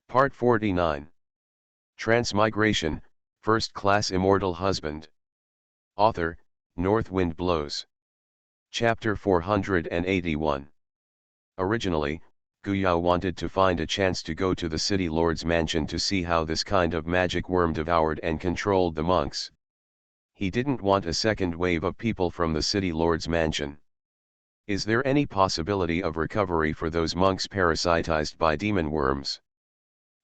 Part 49. Transmigration, First Class Immortal Husband. Author, North Wind Blows. Chapter 481. Originally, Guyao wanted to find a chance to go to the city lord's mansion to see how this kind of magic worm devoured and controlled the monks. He didn't want a second wave of people from the city lord's mansion. Is there any possibility of recovery for those monks parasitized by demon worms?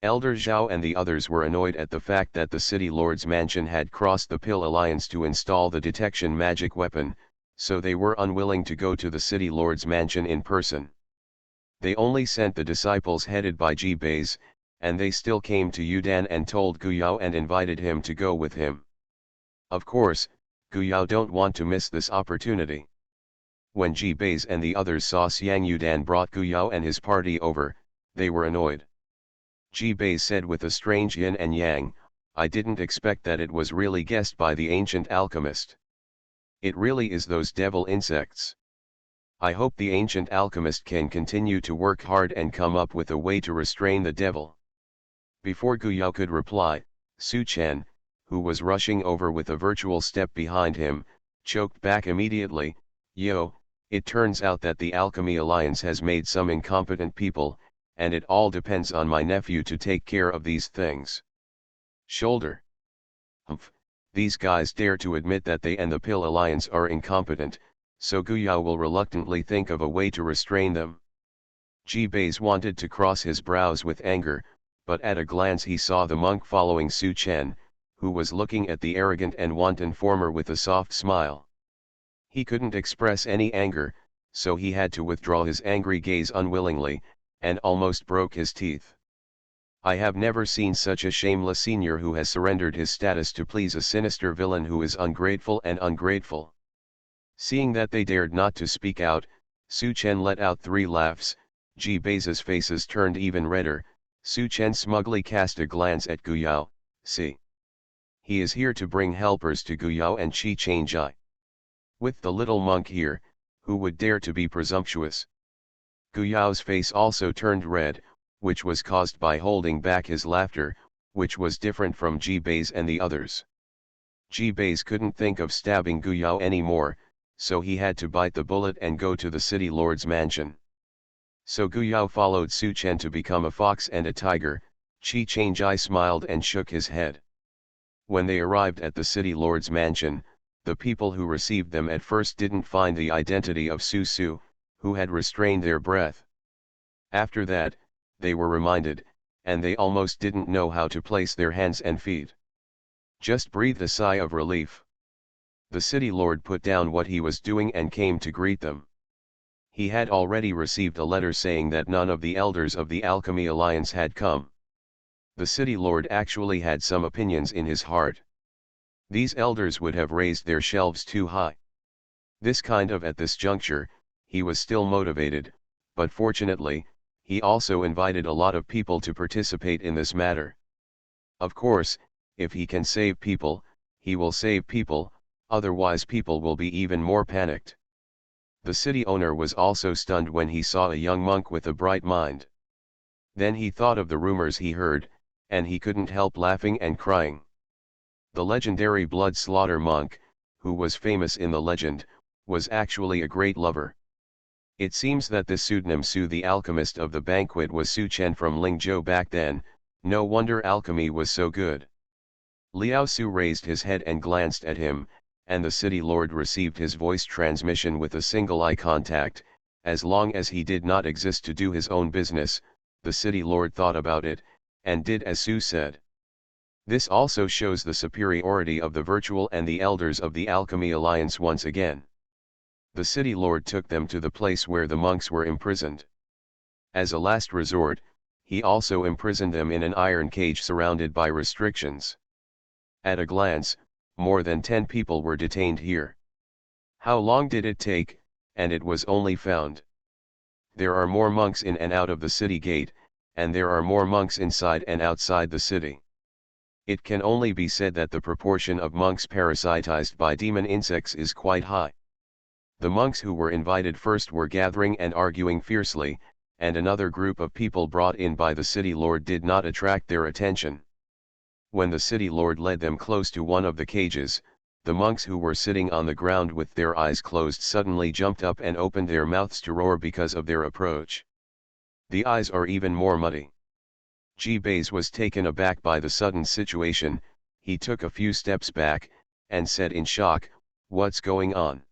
Elder Zhao and the others were annoyed at the fact that the city lord's mansion had crossed the Pill Alliance to install the detection magic weapon, so they were unwilling to go to the city lord's mansion in person. They only sent the disciples headed by Ji Bei's, and they still came to Yudan and told Guyao and invited him to go with him. Of course, Guyao don't want to miss this opportunity. When Ji Bei's and the others saw Xiang Yudan brought Guyao and his party over, they were annoyed. Ji Bei said with a strange yin and yang, "I didn't expect that it was really guessed by the ancient alchemist. It really is those devil insects. I hope the ancient alchemist can continue to work hard and come up with a way to restrain the devil." Before Guyao could reply, Su Chen, who was rushing over with a virtual step behind him, choked back immediately. "Yo, it turns out that the Alchemy Alliance has made some incompetent people, and it all depends on my nephew to take care of these things." Shoulder. Humph, these guys dare to admit that they and the Pill Alliance are incompetent, so Guyao will reluctantly think of a way to restrain them. Ji Bei's wanted to cross his brows with anger, but at a glance he saw the monk following Su Chen, who was looking at the arrogant and wanton former with a soft smile. He couldn't express any anger, so he had to withdraw his angry gaze unwillingly, and almost broke his teeth. I have never seen such a shameless senior who has surrendered his status to please a sinister villain who is ungrateful and ungrateful. Seeing that they dared not to speak out, Su Chen let out 3 laughs. Ji Bei's faces turned even redder. Su Chen smugly cast a glance at Guyao. "See. He is here to bring helpers to Guyao and Qi Changjai. With the little monk here, who would dare to be presumptuous?" Guyao's face also turned red, which was caused by holding back his laughter, which was different from Ji Bei's and the others. Ji Bei's couldn't think of stabbing Guyao anymore, so he had to bite the bullet and go to the city lord's mansion. So Guyao followed Su Chen to become a fox and a tiger. Qi Changjai smiled and shook his head. When they arrived at the city lord's mansion, the people who received them at first didn't find the identity of Su Su, who had restrained their breath. After that, they were reminded, and they almost didn't know how to place their hands and feet. Just breathed a sigh of relief. The city lord put down what he was doing and came to greet them. He had already received a letter saying that none of the elders of the Alchemy Alliance had come. The city lord actually had some opinions in his heart. These elders would have raised their shelves too high. At this juncture, he was still motivated, but fortunately, he also invited a lot of people to participate in this matter. Of course, if he can save people, he will save people, otherwise people will be even more panicked. The city owner was also stunned when he saw a young monk with a bright mind. Then he thought of the rumors he heard, and he couldn't help laughing and crying. The legendary blood slaughter monk, who was famous in the legend, was actually a great lover. It seems that this pseudonym Su the alchemist of the banquet was Su Chen from Lingzhou back then. No wonder alchemy was so good. Liao Su raised his head and glanced at him, and the city lord received his voice transmission with a single eye contact. As long as he did not exist to do his own business, the city lord thought about it, and did as Su said. This also shows the superiority of the virtual and the elders of the Alchemy Alliance once again. The city lord took them to the place where the monks were imprisoned. As a last resort, he also imprisoned them in an iron cage surrounded by restrictions. At a glance, more than 10 people were detained here. How long did it take? And it was only found. There are more monks in and out of the city gate, and there are more monks inside and outside the city. It can only be said that the proportion of monks parasitized by demon insects is quite high. The monks who were invited first were gathering and arguing fiercely, and another group of people brought in by the city lord did not attract their attention. When the city lord led them close to one of the cages, the monks who were sitting on the ground with their eyes closed suddenly jumped up and opened their mouths to roar because of their approach. The eyes are even more muddy. Jibes was taken aback by the sudden situation. He took a few steps back, and said in shock, "What's going on?"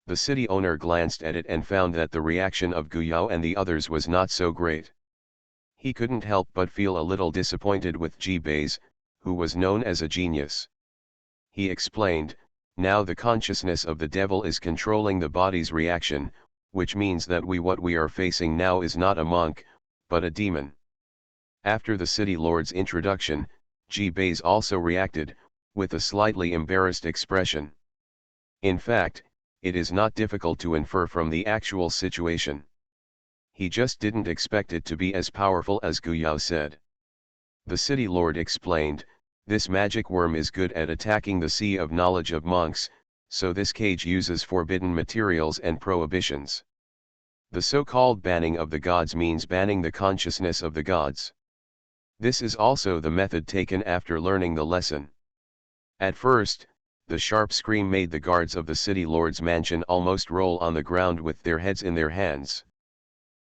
The city owner glanced at it and found that the reaction of Guyao and the others was not so great. He couldn't help but feel a little disappointed with Jibes, who was known as a genius. He explained, "Now the consciousness of the devil is controlling the body's reaction, which means that what we are facing now is not a monk, but a demon." After the city lord's introduction, Jibes also reacted, with a slightly embarrassed expression. In fact, it is not difficult to infer from the actual situation. He just didn't expect it to be as powerful as Guyao said. The city lord explained, "This magic worm is good at attacking the sea of knowledge of monks, so this cage uses forbidden materials and prohibitions. The so-called banning of the gods means banning the consciousness of the gods. This is also the method taken after learning the lesson." At first, the sharp scream made the guards of the city lord's mansion almost roll on the ground with their heads in their hands.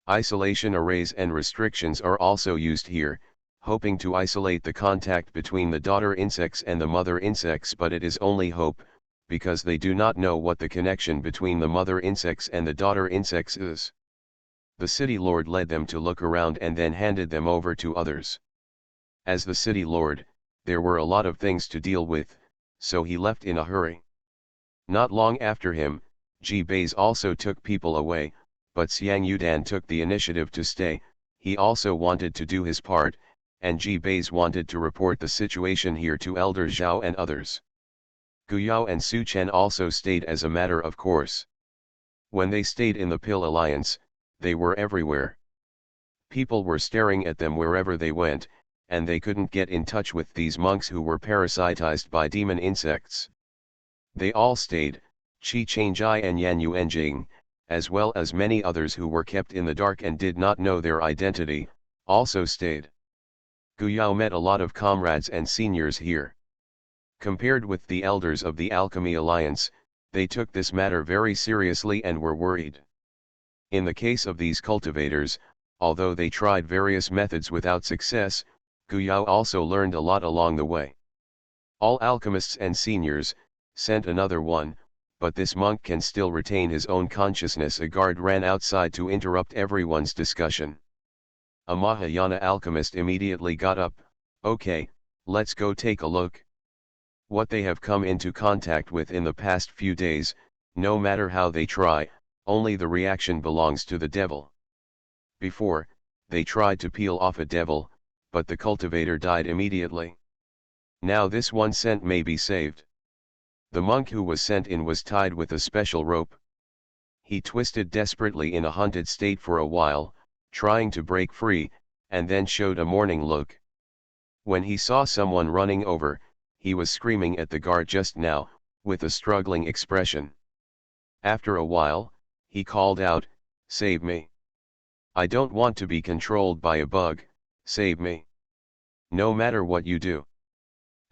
Isolation arrays and restrictions are also used here, hoping to isolate the contact between the daughter insects and the mother insects, but it is only hope, because they do not know what the connection between the mother insects and the daughter insects is. The city lord led them to look around and then handed them over to others. As the city lord, there were a lot of things to deal with, so he left in a hurry. Not long after him, Jibes also took people away, but Xiang Yudan took the initiative to stay. He also wanted to do his part, and Jibes wanted to report the situation here to Elder Zhao and others. Guyao and Su Chen also stayed as a matter of course. When they stayed in the Pill Alliance, they were everywhere. People were staring at them wherever they went, and they couldn't get in touch with these monks who were parasitized by demon insects. They all stayed, Qi Changjai and Yan Yuanjing, as well as many others who were kept in the dark and did not know their identity, also stayed. Guyao met a lot of comrades and seniors here. Compared with the elders of the Alchemy Alliance, they took this matter very seriously and were worried. In the case of these cultivators, although they tried various methods without success, Guyao also learned a lot along the way. All alchemists and seniors sent another one, but this monk can still retain his own consciousness. A guard ran outside to interrupt everyone's discussion. A Mahayana alchemist immediately got up, "Okay, let's go take a look. What they have come into contact with in the past few days, no matter how they try, only the reaction belongs to the devil. Before, they tried to peel off a devil, but the cultivator died immediately. Now this one cent may be saved." The monk who was sent in was tied with a special rope. He twisted desperately in a hunted state for a while, trying to break free, and then showed a mourning look. When he saw someone running over, he was screaming at the guard just now, with a struggling expression. After a while, he called out, "Save me. I don't want to be controlled by a bug, save me. No matter what you do."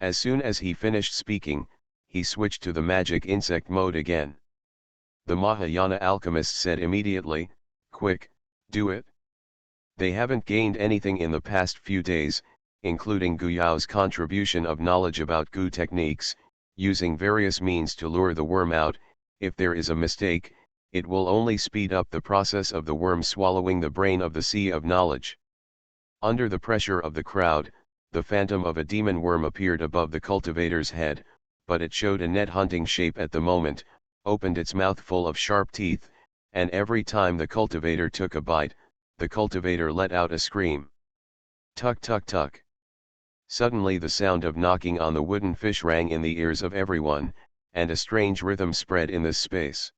As soon as he finished speaking, he switched to the magic insect mode again. The Mahayana alchemist said immediately, "Quick, do it." They haven't gained anything in the past few days, including Guyao's contribution of knowledge about Gu techniques, using various means to lure the worm out. If there is a mistake, it will only speed up the process of the worm swallowing the brain of the sea of knowledge. Under the pressure of the crowd, the phantom of a demon worm appeared above the cultivator's head, but it showed a net hunting shape at the moment, opened its mouth full of sharp teeth, and every time the cultivator took a bite, the cultivator let out a scream. Tuck tuck tuck. Suddenly the sound of knocking on the wooden fish rang in the ears of everyone, and a strange rhythm spread in this space.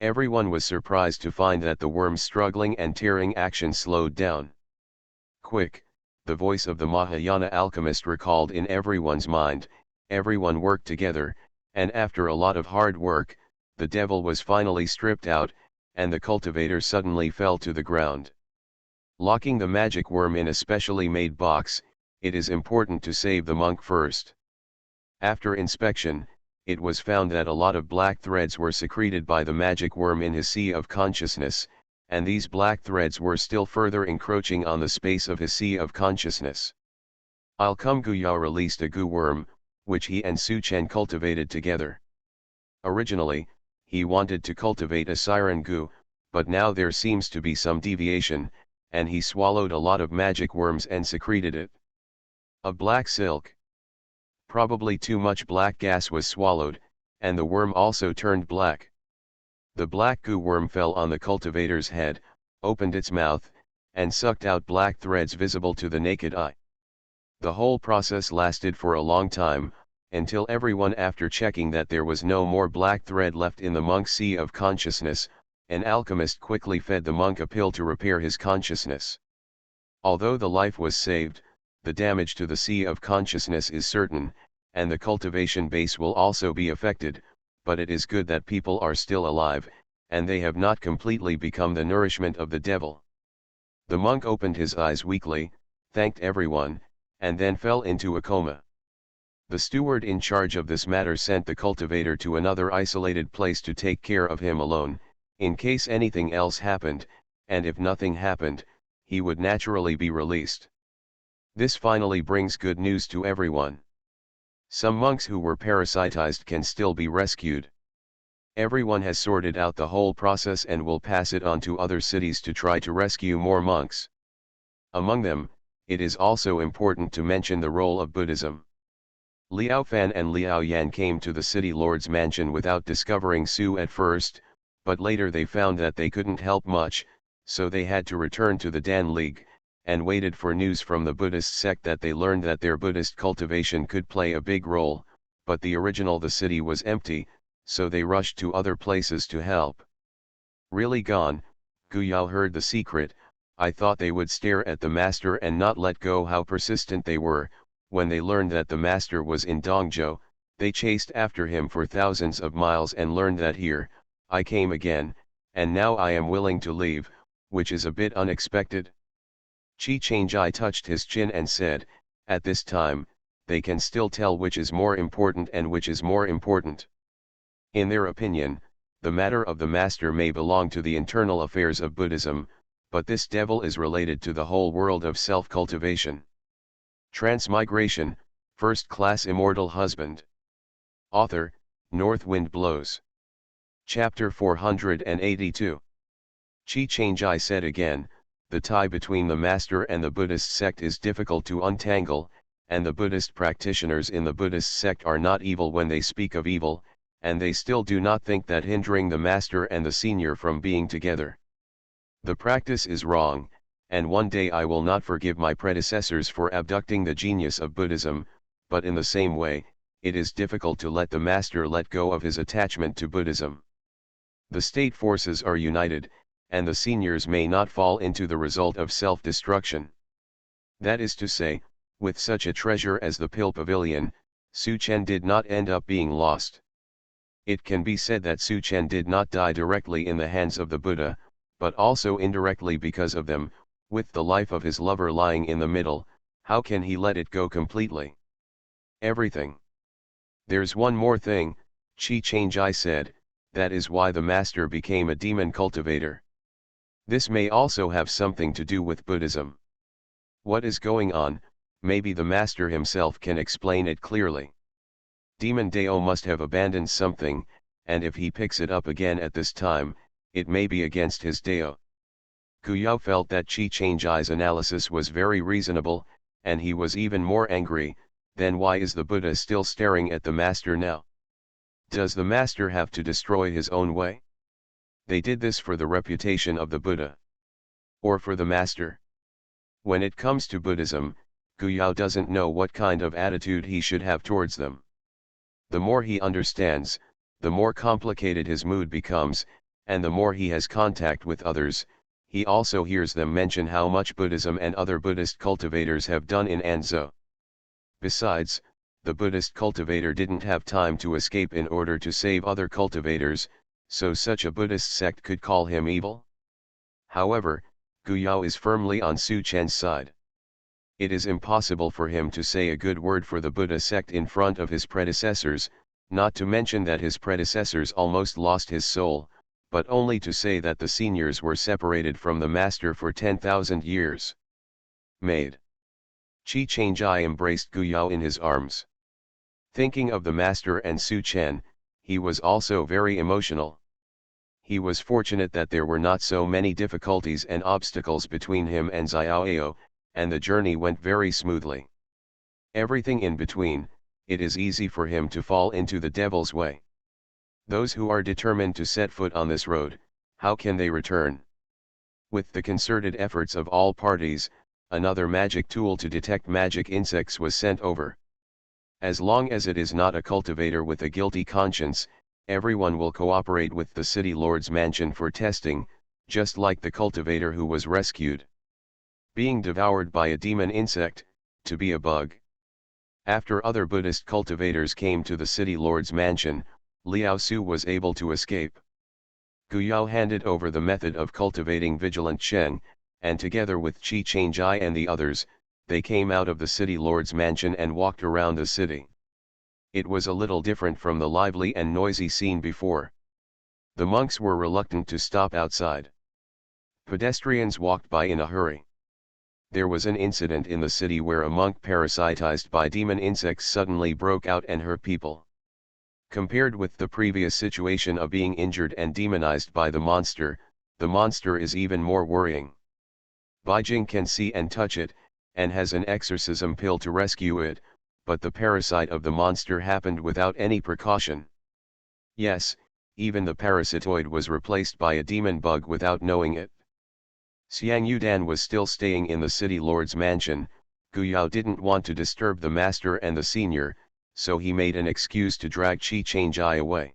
Everyone was surprised to find that the worm's struggling and tearing action slowed down. "Quick," the voice of the Mahayana alchemist recalled in everyone's mind. Everyone worked together, and after a lot of hard work, the devil was finally stripped out, and the cultivator suddenly fell to the ground. Locking the magic worm in a specially made box, it is important to save the monk first. After inspection, it was found that a lot of black threads were secreted by the magic worm in his sea of consciousness, and these black threads were still further encroaching on the space of his sea of consciousness. Guyao released a goo worm, which he and Su Chen cultivated together. Originally, he wanted to cultivate a siren goo, but now there seems to be some deviation, and he swallowed a lot of magic worms and secreted it. Of black silk. Probably too much black gas was swallowed, and the worm also turned black. The black goo worm fell on the cultivator's head, opened its mouth, and sucked out black threads visible to the naked eye. The whole process lasted for a long time, until everyone, after checking that there was no more black thread left in the monk's sea of consciousness, an alchemist quickly fed the monk a pill to repair his consciousness. Although the life was saved, the damage to the sea of consciousness is certain, and the cultivation base will also be affected, but it is good that people are still alive, and they have not completely become the nourishment of the devil. The monk opened his eyes weakly, thanked everyone, and then fell into a coma. The steward in charge of this matter sent the cultivator to another isolated place to take care of him alone, in case anything else happened, and if nothing happened, he would naturally be released. This finally brings good news to everyone. Some monks who were parasitized can still be rescued. Everyone has sorted out the whole process and will pass it on to other cities to try to rescue more monks. Among them, it is also important to mention the role of Buddhism. Liao Fan and Liao Yan came to the city lord's mansion without discovering Su at first, but later they found that they couldn't help much, so they had to return to the Dan League, and waited for news from the Buddhist sect that they learned that their Buddhist cultivation could play a big role, but the city was empty, so they rushed to other places to help. Really gone, Guyao heard the secret. I thought they would stare at the master and not let go. How persistent they were. When they learned that the master was in Dongzhou, they chased after him for thousands of miles and learned that here, I came again, and now I am willing to leave, which is a bit unexpected. Qi Changjai touched his chin and said, at this time, they can still tell which is more important and which is more important. In their opinion, the matter of the master may belong to the internal affairs of Buddhism, but this devil is related to the whole world of self-cultivation. Transmigration, First Class Immortal Husband. Author, North Wind Blows. Chapter 482. Qi Changjai said again, the tie between the master and the Buddhist sect is difficult to untangle, and the Buddhist practitioners in the Buddhist sect are not evil when they speak of evil, and they still do not think that hindering the master and the senior from being together. The practice is wrong, and one day I will not forgive my predecessors for abducting the genius of Buddhism, but in the same way, it is difficult to let the master let go of his attachment to Buddhism. The state forces are united, and the seniors may not fall into the result of self-destruction. That is to say, with such a treasure as the Pill Pavilion, Su Chen did not end up being lost. It can be said that Su Chen did not die directly in the hands of the Buddha, but also indirectly because of them. With the life of his lover lying in the middle, how can he let it go completely? Everything. There's one more thing, Qi Changjai said, that is why the master became a demon cultivator. This may also have something to do with Buddhism. What is going on? Maybe the master himself can explain it clearly. Demon Dao must have abandoned something, and if he picks it up again at this time, it may be against his Dao. Guyao felt that Qi Changjai's analysis was very reasonable, and he was even more angry. Then why is the Buddha still staring at the master now? Does the master have to destroy his own way? They did this for the reputation of the Buddha. Or for the master? When it comes to Buddhism, Guyao doesn't know what kind of attitude he should have towards them. The more he understands, the more complicated his mood becomes, and the more he has contact with others. He also hears them mention how much Buddhism and other Buddhist cultivators have done in Anzhou. Besides, the Buddhist cultivator didn't have time to escape in order to save other cultivators, so such a Buddhist sect could call him evil. However, Guyao is firmly on Su Chen's side. It is impossible for him to say a good word for the Buddha sect in front of his predecessors, not to mention that his predecessors almost lost his soul, but only to say that the seniors were separated from the master for 10,000 years. Made. Qi Chengjai embraced Guyao in his arms. Thinking of the master and Su Chen, he was also very emotional. He was fortunate that there were not so many difficulties and obstacles between him and Xiaoyao, and the journey went very smoothly. Everything in between, it is easy for him to fall into the devil's way. Those who are determined to set foot on this road, how can they return? With the concerted efforts of all parties, another magic tool to detect magic insects was sent over. As long as it is not a cultivator with a guilty conscience, everyone will cooperate with the city lord's mansion for testing, just like the cultivator who was rescued. Being devoured by a demon insect, to be a bug. After other Buddhist cultivators came to the city lord's mansion, Liao Su was able to escape. Guyao handed over the method of cultivating Vigilant Sheng, and together with Qi Chengjai and the others, they came out of the city lord's mansion and walked around the city. It was a little different from the lively and noisy scene before. The monks were reluctant to stop outside. Pedestrians walked by in a hurry. There was an incident in the city where a monk parasitized by demon insects suddenly broke out and hurt people. Compared with the previous situation of being injured and demonized by the monster is even more worrying. Beijing can see and touch it, and has an exorcism pill to rescue it, but the parasite of the monster happened without any precaution. Yes, even the parasitoid was replaced by a demon bug without knowing it. Xiang Yudan was still staying in the city lord's mansion. Guyao didn't want to disturb the master and the senior, so he made an excuse to drag Qi Chengjai away.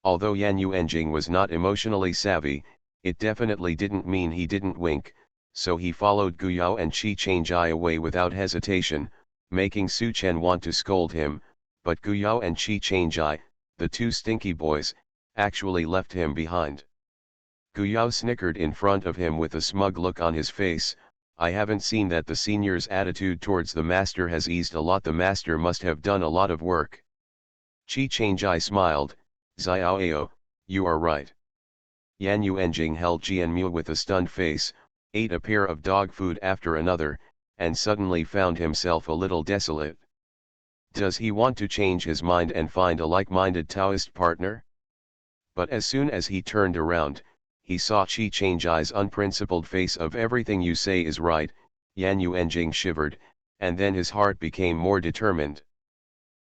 Although Yan Yuanjing was not emotionally savvy, it definitely didn't mean he didn't wink, so he followed Guyao and Qi Chengjai away without hesitation, making Su Chen want to scold him, but Guyao and Qi Chengjai, the two stinky boys, actually left him behind. Guyao snickered in front of him with a smug look on his face. I haven't seen that the senior's attitude towards the master has eased a lot. The master must have done a lot of work. Qi Chengjai smiled. Xiaoyao, you are right. Yan Yuanjing held Jianmu with a stunned face, ate a pair of dog food after another, and suddenly found himself a little desolate. Does he want to change his mind and find a like-minded Taoist partner? But as soon as he turned around, he saw Qi Chengjai's unprincipled face of everything you say is right. Yan Yuanjing shivered, and then his heart became more determined.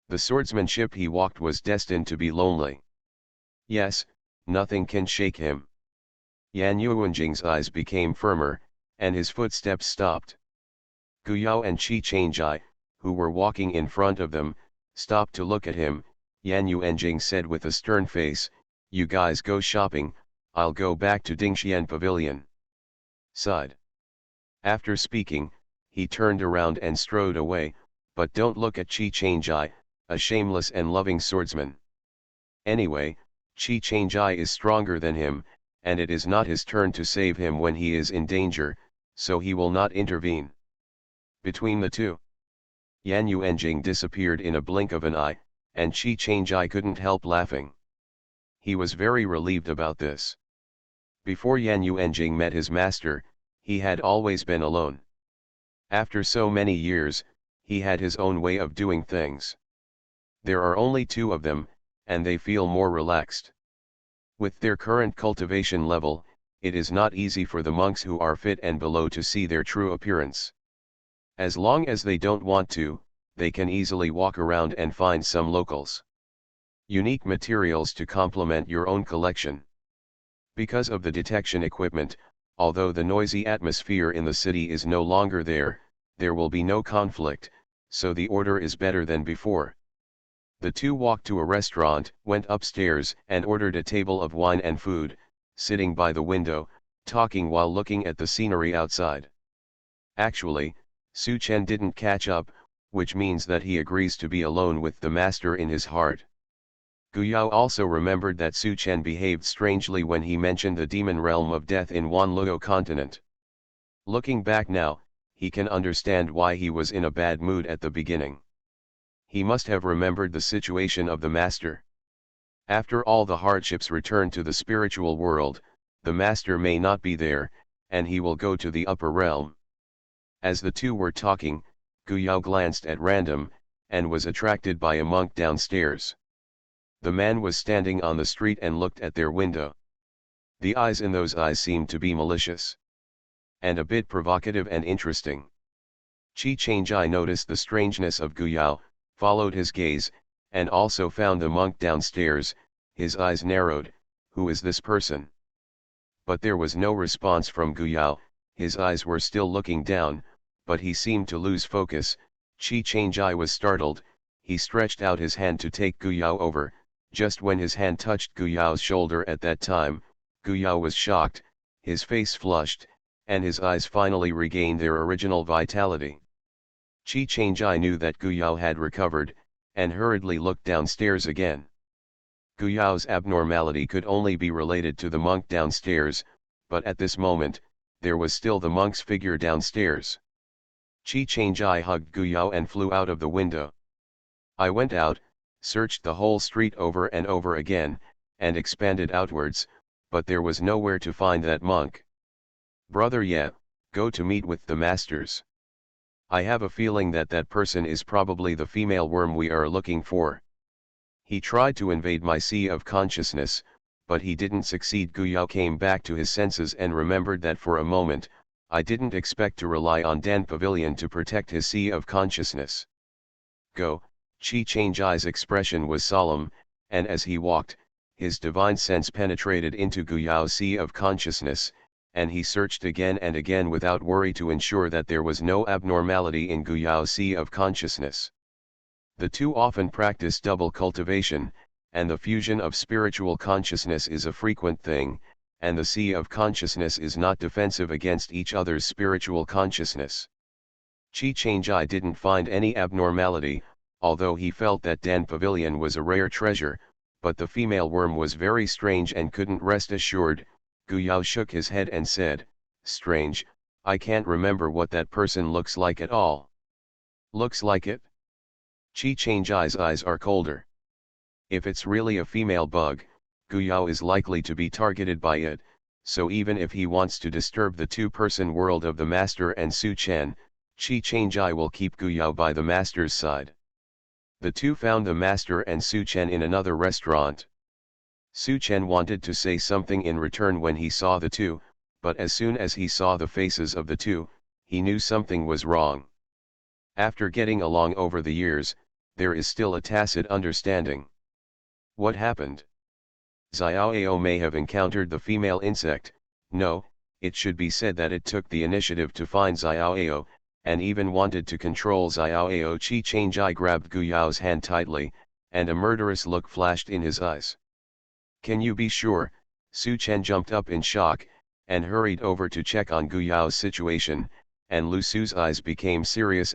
The swordsmanship he walked was destined to be lonely. Yes, nothing can shake him. Yan Yuanjing's eyes became firmer, and his footsteps stopped. Guyao and Qi Chengjai, who were walking in front of them, stopped to look at him. Yan Yuanjing said with a stern face, "You guys go shopping, I'll go back to Dingxian Pavilion." Sighed. After speaking, he turned around and strode away, but don't look at Qi Chengjai, a shameless and loving swordsman. Anyway, Qi Chengjai is stronger than him, and it is not his turn to save him when he is in danger, so he will not intervene. Between the two, Yan Yuanjing disappeared in a blink of an eye, and Qi Chengjai couldn't help laughing. He was very relieved about this. Before Yan Yuanjing met his master, he had always been alone. After so many years, he had his own way of doing things. There are only two of them, and they feel more relaxed. With their current cultivation level, it is not easy for the monks who are fit and below to see their true appearance. As long as they don't want to, they can easily walk around and find some locals. Unique materials to complement your own collection. Because of the detection equipment, although the noisy atmosphere in the city is no longer there, there will be no conflict, so the order is better than before. The two walked to a restaurant, went upstairs and ordered a table of wine and food, sitting by the window, talking while looking at the scenery outside. Actually, Su Chen didn't catch up, which means that he agrees to be alone with the master in his heart. Guyao also remembered that Su Chen behaved strangely when he mentioned the demon realm of death in Wanluo continent. Looking back now, he can understand why he was in a bad mood at the beginning. He must have remembered the situation of the master. After all the hardships return to the spiritual world, the master may not be there, and he will go to the upper realm. As the two were talking, Guyao glanced at random, and was attracted by a monk downstairs. The man was standing on the street and looked at their window. The eyes in those eyes seemed to be malicious, and a bit provocative and interesting. Chi Changjai noticed the strangeness of Guyao, followed his gaze, and also found the monk downstairs. His eyes narrowed. Who is this person? But there was no response from Guyao. His eyes were still looking down, but he seemed to lose focus. Chi Changjai was startled. He stretched out his hand to take Guyao over. Just when his hand touched Guyao's shoulder at that time, Guyao was shocked, his face flushed, and his eyes finally regained their original vitality. Chi Changjai knew that Guyao had recovered, and hurriedly looked downstairs again. Guyao's abnormality could only be related to the monk downstairs, but at this moment, there was still the monk's figure downstairs. Chi Changjai hugged Guyao and flew out of the window. I went out, searched the whole street over and over again, and expanded outwards, but there was nowhere to find that monk. Brother, yeah, go to meet with the masters. I have a feeling that that person is probably the female worm we are looking for. He tried to invade my sea of consciousness, but he didn't succeed. Guyao came back to his senses and remembered that for a moment, I didn't expect to rely on Dan Pavilion to protect his sea of consciousness. Go. Chi Changjai's expression was solemn, and as he walked, his divine sense penetrated into Guyao's sea of consciousness, and he searched again and again without worry to ensure that there was no abnormality in Guyao's sea of consciousness. The two often practice double cultivation, and the fusion of spiritual consciousness is a frequent thing, and the sea of consciousness is not defensive against each other's spiritual consciousness. Chi Changjai didn't find any abnormality, although he felt that Dan Pavilion was a rare treasure, but the female worm was very strange and couldn't rest assured. Guyao shook his head and said, strange, I can't remember what that person looks like at all. Looks like it? Chi Changjai's eyes are colder. If it's really a female bug, Guyao is likely to be targeted by it, so even if he wants to disturb the two-person world of the Master and Su Chen, Chi Changjai will keep Guyao by the Master's side. The two found the Master and Su Chen in another restaurant. Su Chen wanted to say something in return when he saw the two, but as soon as he saw the faces of the two, he knew something was wrong. After getting along over the years, there is still a tacit understanding. What happened? Xiaoao may have encountered the female insect. No, it should be said that it took the initiative to find Xiaoao, and even wanted to control Xiaoao. Chi Changjai grabbed Guyao's hand tightly, and a murderous look flashed in his eyes. Can you be sure? Su Chen jumped up in shock, and hurried over to check on Guyao's situation, and Lu Su's eyes became serious.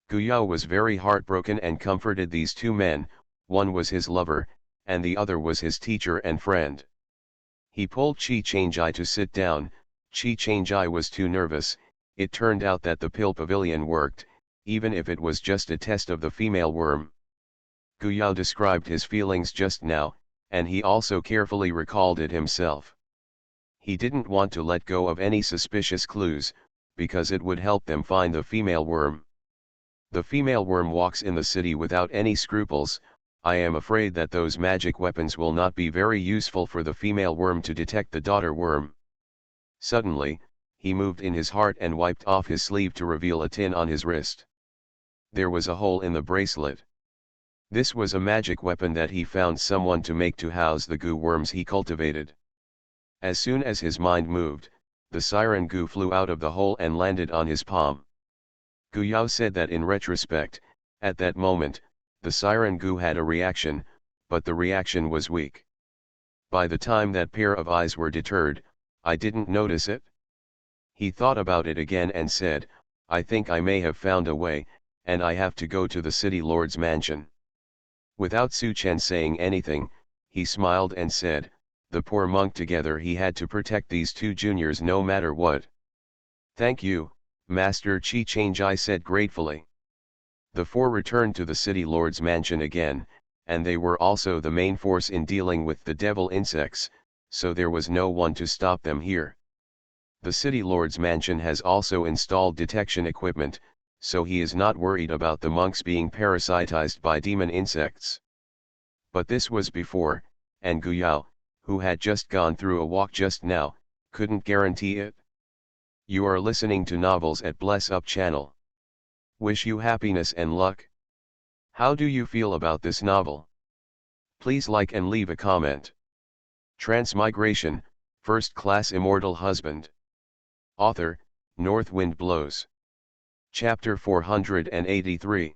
Guyao was very heartbroken and comforted these two men. One was his lover, and the other was his teacher and friend. He pulled Chi Changjai to sit down. Chi Changjai was too nervous. It turned out that the pill pavilion worked, even if it was just a test of the female worm. Guyao described his feelings just now, and he also carefully recalled it himself. He didn't want to let go of any suspicious clues, because it would help them find the female worm. The female worm walks in the city without any scruples. I am afraid that those magic weapons will not be very useful for the female worm to detect the daughter worm. Suddenly, he moved in his heart and wiped off his sleeve to reveal a tin on his wrist. There was a hole in the bracelet. This was a magic weapon that he found someone to make to house the goo worms he cultivated. As soon as his mind moved, the siren goo flew out of the hole and landed on his palm. Guyao said that in retrospect, at that moment, the siren goo had a reaction, but the reaction was weak. By the time that pair of eyes were deterred, I didn't notice it. He thought about it again and said, I think I may have found a way, and I have to go to the city lord's mansion. Without Su Chen saying anything, he smiled and said, the poor monk, together he had to protect these two juniors no matter what. Thank you, Master Chi Changjai said gratefully. The four returned to the city lord's mansion again, and they were also the main force in dealing with the devil insects, so there was no one to stop them here. The city lord's mansion has also installed detection equipment, so he is not worried about the monks being parasitized by demon insects. But this was before, and Guyao, who had just gone through a walk just now, couldn't guarantee it. You are listening to Novels at Bless Up channel. Wish you happiness and luck. How do you feel about this novel? Please like and leave a comment. Transmigration, First Class Immortal Husband. Author, North Wind Blows. Chapter 483.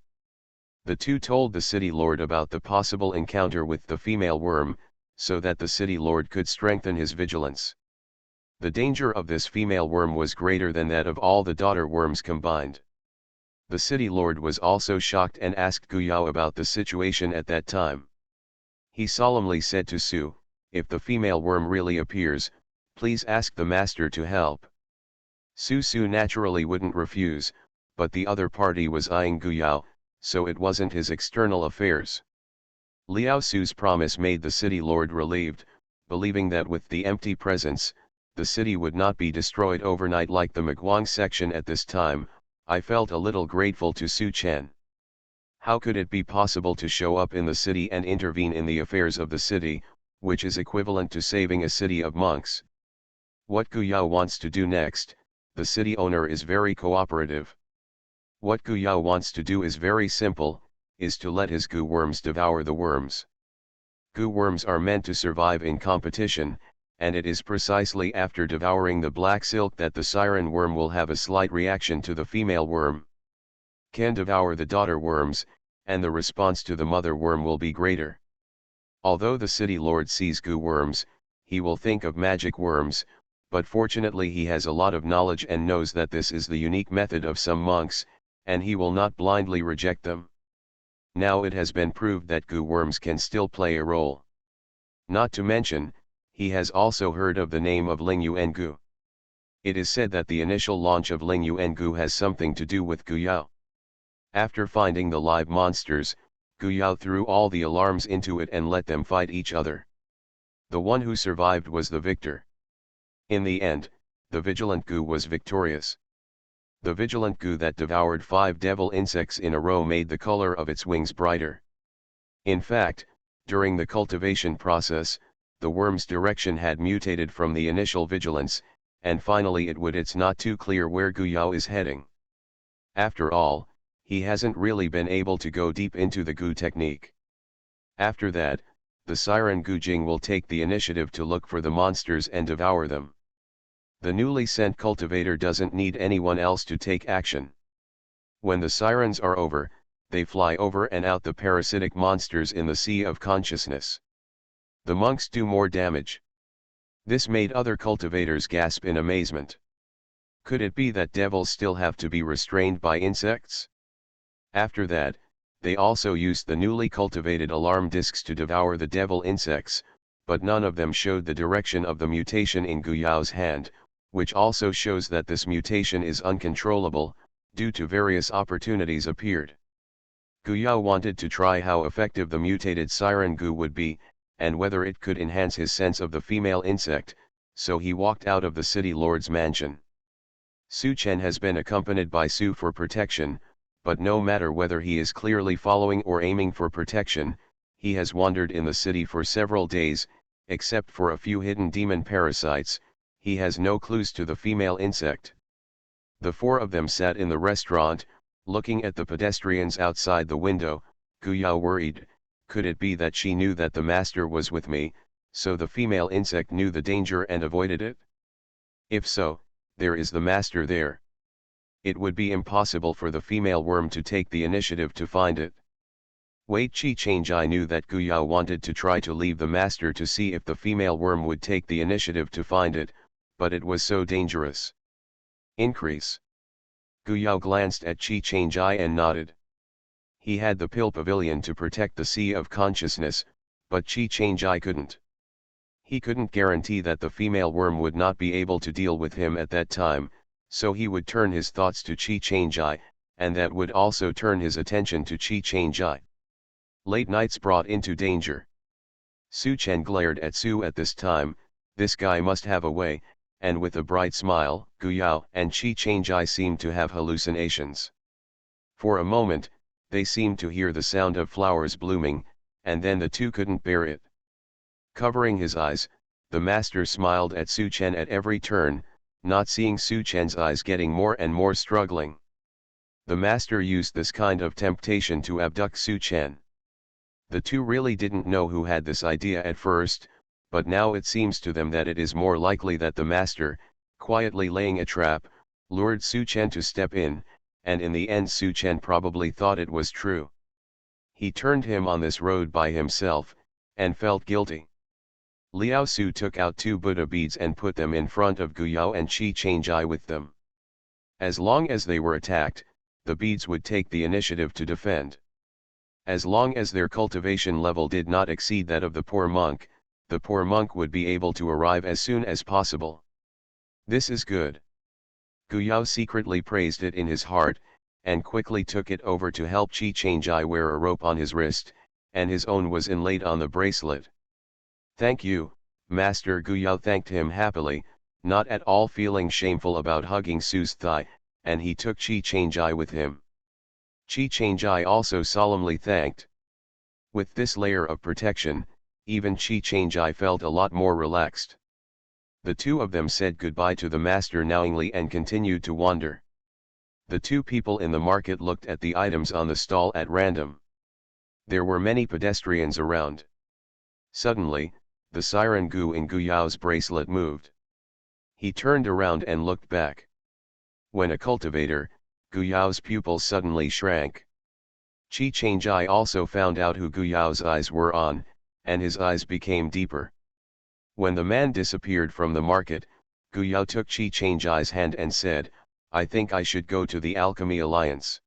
The two told the city lord about the possible encounter with the female worm, so that the city lord could strengthen his vigilance. The danger of this female worm was greater than that of all the daughter worms combined. The city lord was also shocked and asked Guyao about the situation at that time. He solemnly said to Su, "If the female worm really appears, please ask the master to help." Su naturally wouldn't refuse, but the other party was eyeing Guyao, so it wasn't his external affairs. Liao Su's promise made the city lord relieved, believing that with the empty presence, the city would not be destroyed overnight like the Maguang section at this time. I felt a little grateful to Su Chen. How could it be possible to show up in the city and intervene in the affairs of the city, which is equivalent to saving a city of monks? What Guyao wants to do next, the city owner is very cooperative. What Guyao wants to do is very simple, is to let his goo worms devour the worms. Goo worms are meant to survive in competition, and it is precisely after devouring the black silk that the siren worm will have a slight reaction to the female worm. Can devour the daughter worms, and the response to the mother worm will be greater. Although the city lord sees goo worms, he will think of magic worms, but fortunately he has a lot of knowledge and knows that this is the unique method of some monks, and he will not blindly reject them. Now it has been proved that goo worms can still play a role. Not to mention, he has also heard of the name of Ling Yuan Gu. It is said that the initial launch of Ling Yuan Gu has something to do with Guyao. After finding the live monsters, Guyao threw all the alarms into it and let them fight each other. The one who survived was the victor. In the end, the vigilant Gu was victorious. The vigilant Gu that devoured 5 devil insects in a row made the color of its wings brighter. In fact, during the cultivation process, the worm's direction had mutated from the initial vigilance, and finally it's not too clear where Guyao is heading. After all, he hasn't really been able to go deep into the Gu technique. After that, the Siren Gu Jing will take the initiative to look for the monsters and devour them. The newly sent cultivator doesn't need anyone else to take action. When the sirens are over, they fly over and out the parasitic monsters in the sea of consciousness. The monks do more damage. This made other cultivators gasp in amazement. Could it be that devils still have to be restrained by insects? After that, they also used the newly cultivated alarm discs to devour the devil insects, but none of them showed the direction of the mutation in Guyao's hand, which also shows that this mutation is uncontrollable, due to various opportunities appeared. Guyao wanted to try how effective the mutated Siren Gu would be, and whether it could enhance his sense of the female insect, so he walked out of the city lord's mansion. Su Chen has been accompanied by Su for protection, but no matter whether he is clearly following or aiming for protection, he has wandered in the city for several days, except for a few hidden demon parasites, he has no clues to the female insect. The 4 of them sat in the restaurant, looking at the pedestrians outside the window. Guyao worried, could it be that she knew that the master was with me, so the female insect knew the danger and avoided it? If so, there is the master there. It would be impossible for the female worm to take the initiative to find it. Wait, Chi Changjai knew that Guyao wanted to try to leave the master to see if the female worm would take the initiative to find it, but it was so dangerous. Increase. Guyao glanced at Chi Changjai and nodded. He had the pill pavilion to protect the sea of consciousness, but Chi Changjai couldn't. He couldn't guarantee that the female worm would not be able to deal with him at that time, So he would turn his thoughts to Chi Changjai, and that would also turn his attention to Chi Changjai. Late nights brought into danger. Su Chen glared at Su at this time. This guy must have a way, and with a bright smile, Gu Yao and Chi Changjai seemed to have hallucinations. For a moment, they seemed to hear the sound of flowers blooming, and then the two couldn't bear it. Covering his eyes, the master smiled at Su Chen at every turn, not seeing Su Chen's eyes getting more and more struggling. The master used this kind of temptation to abduct Su Chen. The two really didn't know who had this idea at first, but now it seems to them that it is more likely that the master, quietly laying a trap, lured Su Chen to step in, and in the end Su Chen probably thought it was true. He turned him on this road by himself, and felt guilty. Liao Su took out 2 Buddha beads and put them in front of Gu Yao and Chi Changjai with them. As long as they were attacked, the beads would take the initiative to defend. As long as their cultivation level did not exceed that of the poor monk would be able to arrive as soon as possible. This is good. Gu Yao secretly praised it in his heart, and quickly took it over to help Chi Changjai wear a rope on his wrist, and his own was inlaid on the bracelet. Thank you, Master. Gu Yao thanked him happily, not at all feeling shameful about hugging Su's thigh, and he took Chi Changjai with him. Chi Changjai also solemnly thanked. With this layer of protection, even Chi Changjai felt a lot more relaxed. The two of them said goodbye to the master knowingly and continued to wander. The two people in the market looked at the items on the stall at random. There were many pedestrians around. Suddenly, the siren Gu in Gu Yao's bracelet moved. He turned around and looked back. When a cultivator, Gu Yao's pupils suddenly shrank. Chi Changjai also found out who Gu Yao's eyes were on, and his eyes became deeper. When the man disappeared from the market, Gu Yao took Chi Changjai's hand and said, I think I should go to the Alchemy Alliance.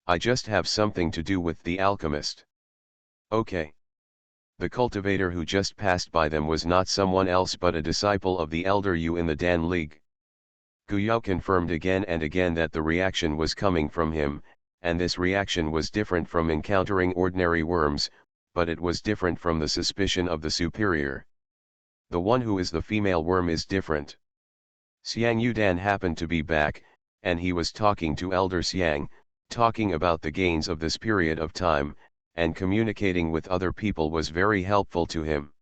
I just have something to do with the alchemist. Okay. The cultivator who just passed by them was not someone else but a disciple of the elder Yu in the Dan League. Gu Yao confirmed again and again that the reaction was coming from him, and this reaction was different from encountering ordinary worms, but it was different from the suspicion of the superior. The one who is the female worm is different. Xiang Yudan happened to be back, and he was talking to Elder Xiang, talking about the gains of this period of time, and communicating with other people was very helpful to him.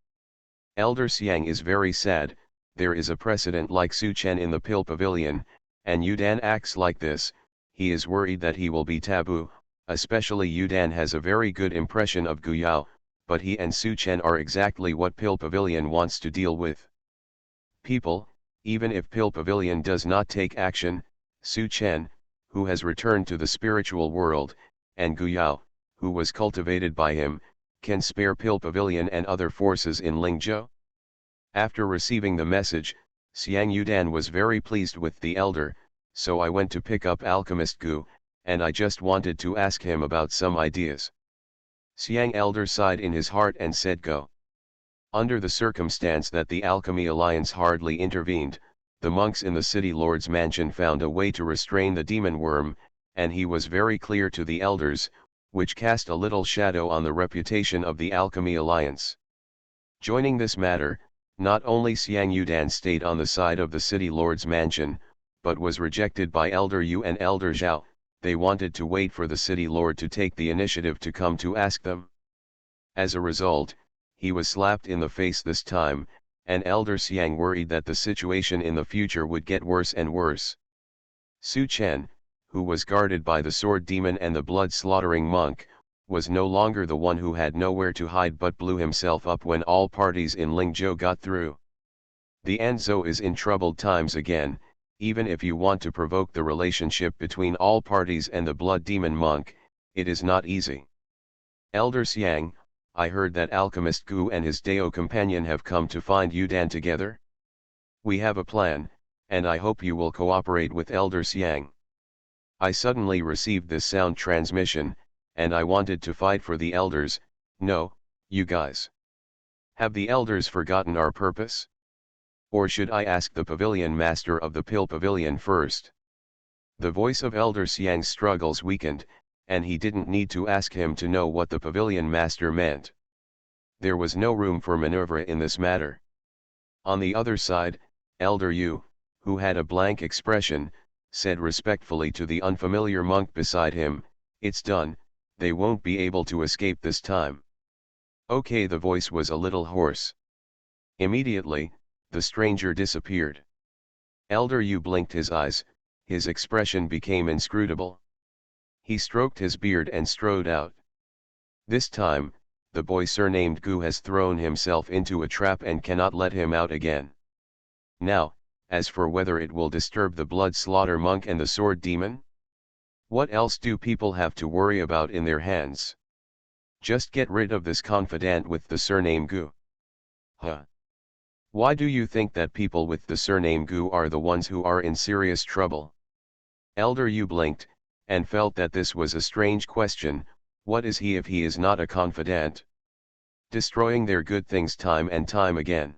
Elder Xiang is very sad. There is a precedent like Su Chen in the Pill Pavilion, and Yudan acts like this. He is worried that he will be taboo, especially Yudan has a very good impression of Gu Yao, but he and Su Chen are exactly what Pill Pavilion wants to deal with. People, even if Pill Pavilion does not take action, Su Chen, who has returned to the spiritual world, and Gu Yao, who was cultivated by him, can spare Pill Pavilion and other forces in Lingzhou. After receiving the message, Xiang Yudan was very pleased with the elder, so I went to pick up Alchemist Gu, and I just wanted to ask him about some ideas. Xiang elder sighed in his heart and said go. Under the circumstance that the Alchemy Alliance hardly intervened, the monks in the city lord's mansion found a way to restrain the demon worm, and he was very clear to the elders, which cast a little shadow on the reputation of the Alchemy Alliance. Joining this matter, not only Xiang Yudan stayed on the side of the city lord's mansion, but was rejected by Elder Yu and Elder Zhao. They wanted to wait for the city lord to take the initiative to come to ask them. As a result, he was slapped in the face this time, and Elder Xiang worried that the situation in the future would get worse and worse. Su Chen, who was guarded by the sword demon and the blood-slaughtering monk, was no longer the one who had nowhere to hide but blew himself up when all parties in Lingzhou got through. The Anzhou is in troubled times again. Even if you want to provoke the relationship between all parties and the blood demon monk, it is not easy. Elder Xiang, I heard that Alchemist Gu and his Dao companion have come to find Yudan together. We have a plan, and I hope you will cooperate with Elder Xiang. I suddenly received this sound transmission, and I wanted to fight for the elders. No, you guys. Have the elders forgotten our purpose? Or should I ask the pavilion master of the pill pavilion first? The voice of Elder Xiang's struggles weakened, and he didn't need to ask him to know what the pavilion master meant. There was no room for maneuver in this matter. On the other side, Elder Yu, who had a blank expression, said respectfully to the unfamiliar monk beside him, "It's done, they won't be able to escape this time." Okay, the voice was a little hoarse. Immediately, the stranger disappeared. Elder Yu blinked his eyes, his expression became inscrutable. He stroked his beard and strode out. This time, the boy surnamed Gu has thrown himself into a trap and cannot let him out again. Now, as for whether it will disturb the blood slaughter monk and the sword demon? What else do people have to worry about in their hands? Just get rid of this confidant with the surname Gu. Huh? Why do you think that people with the surname Gu are the ones who are in serious trouble? Elder Yu blinked, and felt that this was a strange question. What is he if he is not a confidant? Destroying their good things time and time again.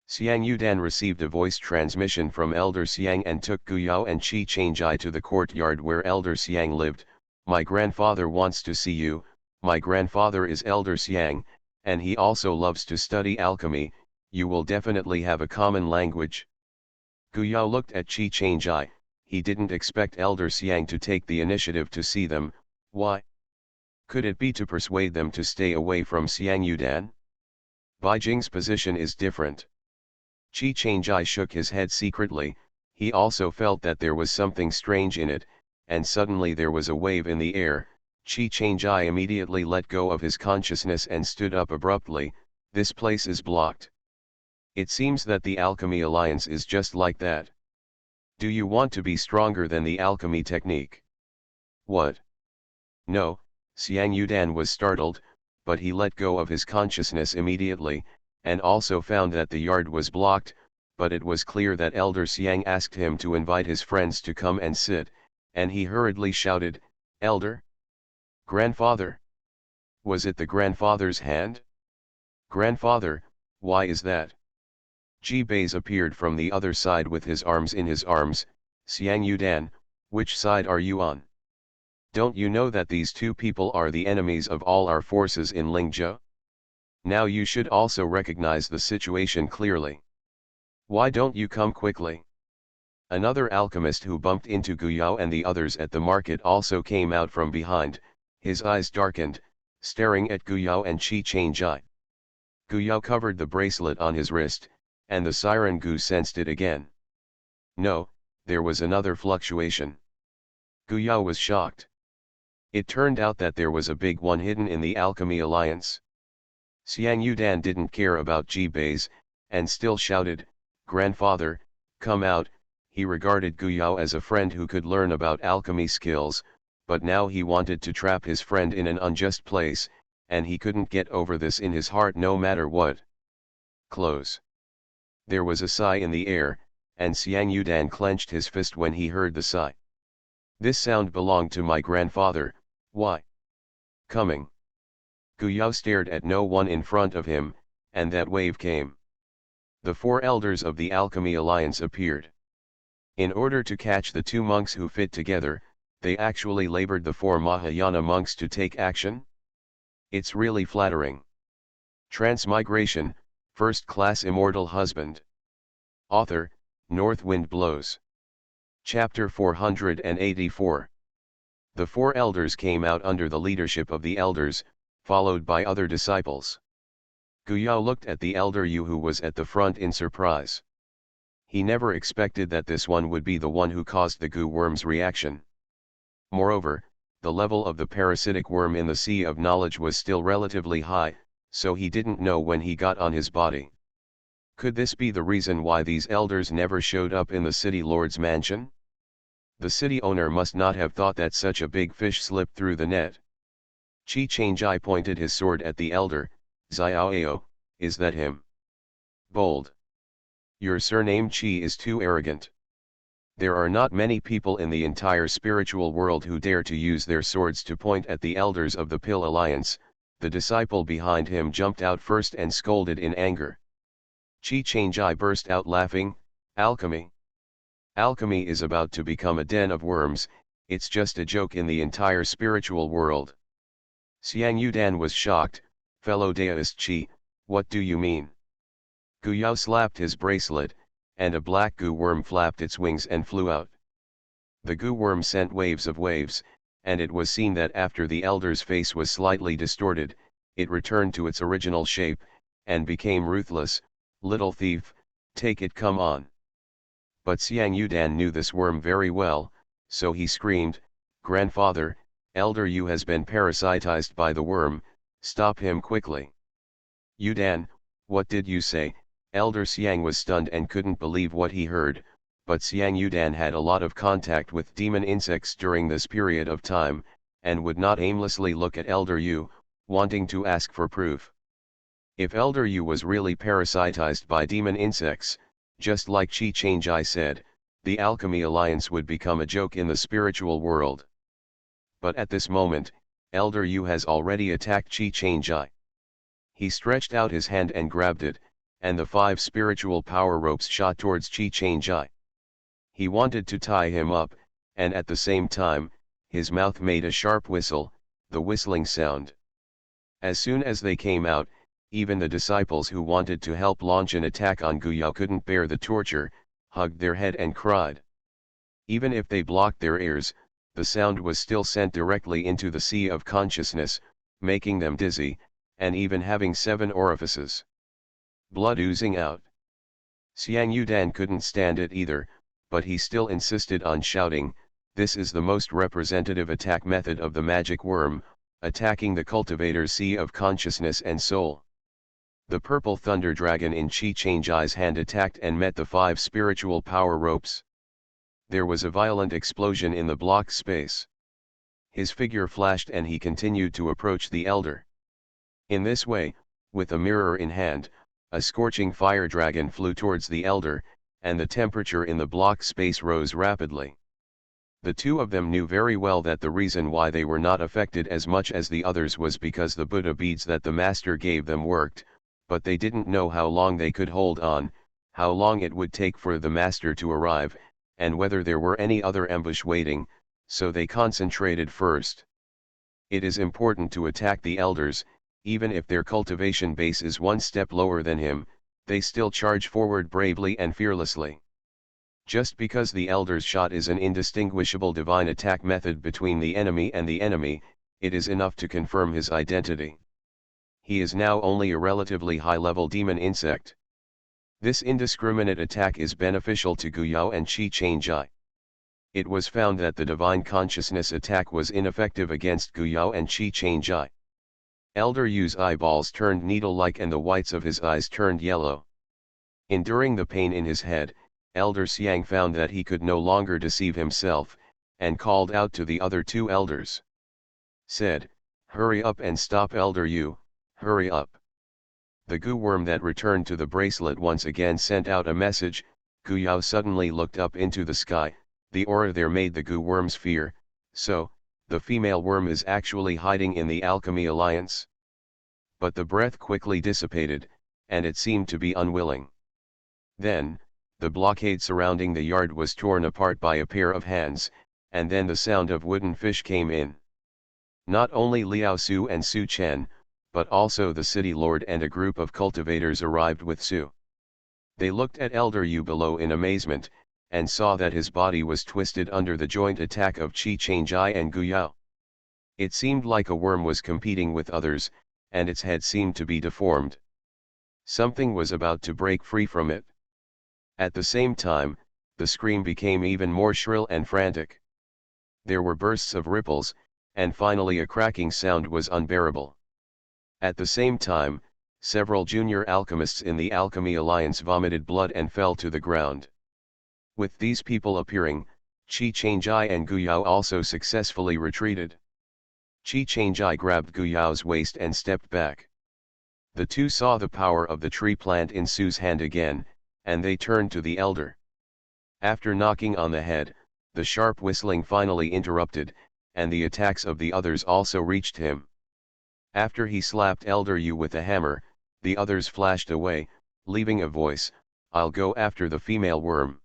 Xiang Yudan received a voice transmission from Elder Xiang and took Gu Yao and Qi Changjai to the courtyard where Elder Xiang lived. "My grandfather wants to see you. My grandfather is Elder Xiang, and he also loves to study alchemy. You will definitely have a common language." Gu Yao looked at Qi Changjai. He didn't expect Elder Xiang to take the initiative to see them. Why? Could it be to persuade them to stay away from Xiang Yudan? Bai Jing's position is different. Qi Changjai shook his head secretly. He also felt that there was something strange in it, and suddenly there was a wave in the air. Qi Changjai immediately let go of his consciousness and stood up abruptly. "This place is blocked. It seems that the Alchemy Alliance is just like that. Do you want to be stronger than the alchemy technique?" "What?" "No," Xiang Yudan was startled, but he let go of his consciousness immediately, and also found that the yard was blocked, but it was clear that Elder Xiang asked him to invite his friends to come and sit, and he hurriedly shouted, "Elder? Grandfather?" Was it the grandfather's hand? "Grandfather, why is that?" Ji Bai's appeared from the other side with his arms in his arms. "Xiang Yudan, which side are you on? Don't you know that these two people are the enemies of all our forces in Lingzhou? Now you should also recognize the situation clearly. Why don't you come quickly?" Another alchemist who bumped into Gu Yao and the others at the market also came out from behind, his eyes darkened, staring at Gu Yao and Qi Changjai. Gu Yao covered the bracelet on his wrist, and the siren Gu sensed it again. No, there was another fluctuation. Gu Yao was shocked. It turned out that there was a big one hidden in the Alchemy Alliance. Xiang Yudan didn't care about Ji Bai's, and still shouted, "Grandfather, come out." He regarded Gu Yao as a friend who could learn about alchemy skills, but now he wanted to trap his friend in an unjust place, and he couldn't get over this in his heart no matter what. Close. There was a sigh in the air, and Xiang Yudan clenched his fist when he heard the sigh. "This sound belonged to my grandfather. Why?" "Coming." Gu Yao stared at no one in front of him, and that wave came. The four elders of the Alchemy Alliance appeared. In order to catch the two monks who fit together, they actually labored the four Mahayana monks to take action? It's really flattering. Transmigration, First Class Immortal Husband. Author, North Wind Blows. Chapter 484. The four elders came out under the leadership of the elders, followed by other disciples. Gu Yao looked at the elder Yu who was at the front in surprise. He never expected that this one would be the one who caused the Gu worm's reaction. Moreover, the level of the parasitic worm in the Sea of Knowledge was still relatively high, so he didn't know when he got on his body. Could this be the reason why these elders never showed up in the city lord's mansion? The city owner must not have thought that such a big fish slipped through the net. Qi Changjai pointed his sword at the elder. "Xiaoao, is that him? Bold. Your surname Qi is too arrogant. There are not many people in the entire spiritual world who dare to use their swords to point at the elders of the Pill Alliance." The disciple behind him jumped out first and scolded in anger. Chi Chang'ai burst out laughing. Alchemy. Alchemy is about to become a den of worms, it's just a joke in the entire spiritual world. Xiang Yudan was shocked. Fellow Daoist Chi, what do you mean? Gu Yao slapped his bracelet, and a black goo worm flapped its wings and flew out. The goo worm sent waves of waves, and it was seen that after the elder's face was slightly distorted, it returned to its original shape, and became ruthless. Little thief, take it, come on. But Xiang Yudan knew this worm very well, so he screamed, Grandfather, Elder Yu has been parasitized by the worm, stop him quickly. Yudan, what did you say? Elder Xiang was stunned and couldn't believe what he heard, but Xiang Yudan had a lot of contact with demon insects during this period of time, and would not aimlessly look at Elder Yu, wanting to ask for proof. If Elder Yu was really parasitized by demon insects, just like Chi Chang'ai said, the Alchemy Alliance would become a joke in the spiritual world. But at this moment, Elder Yu has already attacked Chi Chang'ai. He stretched out his hand and grabbed it, and the 5 spiritual power ropes shot towards Chi Chang'ai. He wanted to tie him up, and at the same time, his mouth made a sharp whistle, the whistling sound. As soon as they came out, even the disciples who wanted to help launch an attack on Gu Yao couldn't bear the torture, hugged their head and cried. Even if they blocked their ears, the sound was still sent directly into the sea of consciousness, making them dizzy, and even having 7 orifices. Blood oozing out. Xiang Yudan couldn't stand it either, but he still insisted on shouting, this is the most representative attack method of the magic worm, attacking the cultivator's sea of consciousness and soul. The purple thunder dragon in Chi Chang'ai's hand attacked and met the 5 spiritual power ropes. There was a violent explosion in the block space. His figure flashed and he continued to approach the elder. In this way, with a mirror in hand, a scorching fire dragon flew towards the elder, and the temperature in the block space rose rapidly. The two of them knew very well that the reason why they were not affected as much as the others was because the Buddha beads that the master gave them worked, but they didn't know how long they could hold on, how long it would take for the master to arrive, and whether there were any other ambush waiting, so they concentrated first. It is important to attack the elders, even if their cultivation base is 1 step lower than him, they still charge forward bravely and fearlessly. Just because the elder's shot is an indistinguishable divine attack method between the enemy and the enemy, it is enough to confirm his identity. He is now only a relatively high-level demon insect. This indiscriminate attack is beneficial to Gu Yao and Chi Chang'ai. It was found that the divine consciousness attack was ineffective against Gu Yao and Chi Chang'ai. Elder Yu's eyeballs turned needle-like and the whites of his eyes turned yellow. Enduring the pain in his head, Elder Xiang found that he could no longer deceive himself, and called out to the other 2 elders. Said, hurry up and stop Elder Yu, hurry up. The goo worm that returned to the bracelet once again sent out a message. Gu Yao suddenly looked up into the sky, the aura there made the goo worms fear, so, the female worm is actually hiding in the Alchemy Alliance. But the breath quickly dissipated, and it seemed to be unwilling. Then, the blockade surrounding the yard was torn apart by a pair of hands, and then the sound of wooden fish came in. Not only Liao Su and Su Chen, but also the city lord and a group of cultivators arrived with Su. They looked at Elder Yu below in amazement, and saw that his body was twisted under the joint attack of Chi Chang'ai and Gu Yao. It seemed like a worm was competing with others, and its head seemed to be deformed. Something was about to break free from it. At the same time, the scream became even more shrill and frantic. There were bursts of ripples, and finally a cracking sound was unbearable. At the same time, several junior alchemists in the Alchemy Alliance vomited blood and fell to the ground. With these people appearing, Chi Chang'ai and Gu Yao also successfully retreated. Chi Chang'ai grabbed Gu Yao's waist and stepped back. The two saw the power of the tree plant in Su's hand again, and they turned to the elder. After knocking on the head, the sharp whistling finally interrupted, and the attacks of the others also reached him. After he slapped Elder Yu with a hammer, the others flashed away, leaving a voice, "I'll go after the female worm."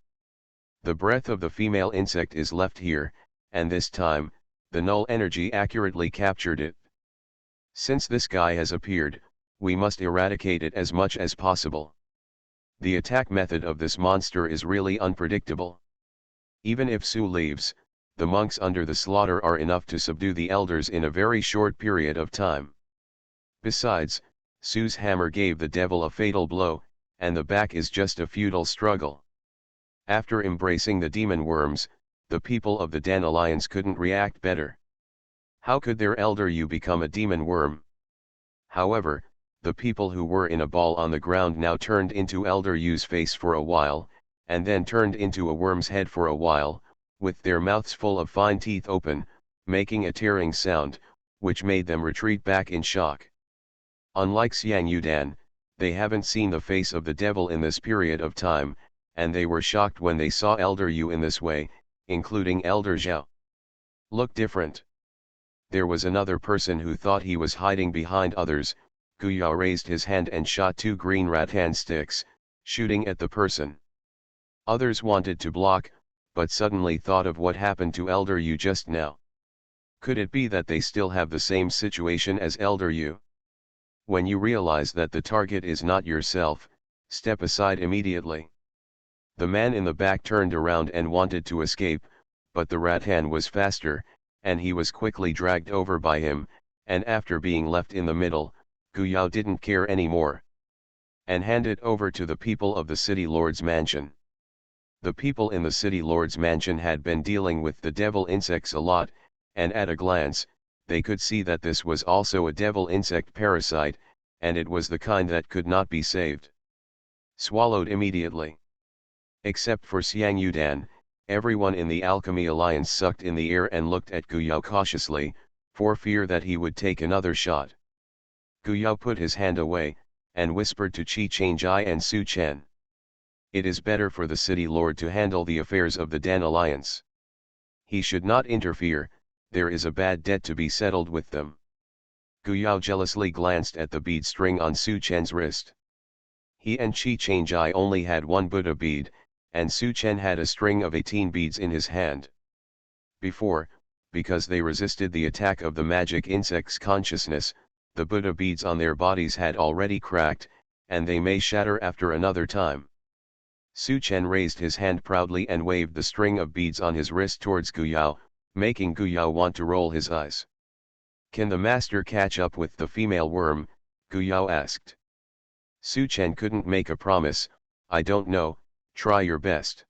The breath of the female insect is left here, and this time, the null energy accurately captured it. Since this guy has appeared, we must eradicate it as much as possible. The attack method of this monster is really unpredictable. Even if Su leaves, the monks under the slaughter are enough to subdue the elders in a very short period of time. Besides, Su's hammer gave the devil a fatal blow, and the back is just a futile struggle. After embracing the demon worms, the people of the Dan Alliance couldn't react better. How could their elder Yu become a demon worm? However, the people who were in a ball on the ground now turned into Elder Yu's face for a while, and then turned into a worm's head for a while, with their mouths full of fine teeth open, making a tearing sound, which made them retreat back in shock. Unlike Xiang Yudan, they haven't seen the face of the devil in this period of time, and they were shocked when they saw Elder Yu in this way, including Elder Zhao. Look different. There was another person who thought he was hiding behind others. Guyao raised his hand and shot 2 green rattan sticks, shooting at the person. Others wanted to block, but suddenly thought of what happened to Elder Yu just now. Could it be that they still have the same situation as Elder Yu? When you realize that the target is not yourself, step aside immediately. The man in the back turned around and wanted to escape, but the rattan was faster, and he was quickly dragged over by him, and after being left in the middle, Guyao didn't care anymore, and handed over to the people of the city lord's mansion. The people in the city lord's mansion had been dealing with the devil insects a lot, and at a glance, they could see that this was also a devil insect parasite, and it was the kind that could not be saved. Swallowed immediately. Except for Xiang Yudan, everyone in the Alchemy Alliance sucked in the air and looked at Guyao cautiously, for fear that he would take another shot. Guyao put his hand away, and whispered to Qi Changjai and Su Chen. It is better for the city lord to handle the affairs of the Dan Alliance. He should not interfere, there is a bad debt to be settled with them. Guyao jealously glanced at the bead string on Su Chen's wrist. He and Qi Changjai only had 1 Buddha bead, and Su Chen had a string of 18 beads in his hand. Before, because they resisted the attack of the magic insect's consciousness, the Buddha beads on their bodies had already cracked, and they may shatter after another time. Su Chen raised his hand proudly and waved the string of beads on his wrist towards Guyao, making Guyao want to roll his eyes. "Can the master catch up with the female worm?" Guyao asked. Su Chen couldn't make a promise. "I don't know, try your best.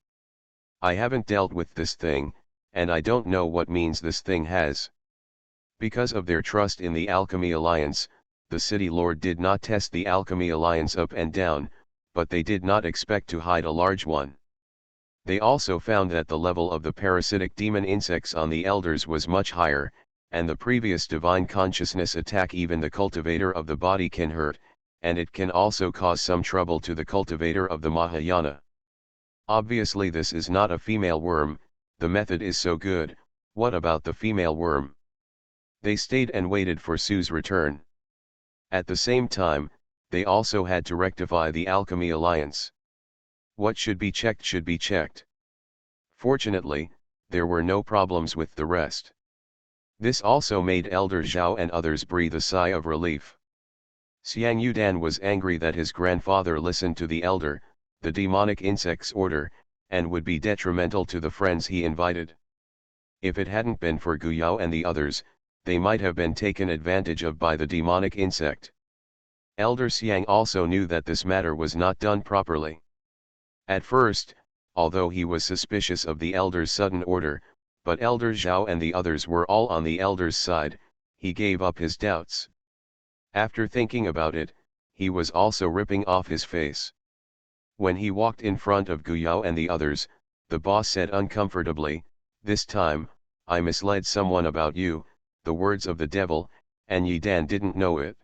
I haven't dealt with this thing, and I don't know what means this thing has." Because of their trust in the Alchemy Alliance, the City Lord did not test the Alchemy Alliance up and down, but they did not expect to hide a large one. They also found that the level of the parasitic demon insects on the elders was much higher, and the previous divine consciousness attack even the cultivator of the body can hurt, and it can also cause some trouble to the cultivator of the Mahayana. Obviously this is not a female worm, the method is so good. What about the female worm? They stayed and waited for Su's return. At the same time, they also had to rectify the Alchemy Alliance. What should be checked should be checked. Fortunately, there were no problems with the rest. This also made Elder Zhao and others breathe a sigh of relief. Xiang Yudan was angry that his grandfather listened to the elder, the demonic insect's order, and would be detrimental to the friends he invited. If it hadn't been for Guyao and the others, they might have been taken advantage of by the demonic insect. Elder Xiang also knew that this matter was not done properly. At first, although he was suspicious of the elder's sudden order, but Elder Zhao and the others were all on the elder's side, he gave up his doubts. After thinking about it, he was also ripping off his face. When he walked in front of Guyao and the others, the boss said uncomfortably, "This time, I misled someone about you, the words of the devil, and Yi Dan didn't know it."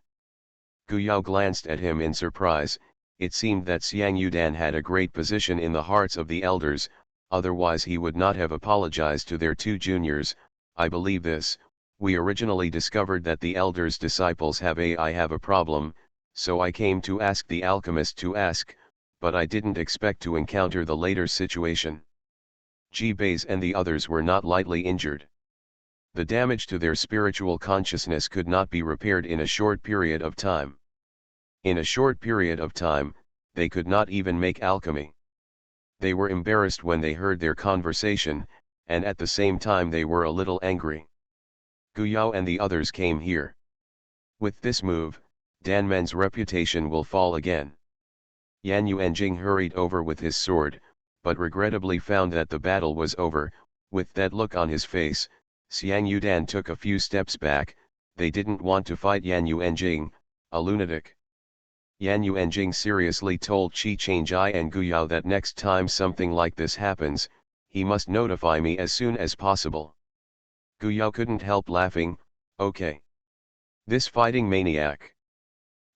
Guyao glanced at him in surprise. It seemed that Xiang Yudan had a great position in the hearts of the elders, otherwise he would not have apologized to their 2 juniors. "I believe this, we originally discovered that the elders' disciples have a problem, So I came to ask the alchemist to ask, but I didn't expect to encounter the later situation. Jibes and the others were not lightly injured. The damage to their spiritual consciousness could not be repaired in a short period of time. In a short period of time, they could not even make alchemy. They were embarrassed when they heard their conversation, and at the same time they were a little angry. Guyao and the others came here. With this move, Danmen's reputation will fall again. Yan Yuanjing hurried over with his sword, but regrettably found that the battle was over. With that look on his face, Xiang Yudan took a few steps back. They didn't want to fight Yan Yuanjing, a lunatic. Yan Yuanjing seriously told Qi Changjai and Guyao that next time something like this happens, he must notify me as soon as possible. Guyao couldn't help laughing. Okay. This fighting maniac.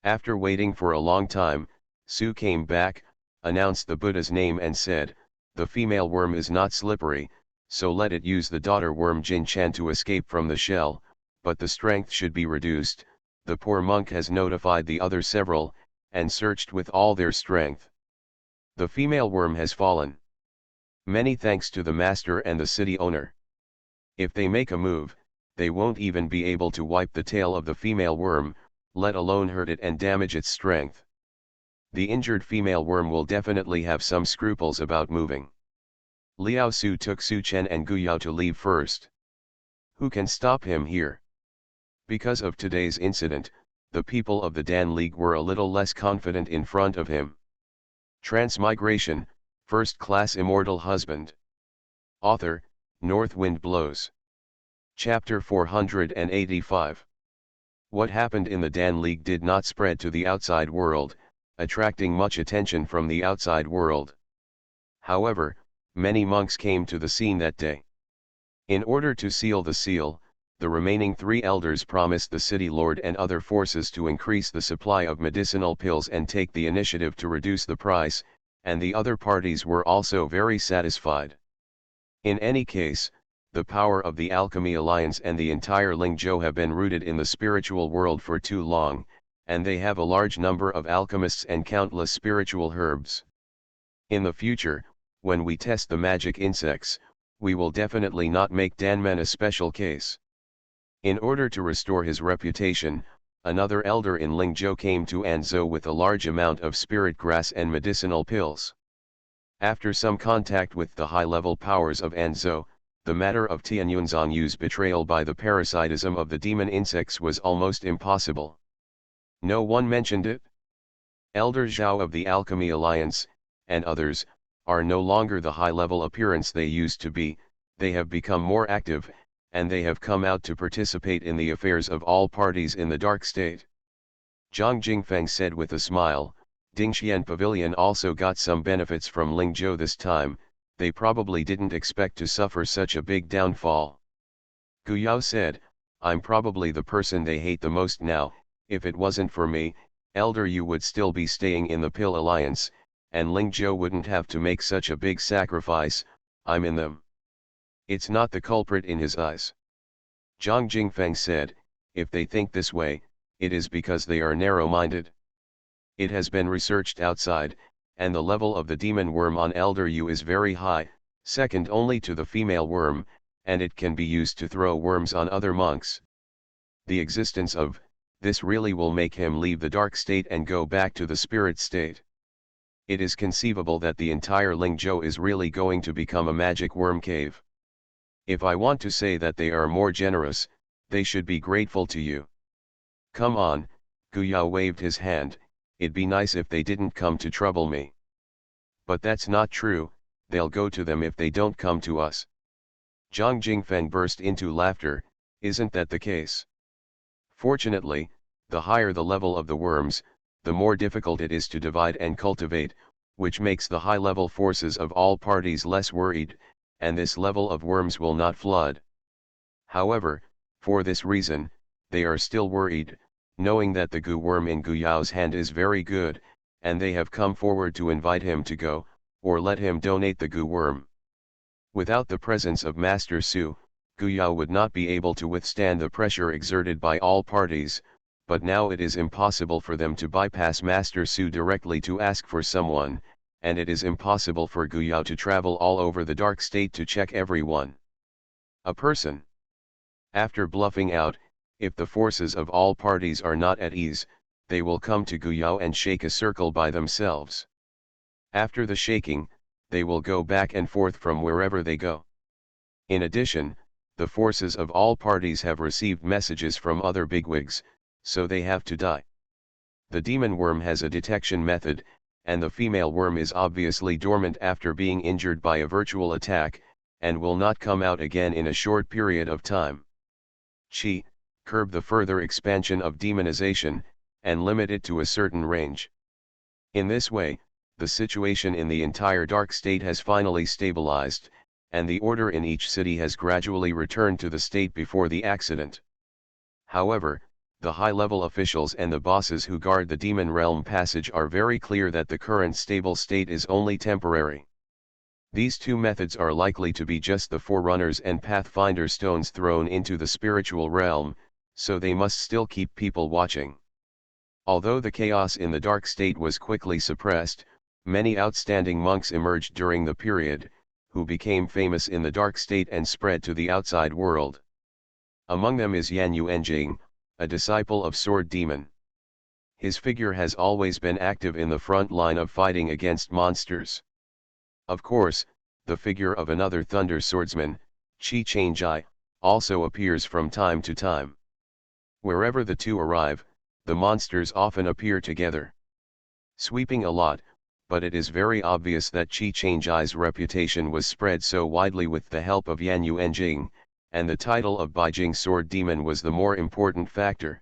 After waiting for a long time, Su came back, announced the Buddha's name and said, "The female worm is not slippery, so let it use the daughter worm Jin Chan to escape from the shell, but the strength should be reduced. The poor monk has notified the other several, and searched with all their strength. The female worm has fallen. Many thanks to the master and the city owner. If they make a move, they won't even be able to wipe the tail of the female worm, let alone hurt it and damage its strength. The injured female worm will definitely have some scruples about moving." Liao Su took Su Chen and Guyao to leave first. Who can stop him here? Because of today's incident, the people of the Dan League were a little less confident in front of him. Transmigration, First Class Immortal Husband. Author, North Wind Blows. Chapter 485. What happened in the Dan League did not spread to the outside world, attracting much attention from the outside world. However, many monks came to the scene that day. In order to seal the seal, the remaining 3 elders promised the city lord and other forces to increase the supply of medicinal pills and take the initiative to reduce the price, and the other parties were also very satisfied. In any case, the power of the Alchemy Alliance and the entire Lingzhou have been rooted in the spiritual world for too long, and they have a large number of alchemists and countless spiritual herbs. In the future, when we test the magic insects, we will definitely not make Danmen a special case. In order to restore his reputation, another elder in Lingzhou came to Anzhou with a large amount of spirit grass and medicinal pills. After some contact with the high-level powers of Anzhou, the matter of Tianyunzongyu's betrayal by the parasitism of the demon insects was almost impossible. No one mentioned it. Elder Zhao of the Alchemy Alliance, and others, are no longer the high-level appearance they used to be. They have become more active, and they have come out to participate in the affairs of all parties in the dark state. Zhang Jingfeng said with a smile. Dingxian Pavilion also got some benefits from Lingzhou this time. They probably didn't expect to suffer such a big downfall. Guyao said, "I'm probably the person they hate the most now. If it wasn't for me, Elder Yu would still be staying in the Pill Alliance, and Lingzhou wouldn't have to make such a big sacrifice. I'm in them." It's not the culprit in his eyes. Zhang Jingfeng said, "If they think this way, it is because they are narrow-minded. It has been researched outside, and the level of the demon worm on Elder Yu is very high, second only to the female worm, and it can be used to throw worms on other monks. The existence of this really will make him leave the dark state and go back to the spirit state. It is conceivable that the entire Lingzhou is really going to become a magic worm cave. If I want to say that they are more generous, they should be grateful to you. Come on," Guyao waved his hand, "it'd be nice if they didn't come to trouble me. But that's not true, they'll go to them if they don't come to us." Zhang Jingfeng burst into laughter. "Isn't that the case? Fortunately, the higher the level of the worms, the more difficult it is to divide and cultivate, which makes the high-level forces of all parties less worried, and this level of worms will not flood. However, for this reason, they are still worried, knowing that the Gu worm in Guyao's hand is very good, and they have come forward to invite him to go, or let him donate the Gu worm. Without the presence of Master Su, Guyao would not be able to withstand the pressure exerted by all parties, but now it is impossible for them to bypass Master Su directly to ask for someone, and it is impossible for Guyao to travel all over the dark state to check everyone. A person. After bluffing out, if the forces of all parties are not at ease, they will come to Guyao and shake a circle by themselves. After the shaking, they will go back and forth from wherever they go. In addition, the forces of all parties have received messages from other bigwigs, so they have to die. The demon worm has a detection method, and the female worm is obviously dormant after being injured by a virtual attack, and will not come out again in a short period of time. Qi, curb the further expansion of demonization, and limit it to a certain range. In this way, the situation in the entire dark state has finally stabilized, and the order in each city has gradually returned to the state before the accident. However, the high-level officials and the bosses who guard the demon realm passage are very clear that the current stable state is only temporary. These two methods are likely to be just the forerunners and pathfinder stones thrown into the spiritual realm, so they must still keep people watching. Although the chaos in the dark state was quickly suppressed, many outstanding monks emerged during the period, who became famous in the dark state and spread to the outside world. Among them is Yan Yuanjing, a disciple of Sword Demon. His figure has always been active in the front line of fighting against monsters. Of course, the figure of another thunder swordsman, Qi Changjai, also appears from time to time. Wherever the two arrive, the monsters often appear together. Sweeping a lot, but it is very obvious that Qi Changjai's reputation was spread so widely with the help of Yan Yuanjing, and the title of Beijing Sword Demon was the more important factor.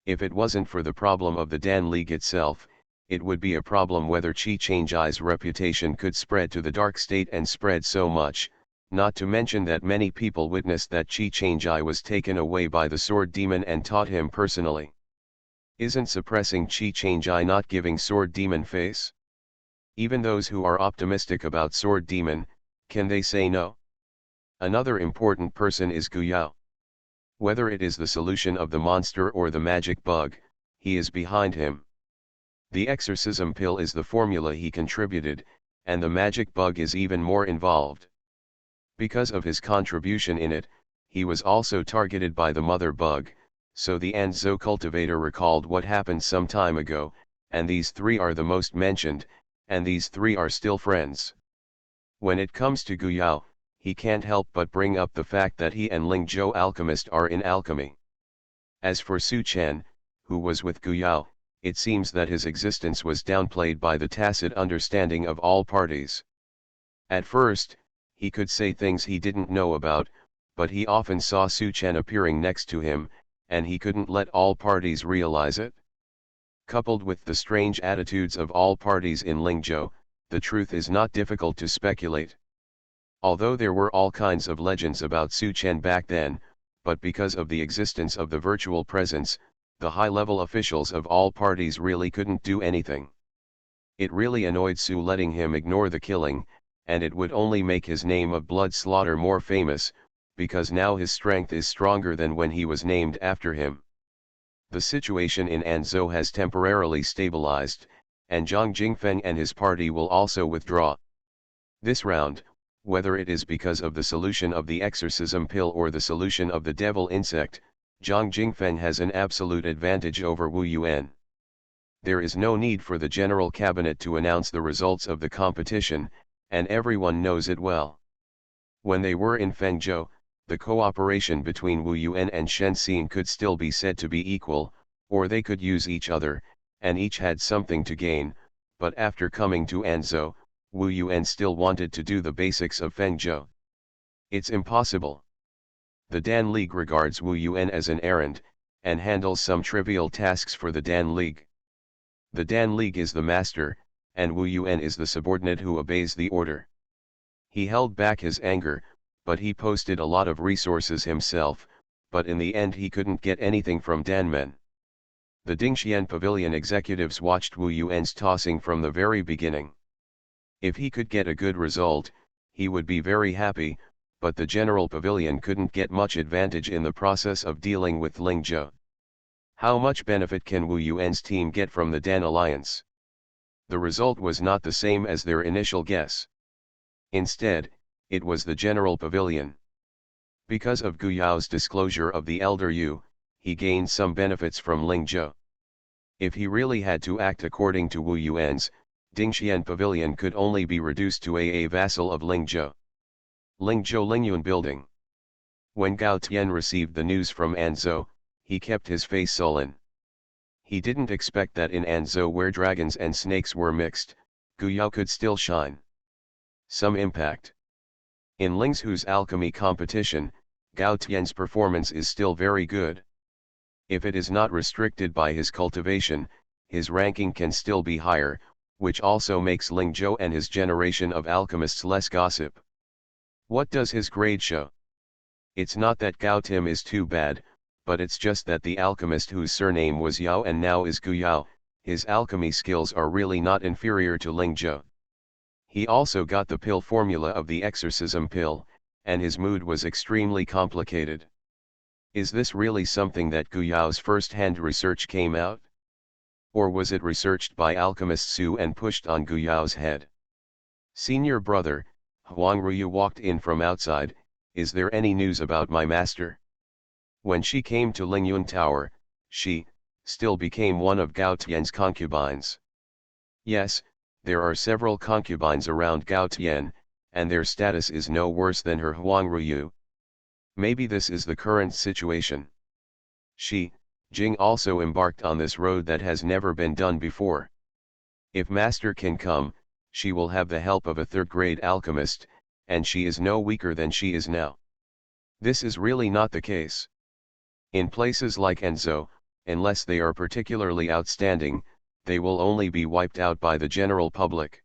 If it wasn't for the problem of the Dan League itself, it would be a problem whether Qi Changjai's reputation could spread to the dark state and spread so much, not to mention that many people witnessed that Qi Changjai was taken away by the Sword Demon and taught him personally. Isn't suppressing Qi Changjai not giving Sword Demon face? Even those who are optimistic about Sword Demon, can they say no? Another important person is Guyao. Whether it is the solution of the monster or the magic bug, he is behind him. The exorcism pill is the formula he contributed, and the magic bug is even more involved. Because of his contribution in it, he was also targeted by the mother bug, so the Anzhou cultivator recalled what happened some time ago, and these three are the most mentioned, and these three are still friends. When it comes to Guyao, he can't help but bring up the fact that he and Ling Zhou alchemist are in alchemy. As for Su Chen, who was with Guyao, it seems that his existence was downplayed by the tacit understanding of all parties. At first, he could say things he didn't know about, but he often saw Su Chen appearing next to him, and he couldn't let all parties realize it. Coupled with the strange attitudes of all parties in Lingzhou, the truth is not difficult to speculate. Although there were all kinds of legends about Su Chen back then, but because of the existence of the virtual presence, the high-level officials of all parties really couldn't do anything. It really annoyed Su letting him ignore the killing, and it would only make his name of blood slaughter more famous, because now his strength is stronger than when he was named after him. The situation in Anzhou has temporarily stabilized, and Zhang Jingfeng and his party will also withdraw. This round, whether it is because of the solution of the exorcism pill or the solution of the devil insect, Zhang Jingfeng has an absolute advantage over Wu Yuan. There is no need for the General Cabinet to announce the results of the competition, and everyone knows it well. When they were in Fengzhou, the cooperation between Wu Yuan and Shen Xin could still be said to be equal, or they could use each other, and each had something to gain, but after coming to Anzhou, Wu Yuan still wanted to do the basics of Fengzhou. It's impossible. The Dan League regards Wu Yuan as an errand, and handles some trivial tasks for the Dan League. The Dan League is the master, and Wu Yuan is the subordinate who obeys the order. He held back his anger, but he posted a lot of resources himself, but in the end he couldn't get anything from Danmen. The Dingxian Pavilion executives watched Wu Yuan's tossing from the very beginning. If he could get a good result, he would be very happy, but the General Pavilion couldn't get much advantage in the process of dealing with Lingzhou. How much benefit can Wu Yuan's team get from the Dan Alliance? The result was not the same as their initial guess. Instead, it was the general pavilion. Because of Gu Yao's disclosure of the elder Yu, he gained some benefits from Ling Zhou. If he really had to act according to Wu Yuan's, Dingxian Pavilion could only be reduced to a vassal of Ling Zhou. Ling Zhou Lingyuan Building. When Gao Tian received the news from Anzhou, he kept his face sullen. He didn't expect that in Anzhou, where dragons and snakes were mixed, Gu Yao could still shine. Some impact. In Lingzhu's alchemy competition, Gao Tian's performance is still very good. If it is not restricted by his cultivation, his ranking can still be higher, which also makes Ling Zhou and his generation of alchemists less gossip. What does his grade show? It's not that Gao Tim is too bad, but it's just that the alchemist whose surname was Yao and now is Gu Yao, his alchemy skills are really not inferior to Ling Zhou. He also got the pill formula of the exorcism pill, and his mood was extremely complicated. Is this really something that Gu Yao's first-hand research came out? Or was it researched by alchemist Su and pushed on Gu Yao's head? Senior brother, Huang Ruyu walked in from outside. Is there any news about my master? When she came to Lingyuan Tower, she still became one of Gao Tian's concubines. Yes, there are several concubines around Gao Tian, and their status is no worse than her Huang Ruyu. Maybe this is the current situation. She, Jing, also embarked on this road that has never been done before. If master can come, she will have the help of a third-grade alchemist, and she is no weaker than she is now. This is really not the case. In places like Anzhou, unless they are particularly outstanding, they will only be wiped out by the general public.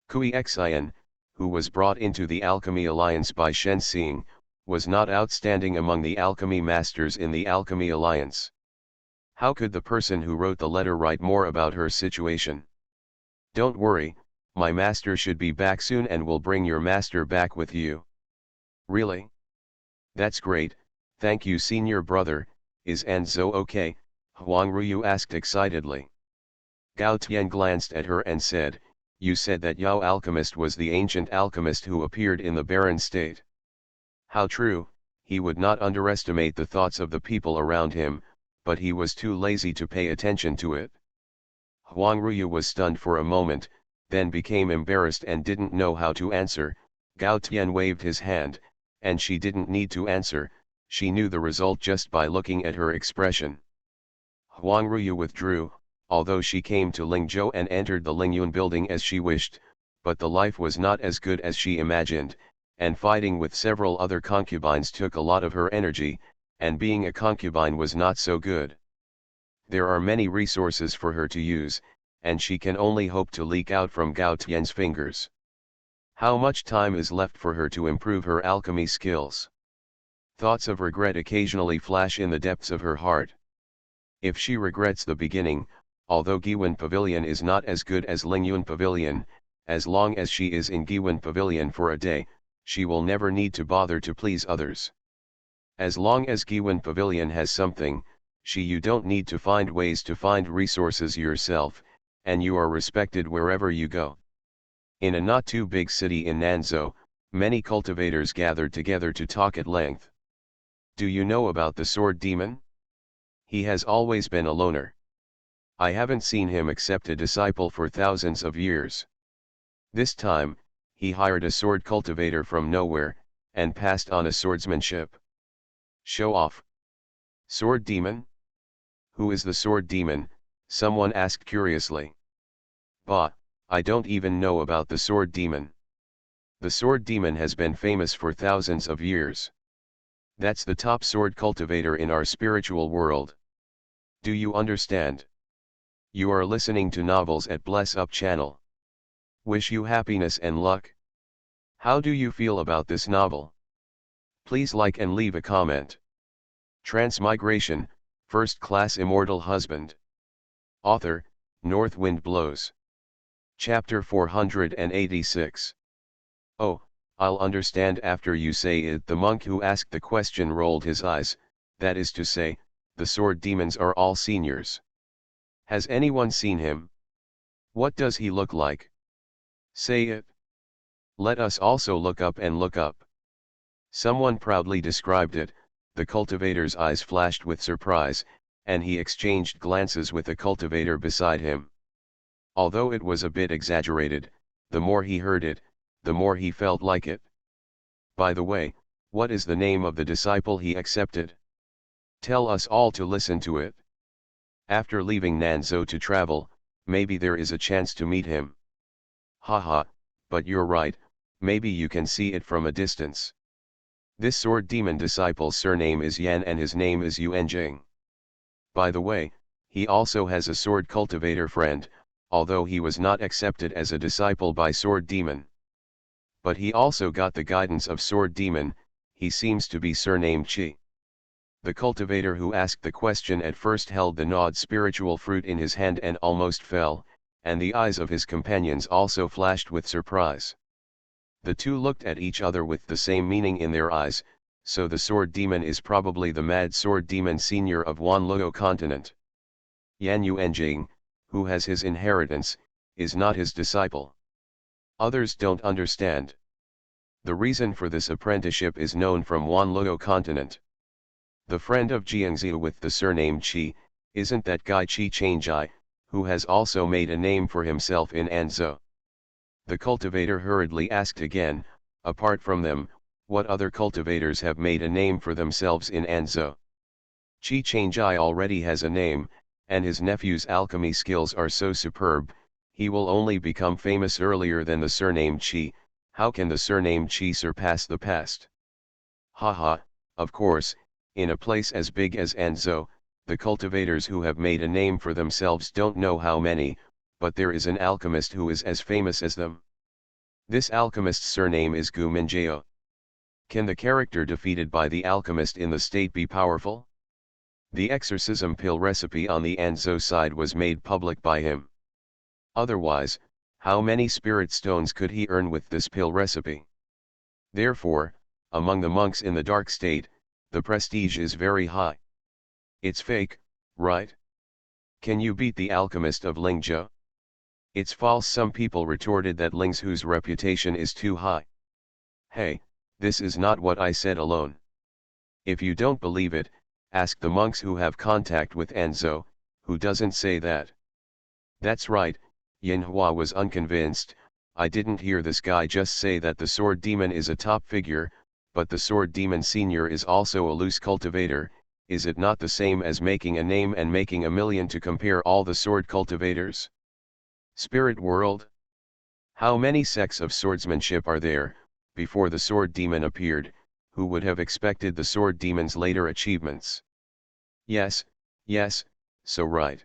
Kui Xian, who was brought into the Alchemy Alliance by Shen Xing, was not outstanding among the alchemy masters in the Alchemy Alliance. How could the person who wrote the letter write more about her situation? Don't worry, my master should be back soon and will bring your master back with you. Really? That's great, thank you senior brother. Is Anzhou okay? Huang Ruyu asked excitedly. Gao Tian glanced at her and said, you said that Yao alchemist was the ancient alchemist who appeared in the barren state. How true, he would not underestimate the thoughts of the people around him, but he was too lazy to pay attention to it. Huang Ruyu was stunned for a moment, then became embarrassed and didn't know how to answer. Gao Tian waved his hand, and she didn't need to answer, she knew the result just by looking at her expression. Huang Ruyu withdrew, although she came to Lingzhou and entered the Lingyuan building as she wished, but the life was not as good as she imagined, and fighting with several other concubines took a lot of her energy, and being a concubine was not so good. There are many resources for her to use, and she can only hope to leak out from Gao Tian's fingers. How much time is left for her to improve her alchemy skills? Thoughts of regret occasionally flash in the depths of her heart. If she regrets the beginning, although Giwan Pavilion is not as good as Lingyuan Pavilion, as long as she is in Giwan Pavilion for a day, she will never need to bother to please others. As long as Giwan Pavilion has something, you don't need to find ways to find resources yourself, and you are respected wherever you go. In a not too big city in Nanzhou, many cultivators gathered together to talk at length. Do you know about the sword demon? He has always been a loner. I haven't seen him except a disciple for thousands of years. This time, he hired a sword cultivator from nowhere, and passed on a swordsmanship. Show off. Sword demon? Who is the sword demon? Someone asked curiously. Bah, I don't even know about the sword demon. The sword demon has been famous for thousands of years. That's the top sword cultivator in our spiritual world. Do you understand? You are listening to novels at Bless Up channel. Wish you happiness and luck. How do you feel about this novel? Please like and leave a comment. Transmigration, First Class Immortal Husband. Author, North Wind Blows. Chapter 486. Oh, I'll understand after you say it. The monk who asked the question rolled his eyes, that is to say, the sword demons are all seniors. Has anyone seen him? What does he look like? Say it. Let us also look up and look up. Someone proudly described it. The cultivator's eyes flashed with surprise, and he exchanged glances with the cultivator beside him. Although it was a bit exaggerated, the more he heard it, the more he felt like it. By the way, what is the name of the disciple he accepted? Tell us all to listen to it. After leaving Nanzhou to travel, maybe there is a chance to meet him. Haha, but you're right, maybe you can see it from a distance. This sword demon disciple's surname is Yan and his name is Yuanjing. By the way, he also has a sword cultivator friend, although he was not accepted as a disciple by sword demon. But he also got the guidance of sword demon, he seems to be surnamed Qi. The cultivator who asked the question at first held the gnawed spiritual fruit in his hand and almost fell, and the eyes of his companions also flashed with surprise. The two looked at each other with the same meaning in their eyes, so the sword demon is probably the mad sword demon senior of Wanluo continent. Yan Yuanjing, who has his inheritance, is not his disciple. Others don't understand. The reason for this apprenticeship is known from Wanluo continent. The friend of Jiangzi with the surname Qi, isn't that guy Qi Changjai, who has also made a name for himself in Anzhou? The cultivator hurriedly asked again, apart from them, what other cultivators have made a name for themselves in Anzhou? Qi Changjai already has a name, and his nephew's alchemy skills are so superb, he will only become famous earlier than the surname Qi. How can the surname Qi surpass the past? Haha, of course, in a place as big as Anzhou, the cultivators who have made a name for themselves don't know how many, but there is an alchemist who is as famous as them. This alchemist's surname is Gu Minjiao. Can the character defeated by the alchemist in the state be powerful? The exorcism pill recipe on the Anzhou side was made public by him. Otherwise, how many spirit stones could he earn with this pill recipe? Therefore, among the monks in the dark state, the prestige is very high. It's fake, right? Can you beat the alchemist of Lingzhou? It's false. Some people retorted that Lingzhou's reputation is too high. Hey, this is not what I said alone. If you don't believe it, ask the monks who have contact with Anzhou, who doesn't say that. That's right, Yinhua was unconvinced. I didn't hear this guy just say that the sword demon is a top figure, but the sword demon senior is also a loose cultivator. Is it not the same as making a name and making a million to compare all the sword cultivators? Spirit world? How many sects of swordsmanship are there? Before the sword demon appeared, who would have expected the sword demon's later achievements? Yes, so right.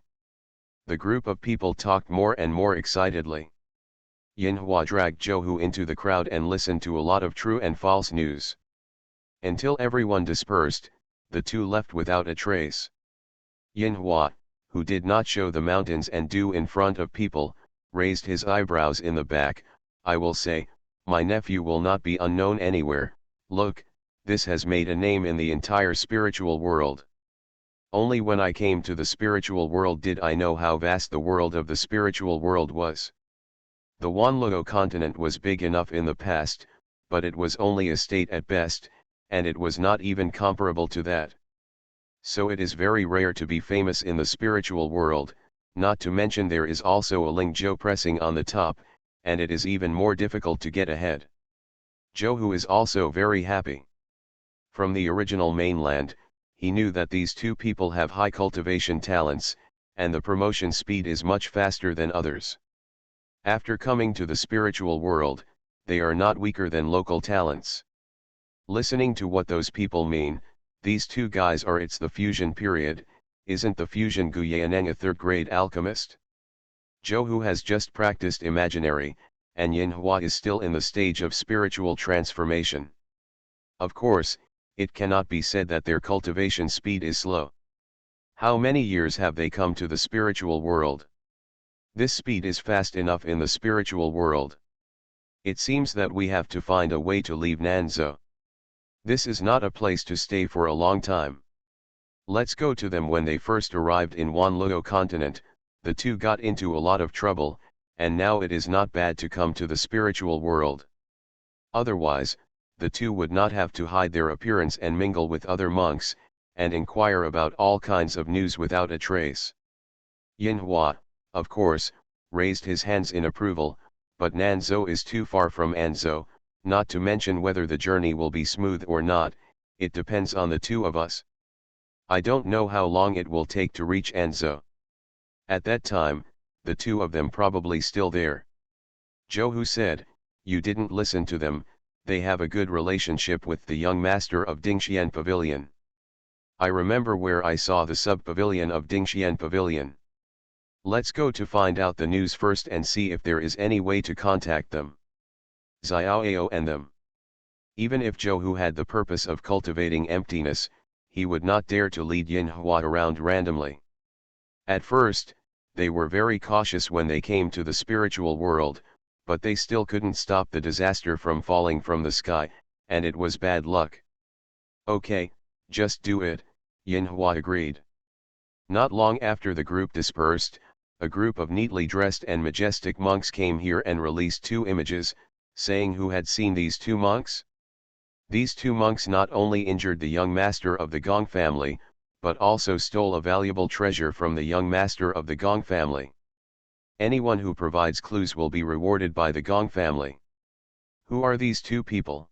The group of people talked more and more excitedly. Yinhua dragged Zhou into the crowd and listened to a lot of true and false news. Until everyone dispersed, the two left without a trace. Yinhua, who did not show the mountains and dew in front of people, raised his eyebrows in the back. I will say, my nephew will not be unknown anywhere. Look, this has made a name in the entire spiritual world. Only when I came to the spiritual world did I know how vast the world of the spiritual world was. The Wanluo continent was big enough in the past, but it was only a state at best, and it was not even comparable to that. So it is very rare to be famous in the spiritual world, not to mention there is also a Lingzhou pressing on the top, and it is even more difficult to get ahead. Zhou is also very happy. From the original mainland, he knew that these two people have high cultivation talents, and the promotion speed is much faster than others. After coming to the spiritual world, they are not weaker than local talents. Listening to what those people mean, these two guys are it's the fusion period. Isn't the fusion Gu Yaneng a third-grade alchemist? Zhou has just practiced imaginary, and Yinhua is still in the stage of spiritual transformation. Of course, it cannot be said that their cultivation speed is slow. How many years have they come to the spiritual world? This speed is fast enough in the spiritual world. It seems that we have to find a way to leave Nanzhou. This is not a place to stay for a long time. Let's go to them. When they first arrived in Wanluo continent, the two got into a lot of trouble, and now it is not bad to come to the spiritual world. Otherwise, the two would not have to hide their appearance and mingle with other monks, and inquire about all kinds of news without a trace. Yinhua, of course, raised his hands in approval, but Nanzhou is too far from Anzhou, not to mention whether the journey will be smooth or not. It depends on the two of us. I don't know how long it will take to reach Anzhou. At that time, the two of them probably still there. Zhou said, "You didn't listen to them, they have a good relationship with the young master of Dingxian Pavilion. I remember where I saw the sub-pavilion of Dingxian Pavilion. Let's go to find out the news first and see if there is any way to contact them." Xiaoao and them. Even if Zhou had the purpose of cultivating emptiness, he would not dare to lead Yinhua around randomly. At first, they were very cautious when they came to the spiritual world, but they still couldn't stop the disaster from falling from the sky, and it was bad luck. "Okay, just do it," Yinhua agreed. Not long after the group dispersed, a group of neatly dressed and majestic monks came here and released two images, saying who had seen these two monks. These two monks not only injured the young master of the Gong family, but also stole a valuable treasure from the young master of the Gong family. Anyone who provides clues will be rewarded by the Gong family. Who are these two people?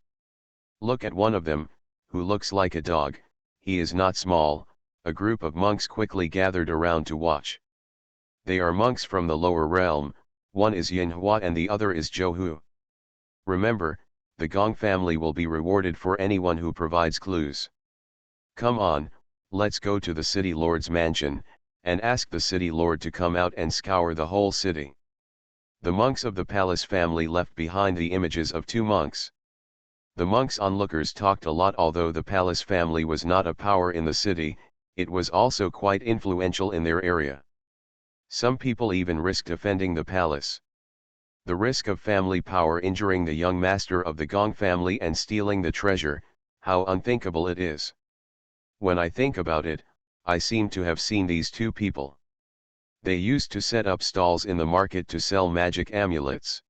Look at one of them, who looks like a dog. He is not small. A group of monks quickly gathered around to watch. They are monks from the lower realm, one is Yinhua and the other is Zhou. Remember, the Gong family will be rewarded for anyone who provides clues. Come on, let's go to the city lord's mansion, and ask the city lord to come out and scour the whole city. The monks of the palace family left behind the images of two monks. The monks onlookers talked a lot. Although the palace family was not a power in the city, it was also quite influential in their area. Some people even risked defending the palace. The risk of family power injuring the young master of the Gong family and stealing the treasure, how unthinkable it is. When I think about it, I seem to have seen these two people. They used to set up stalls in the market to sell magic amulets.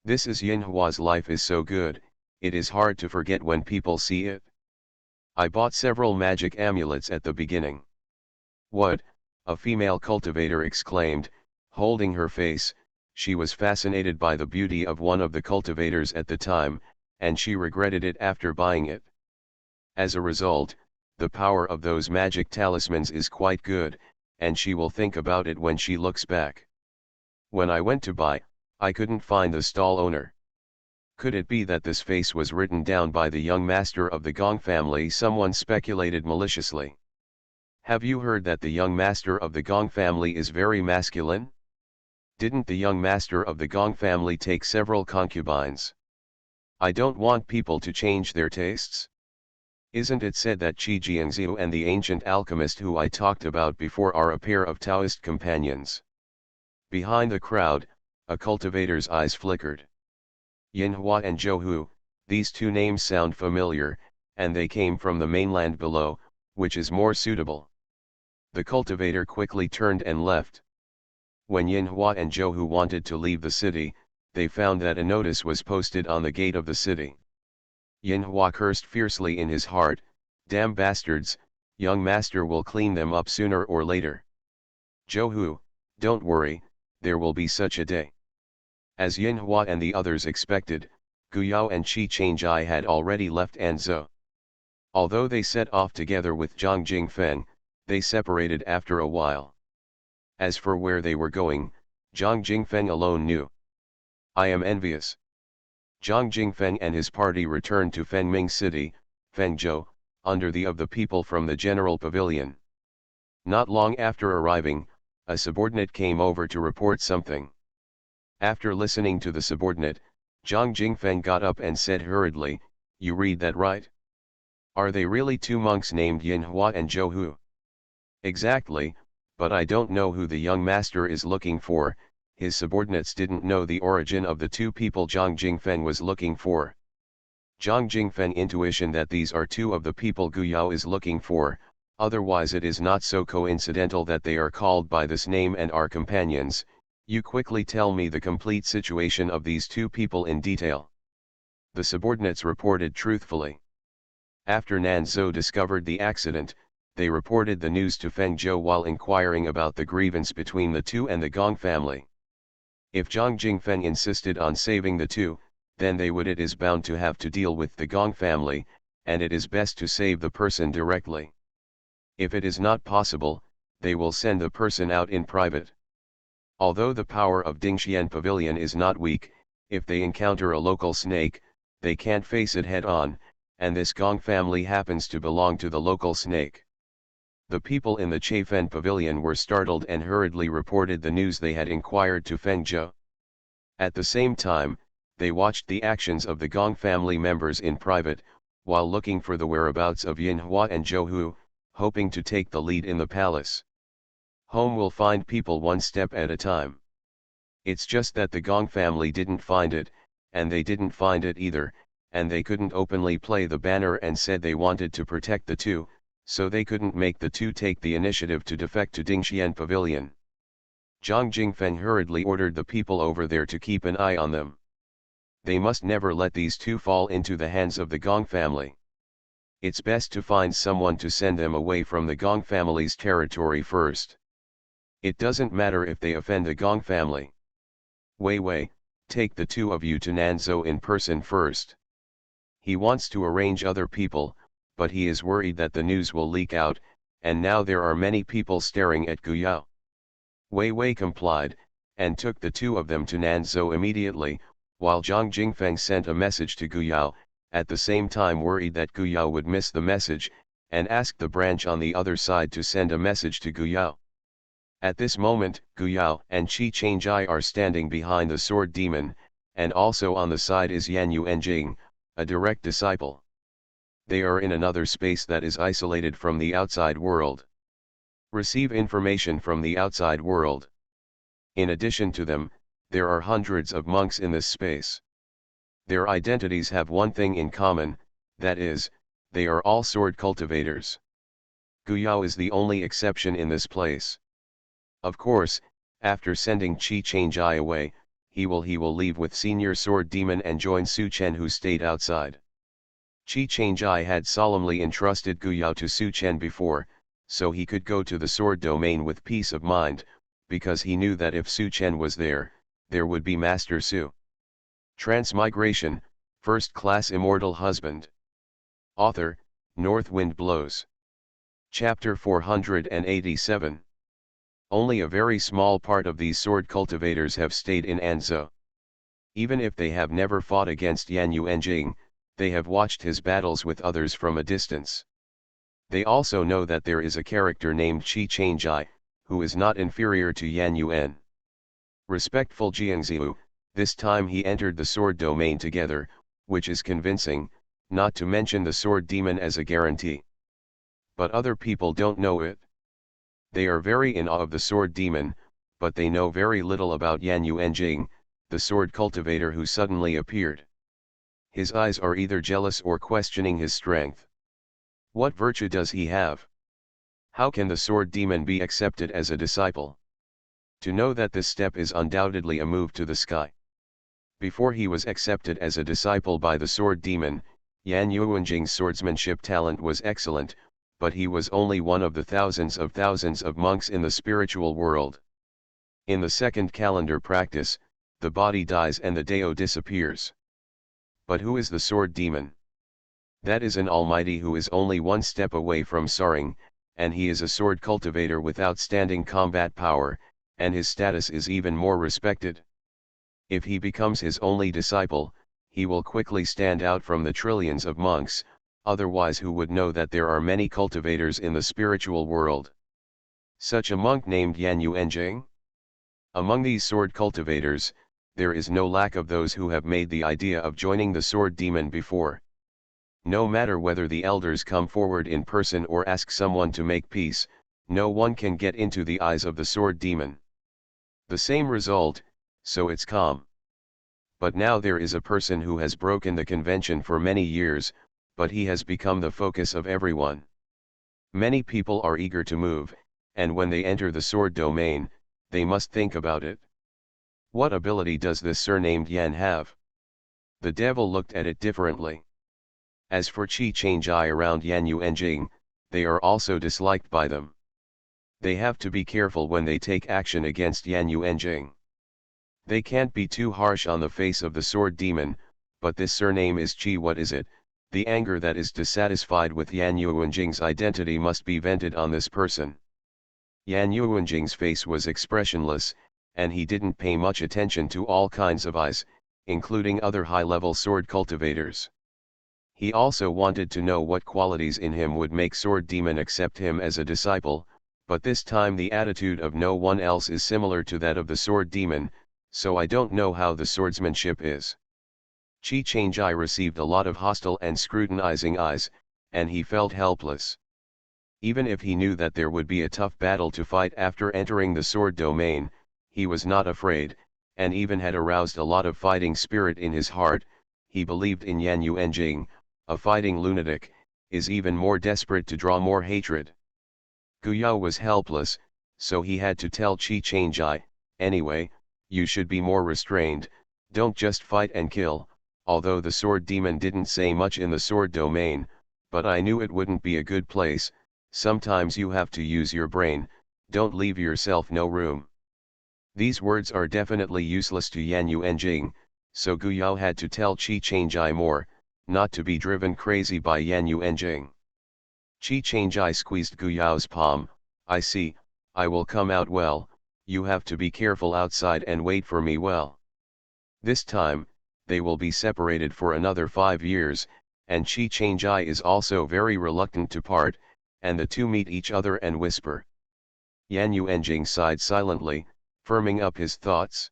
This is Yinhua's life is so good, it is hard to forget when people see it. I bought several magic amulets at the beginning. What? A female cultivator exclaimed, holding her face. She was fascinated by the beauty of one of the cultivators at the time, and she regretted it after buying it. As a result, the power of those magic talismans is quite good, and she will think about it when she looks back. When I went to buy, I couldn't find the stall owner. Could it be that this face was written down by the young master of the Gong family? Someone speculated maliciously. Have you heard that the young master of the Gong family is very masculine? Didn't the young master of the Gong family take several concubines? I don't want people to change their tastes. Isn't it said that Qi Jiangxiu and the ancient alchemist who I talked about before are a pair of Taoist companions? Behind the crowd, a cultivator's eyes flickered. Yinhua and Zhou, these two names sound familiar, and they came from the mainland below, which is more suitable. The cultivator quickly turned and left. When Yinhua and Zhou wanted to leave the city, they found that a notice was posted on the gate of the city. Yinhua cursed fiercely in his heart, "Damn bastards, young master will clean them up sooner or later." Zhou, don't worry, there will be such a day. As Yinhua and the others expected, Guyao and Qi Changjai had already left Anzhou. Although they set off together with Zhang Jingfeng, they separated after a while. As for where they were going, Zhang Jingfeng alone knew. I am envious. Zhang Jingfeng and his party returned to Fengming City, Fengzhou, under the of the people from the general pavilion. Not long after arriving, a subordinate came over to report something. After listening to the subordinate, Zhang Jingfeng got up and said hurriedly, "You read that right? Are they really two monks named Yinhua and Zhou?" "Exactly, but I don't know who the young master is looking for." His subordinates didn't know the origin of the two people Zhang Jingfeng was looking for. Zhang Jingfeng intuition that these are two of the people Guyao is looking for, Otherwise it is not so coincidental that they are called by this name and are companions. You quickly tell me the complete situation of these two people in detail. The subordinates reported truthfully. After Nan Zhou discovered the accident, they reported the news to Feng Zhou while inquiring about the grievance between the two and the Gong family. If Zhang Jingfeng insisted on saving the two, then they would it is bound to have to deal with the Gong family, and it is best to save the person directly. If it is not possible, they will send the person out in private. Although the power of Dingxian Pavilion is not weak, if they encounter a local snake, they can't face it head-on, and this Gong family happens to belong to the local snake. The people in the Chaifen Pavilion were startled and hurriedly reported the news they had inquired to Feng Zhou. At the same time, they watched the actions of the Gong family members in private, while looking for the whereabouts of Yin Hua and Zhou Hu, hoping to take the lead in the palace. Home will find people one step at a time. It's just that the Gong family didn't find it, and they didn't find it either, and they couldn't openly play the banner and said they wanted to protect the two, so they couldn't make the two take the initiative to defect to Dingxian Pavilion. Zhang Jingfeng hurriedly ordered the people over there to keep an eye on them. They must never let these two fall into the hands of the Gong family. It's best to find someone to send them away from the Gong family's territory first. It doesn't matter if they offend the Gong family. Wei Wei, take the two of you to Nanzhou in person first. He wants to arrange other people, but he is worried that the news will leak out, and now there are many people staring at Guyao. Wei Wei complied, and took the two of them to Nanzhou immediately, while Zhang Jingfeng sent a message to Guyao, at the same time worried that Guyao would miss the message, and asked the branch on the other side to send a message to Guyao. At this moment, Guyao and Qi Changjai are standing behind the sword demon, and also on the side is Yan Yuanjing, a direct disciple. They are in another space that is isolated from the outside world. Receive information from the outside world. In addition to them, there are hundreds of monks in this space. Their identities have one thing in common, that is, they are all sword cultivators. Guyao is the only exception in this place. Of course, after sending Qi Changjai away, he will leave with Senior Sword Demon and join Su Chen, who stayed outside. Qi Changjai had solemnly entrusted Guyao to Su Chen before, so he could go to the sword domain with peace of mind, because he knew that if Su Chen was there, there would be Master Su. Transmigration, First Class Immortal Husband. Author, North Wind Blows. Chapter 487. Only a very small part of these sword cultivators have stayed in Anzhou. Even if they have never fought against Yan Yuanjing, they have watched his battles with others from a distance. They also know that there is a character named Qi Changjai, who is not inferior to Yan Yuan. Respectful Jiangziu, this time he entered the sword domain together, which is convincing, not to mention the sword demon as a guarantee. But other people don't know it. They are very in awe of the sword demon, but they know very little about Yan Yuanjing, the sword cultivator who suddenly appeared. His eyes are either jealous or questioning his strength. What virtue does he have? How can the sword demon be accepted as a disciple? To know that this step is undoubtedly a move to the sky. Before he was accepted as a disciple by the sword demon, Yan Yuanjing's swordsmanship talent was excellent, but he was only one of the thousands of monks in the spiritual world. In the second calendar practice, the body dies and the Dao disappears. But who is the sword demon? That is an almighty who is only one step away from soaring, and he is a sword cultivator with outstanding combat power, and his status is even more respected. If he becomes his only disciple, he will quickly stand out from the trillions of monks, otherwise who would know that there are many cultivators in the spiritual world? Such a monk named Yan Yuanjing? Among these sword cultivators, there is no lack of those who have made the idea of joining the sword demon before. No matter whether the elders come forward in person or ask someone to make peace, no one can get into the eyes of the sword demon. The same result, so it's calm. But now there is a person who has broken the convention for many years, but he has become the focus of everyone. Many people are eager to move, and when they enter the sword domain, they must think about it. What ability does this surnamed Yan have? The devil looked at it differently. As for Qi Changjai around Yan Yuanjing, they are also disliked by them. They have to be careful when they take action against Yan Yuanjing. They can't be too harsh on the face of the sword demon, but this surname is Qi. What is it? The anger that is dissatisfied with Yan Yuanjing's identity must be vented on this person. Yan Yuanjing's face was expressionless, and he didn't pay much attention to all kinds of eyes, including other high-level sword cultivators. He also wanted to know what qualities in him would make Sword Demon accept him as a disciple, but this time the attitude of no one else is similar to that of the Sword Demon, so I don't know how the swordsmanship is. Qi Changjai received a lot of hostile and scrutinizing eyes, and he felt helpless. Even if he knew that there would be a tough battle to fight after entering the sword domain, he was not afraid, and even had aroused a lot of fighting spirit in his heart. He believed in Yan Yuanjing, a fighting lunatic, is even more desperate to draw more hatred. Gu Yao was helpless, so he had to tell Qi Changjai, anyway, you should be more restrained, don't just fight and kill. Although the sword demon didn't say much in the sword domain, but I knew it wouldn't be a good place. Sometimes you have to use your brain, don't leave yourself no room. These words are definitely useless to Yan Yuanjing, so Gu Yao had to tell Qi Changjai more, not to be driven crazy by Yan Yuanjing. Qi Changjai squeezed Gu Yao's palm. I see, I will come out well, you have to be careful outside and wait for me well. This time, they will be separated for another 5 years, and Qi Changjai is also very reluctant to part, and the two meet each other and whisper. Yan Yuanjing sighed silently, firming up his thoughts.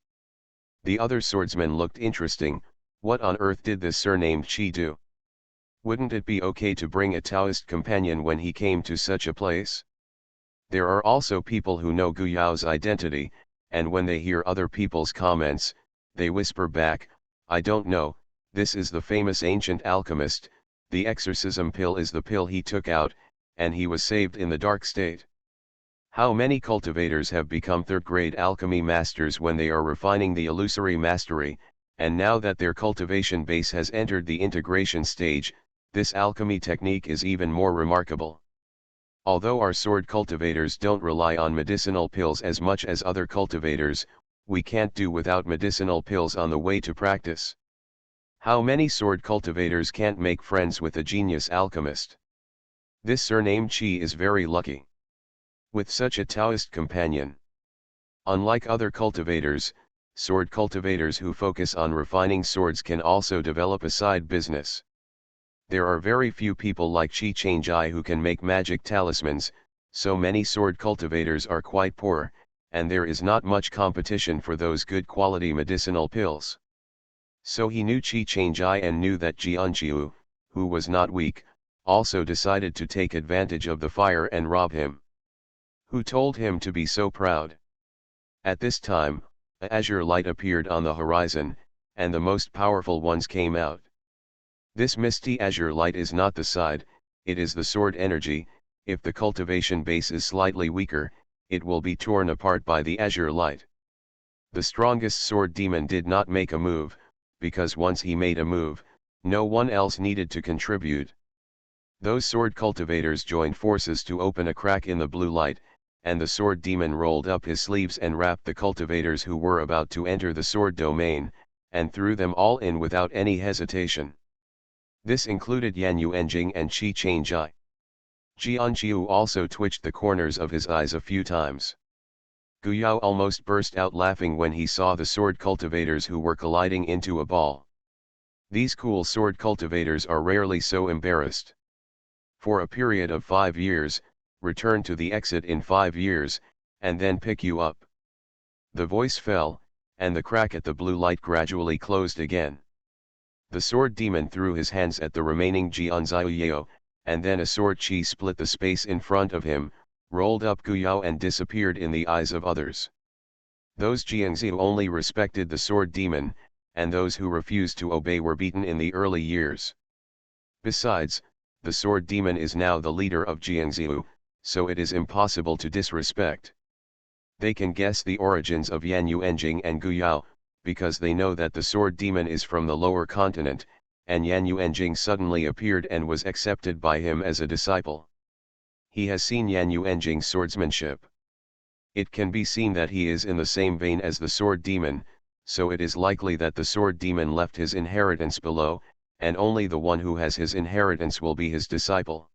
The other swordsman looked interesting. What on earth did this surnamed Qi do? Wouldn't it be okay to bring a Taoist companion when he came to such a place? There are also people who know Gu Yao's identity, and when they hear other people's comments, they whisper back, I don't know, this is the famous ancient alchemist, the exorcism pill is the pill he took out, and he was saved in the dark state. How many cultivators have become third-grade alchemy masters when they are refining the illusory mastery, and now that their cultivation base has entered the integration stage, this alchemy technique is even more remarkable. Although our sword cultivators don't rely on medicinal pills as much as other cultivators, we can't do without medicinal pills on the way to practice. How many sword cultivators can't make friends with a genius alchemist? This surnamed Qi is very lucky. With such a Taoist companion. Unlike other cultivators, sword cultivators who focus on refining swords can also develop a side business. There are very few people like Qi Changjai who can make magic talismans, so many sword cultivators are quite poor, and there is not much competition for those good quality medicinal pills. So he knew Qi Changjai and knew that Jianqiu, who was not weak, also decided to take advantage of the fire and rob him. Who told him to be so proud? At this time, an azure light appeared on the horizon, and the most powerful ones came out. This misty azure light is not the side, it is the sword energy. If the cultivation base is slightly weaker, it will be torn apart by the azure light. The strongest sword demon did not make a move, because once he made a move, no one else needed to contribute. Those sword cultivators joined forces to open a crack in the blue light, and the sword demon rolled up his sleeves and wrapped the cultivators who were about to enter the sword domain, and threw them all in without any hesitation. This included Yan Yuanjing and Qi Changjai. Jianqiu also twitched the corners of his eyes a few times. Gu Yao almost burst out laughing when he saw the sword cultivators who were colliding into a ball. These cool sword cultivators are rarely so embarrassed. For a period of 5 years, return to the exit in 5 years, and then pick you up. The voice fell, and the crack at the blue light gradually closed again. The sword demon threw his hands at the remaining Jianziao, and then a sword chi split the space in front of him, rolled up Gu Yao and disappeared in the eyes of others. Those Jiangzi only respected the sword demon, and those who refused to obey were beaten in the early years. Besides, the sword demon is now the leader of Jiangziu, so it is impossible to disrespect. They can guess the origins of Yan Yuanjing and Gu Yao, because they know that the sword demon is from the lower continent, and Yan Yuanjing suddenly appeared and was accepted by him as a disciple. He has seen Yan Yuanjing's swordsmanship. It can be seen that he is in the same vein as the sword demon, so it is likely that the sword demon left his inheritance below, and only the one who has his inheritance will be his disciple.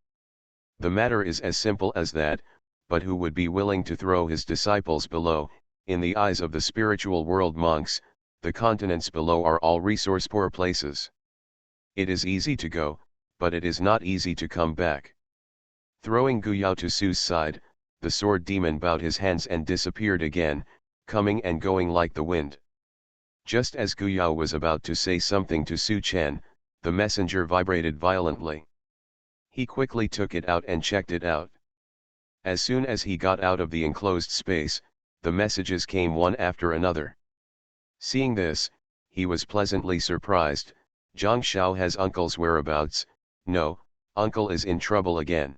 The matter is as simple as that, but who would be willing to throw his disciples below? In the eyes of the spiritual world monks, the continents below are all resource-poor places. It is easy to go, but it is not easy to come back. Throwing Gu Yao to Su's side, the sword demon bowed his hands and disappeared again, coming and going like the wind. Just as Gu Yao was about to say something to Su Chen, the messenger vibrated violently. He quickly took it out and checked it out. As soon as he got out of the enclosed space, the messages came one after another. Seeing this, he was pleasantly surprised. Zhang Xiao has uncle's whereabouts. No, uncle is in trouble again.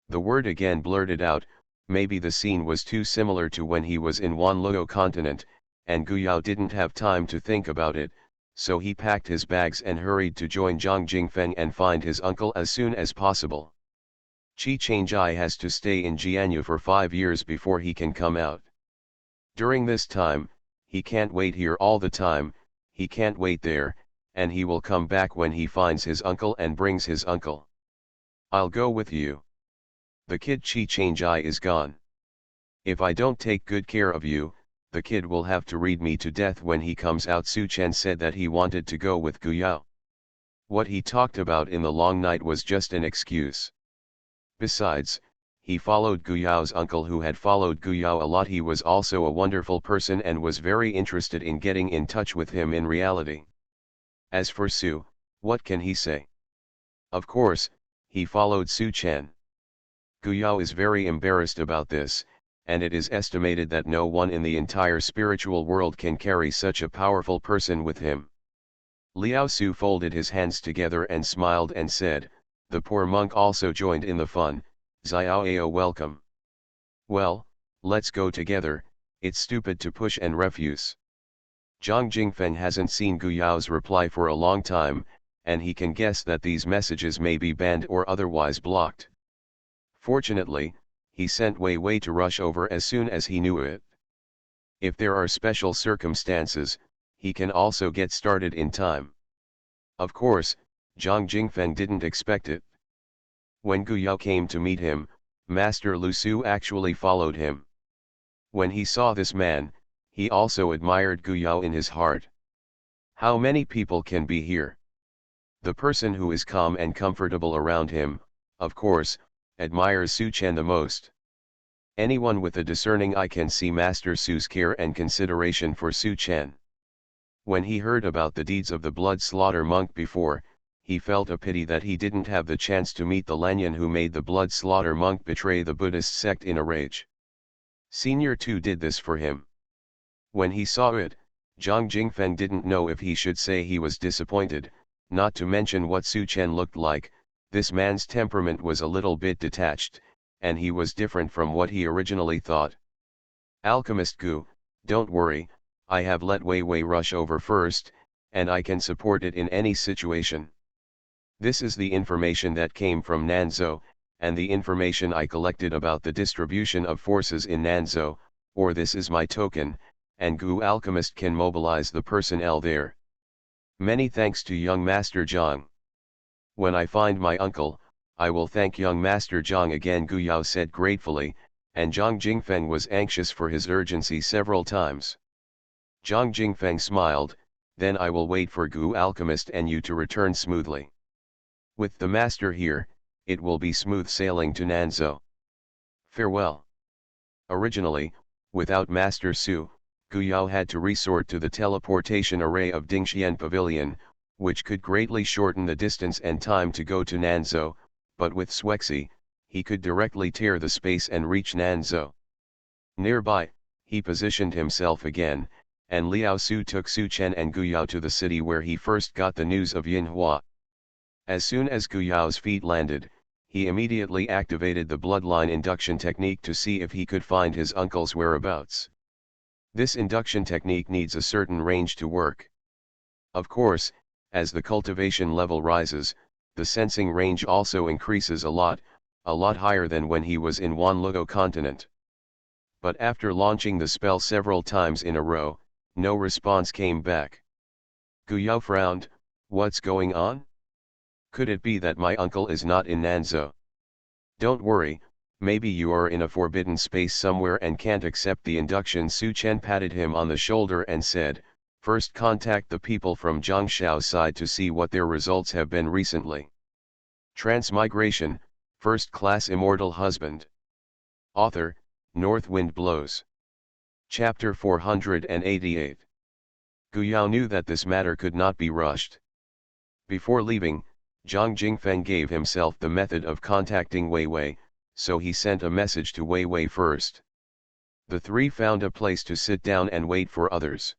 The word again blurted out. Maybe the scene was too similar to when he was in Wanluo continent, and Gu Yao didn't have time to think about it, so he packed his bags and hurried to join Zhang Jingfeng and find his uncle as soon as possible. Qi Changjai has to stay in Jianyu for 5 years before he can come out. During this time, he can't wait here all the time, he can't wait there, and he will come back when he finds his uncle and brings his uncle. I'll go with you. The kid Qi Changjai is gone. If I don't take good care of you, the kid will have to read me to death when he comes out. Su Chen said that he wanted to go with Gu Yao. What he talked about in the long night was just an excuse. Besides, he followed Gu Yao's uncle who had followed Gu Yao a lot. He was also a wonderful person and was very interested in getting in touch with him in reality. As for Su, what can he say? Of course, he followed Su Chen. Gu Yao is very embarrassed about this, and it is estimated that no one in the entire spiritual world can carry such a powerful person with him. Liao Su folded his hands together and smiled and said, the poor monk also joined in the fun. Xiaoao welcome. Well, let's go together, it's stupid to push and refuse. Zhang Jingfeng hasn't seen Gu Yao's reply for a long time, and he can guess that these messages may be banned or otherwise blocked. Fortunately, he sent Wei Wei to rush over as soon as he knew it. If there are special circumstances, he can also get started in time. Of course, Zhang Jingfeng didn't expect it. When Gu Yao came to meet him, Master Lu Su actually followed him. When he saw this man, he also admired Gu Yao in his heart. How many people can be here? The person who is calm and comfortable around him, of course, admires Su Chen the most. Anyone with a discerning eye can see Master Su's care and consideration for Su Chen. When he heard about the deeds of the blood slaughter monk before, he felt a pity that he didn't have the chance to meet the Lanyan who made the blood slaughter monk betray the Buddhist sect in a rage. Senior too did this for him. When he saw it, Zhang Jingfeng didn't know if he should say he was disappointed, not to mention what Su Chen looked like. This man's temperament was a little bit detached, and he was different from what he originally thought. Alchemist Gu, don't worry, I have let Wei Wei rush over first, and I can support it in any situation. This is the information that came from Nanzhou, and the information I collected about the distribution of forces in Nanzhou, or this is my token, and Gu Alchemist can mobilize the personnel there. Many thanks to young Master Zhang. When I find my uncle, I will thank young Master Zhang again, Gu Yao said gratefully, and Zhang Jingfeng was anxious for his urgency several times. Zhang Jingfeng smiled, then I will wait for Gu Alchemist and you to return smoothly. With the master here, it will be smooth sailing to Nanzhou. Farewell. Originally, without Master Su, Gu Yao had to resort to the teleportation array of Dingxian Pavilion, which could greatly shorten the distance and time to go to Nanzhou, but with Swexy, he could directly tear the space and reach Nanzhou. Nearby, he positioned himself again, and Liao Su took Su Chen and Gu Yao to the city where he first got the news of Yinhua. As soon as Gu Yao's feet landed, he immediately activated the bloodline induction technique to see if he could find his uncle's whereabouts. This induction technique needs a certain range to work. Of course, as the cultivation level rises, the sensing range also increases a lot higher than when he was in Wanluo continent. But after launching the spell several times in a row, no response came back. Gu Yao frowned. What's going on? Could it be that my uncle is not in Nanzhou? Don't worry, maybe you are in a forbidden space somewhere and can't accept the induction. Su Chen patted him on the shoulder and said, first contact the people from Zhangshao side to see what their results have been recently. Transmigration, First Class Immortal Husband. Author, North Wind Blows. Chapter 488. Gu Yao knew that this matter could not be rushed. Before leaving, Zhang Jingfeng gave himself the method of contacting Wei Wei, so he sent a message to Wei Wei first. The three found a place to sit down and wait for others.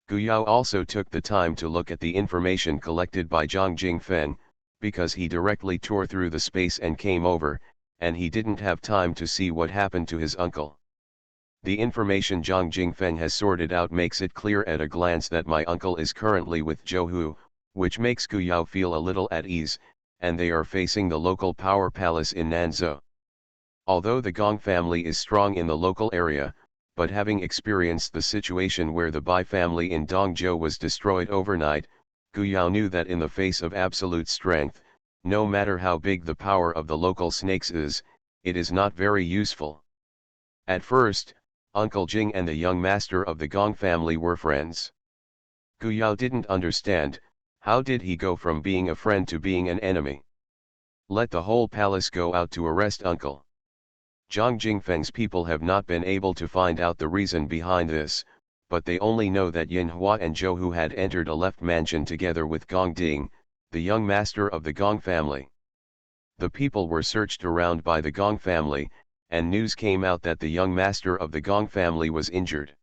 Gu Yao also took the time to look at the information collected by Zhang Jingfeng, because he directly tore through the space and came over, and he didn't have time to see what happened to his uncle. The information Zhang Jingfeng has sorted out makes it clear at a glance that my uncle is currently with Zhou Hu, which makes Gu Yao feel a little at ease, and they are facing the local power palace in Nanzhou. Although the Gong family is strong in the local area, but having experienced the situation where the Bai family in Dongzhou was destroyed overnight, Gu Yao knew that in the face of absolute strength, no matter how big the power of the local snakes is, it is not very useful. At first, Uncle Jing and the young master of the Gong family were friends. Gu Yao didn't understand, how did he go from being a friend to being an enemy? Let the whole palace go out to arrest Uncle. Zhang Jingfeng's people have not been able to find out the reason behind this, but they only know that Yin Hua and Zhou Hu had entered a left mansion together with Gong Ding, the young master of the Gong family. The people were searched around by the Gong family, and news came out that the young master of the Gong family was injured.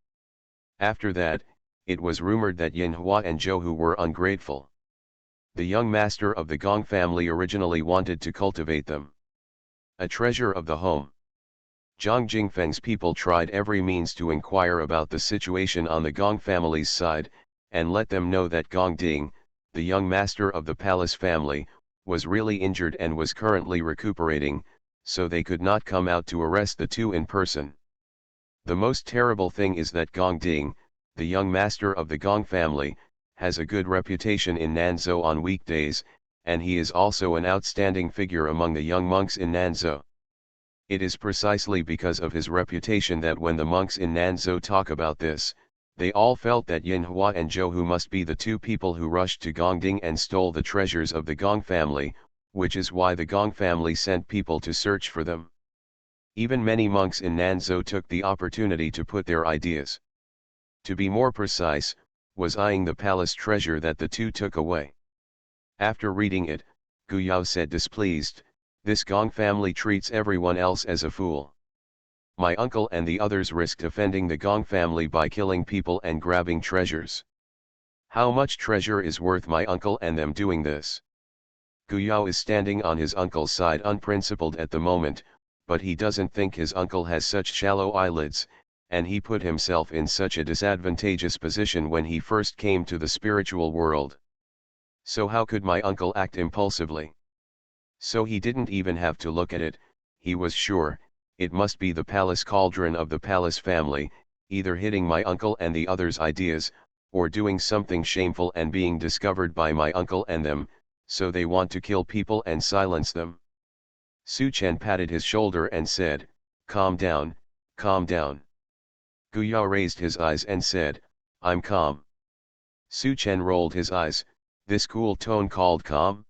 After that, it was rumored that Yin Hua and Zhou Hu were ungrateful. The young master of the Gong family originally wanted to cultivate them. A treasure of the home. Zhang Jingfeng's people tried every means to inquire about the situation on the Gong family's side, and let them know that Gong Ding, the young master of the palace family, was really injured and was currently recuperating, so they could not come out to arrest the two in person. The most terrible thing is that Gong Ding, the young master of the Gong family, has a good reputation in Nanzhou on weekdays, and he is also an outstanding figure among the young monks in Nanzhou. It is precisely because of his reputation that when the monks in Nanzhou talk about this, they all felt that Yin Hua and Zhou Hu must be the two people who rushed to Gongding and stole the treasures of the Gong family, which is why the Gong family sent people to search for them. Even many monks in Nanzhou took the opportunity to put their ideas. To be more precise, was eyeing the palace treasure that the two took away. After reading it, Gu Yao said displeased, "This Gong family treats everyone else as a fool. My uncle and the others risked offending the Gong family by killing people and grabbing treasures. How much treasure is worth my uncle and them doing this?" Gu Yao is standing on his uncle's side unprincipled at the moment, but he doesn't think his uncle has such shallow eyelids, and he put himself in such a disadvantageous position when he first came to the spiritual world. So how could my uncle act impulsively? So he didn't even have to look at it, he was sure, it must be the palace cauldron of the palace family, either hitting my uncle and the others' ideas, or doing something shameful and being discovered by my uncle and them, so they want to kill people and silence them. Su Chen patted his shoulder and said, "Calm down, calm down." Gu Yao raised his eyes and said, "I'm calm." Su Chen rolled his eyes, "This cool tone called calm?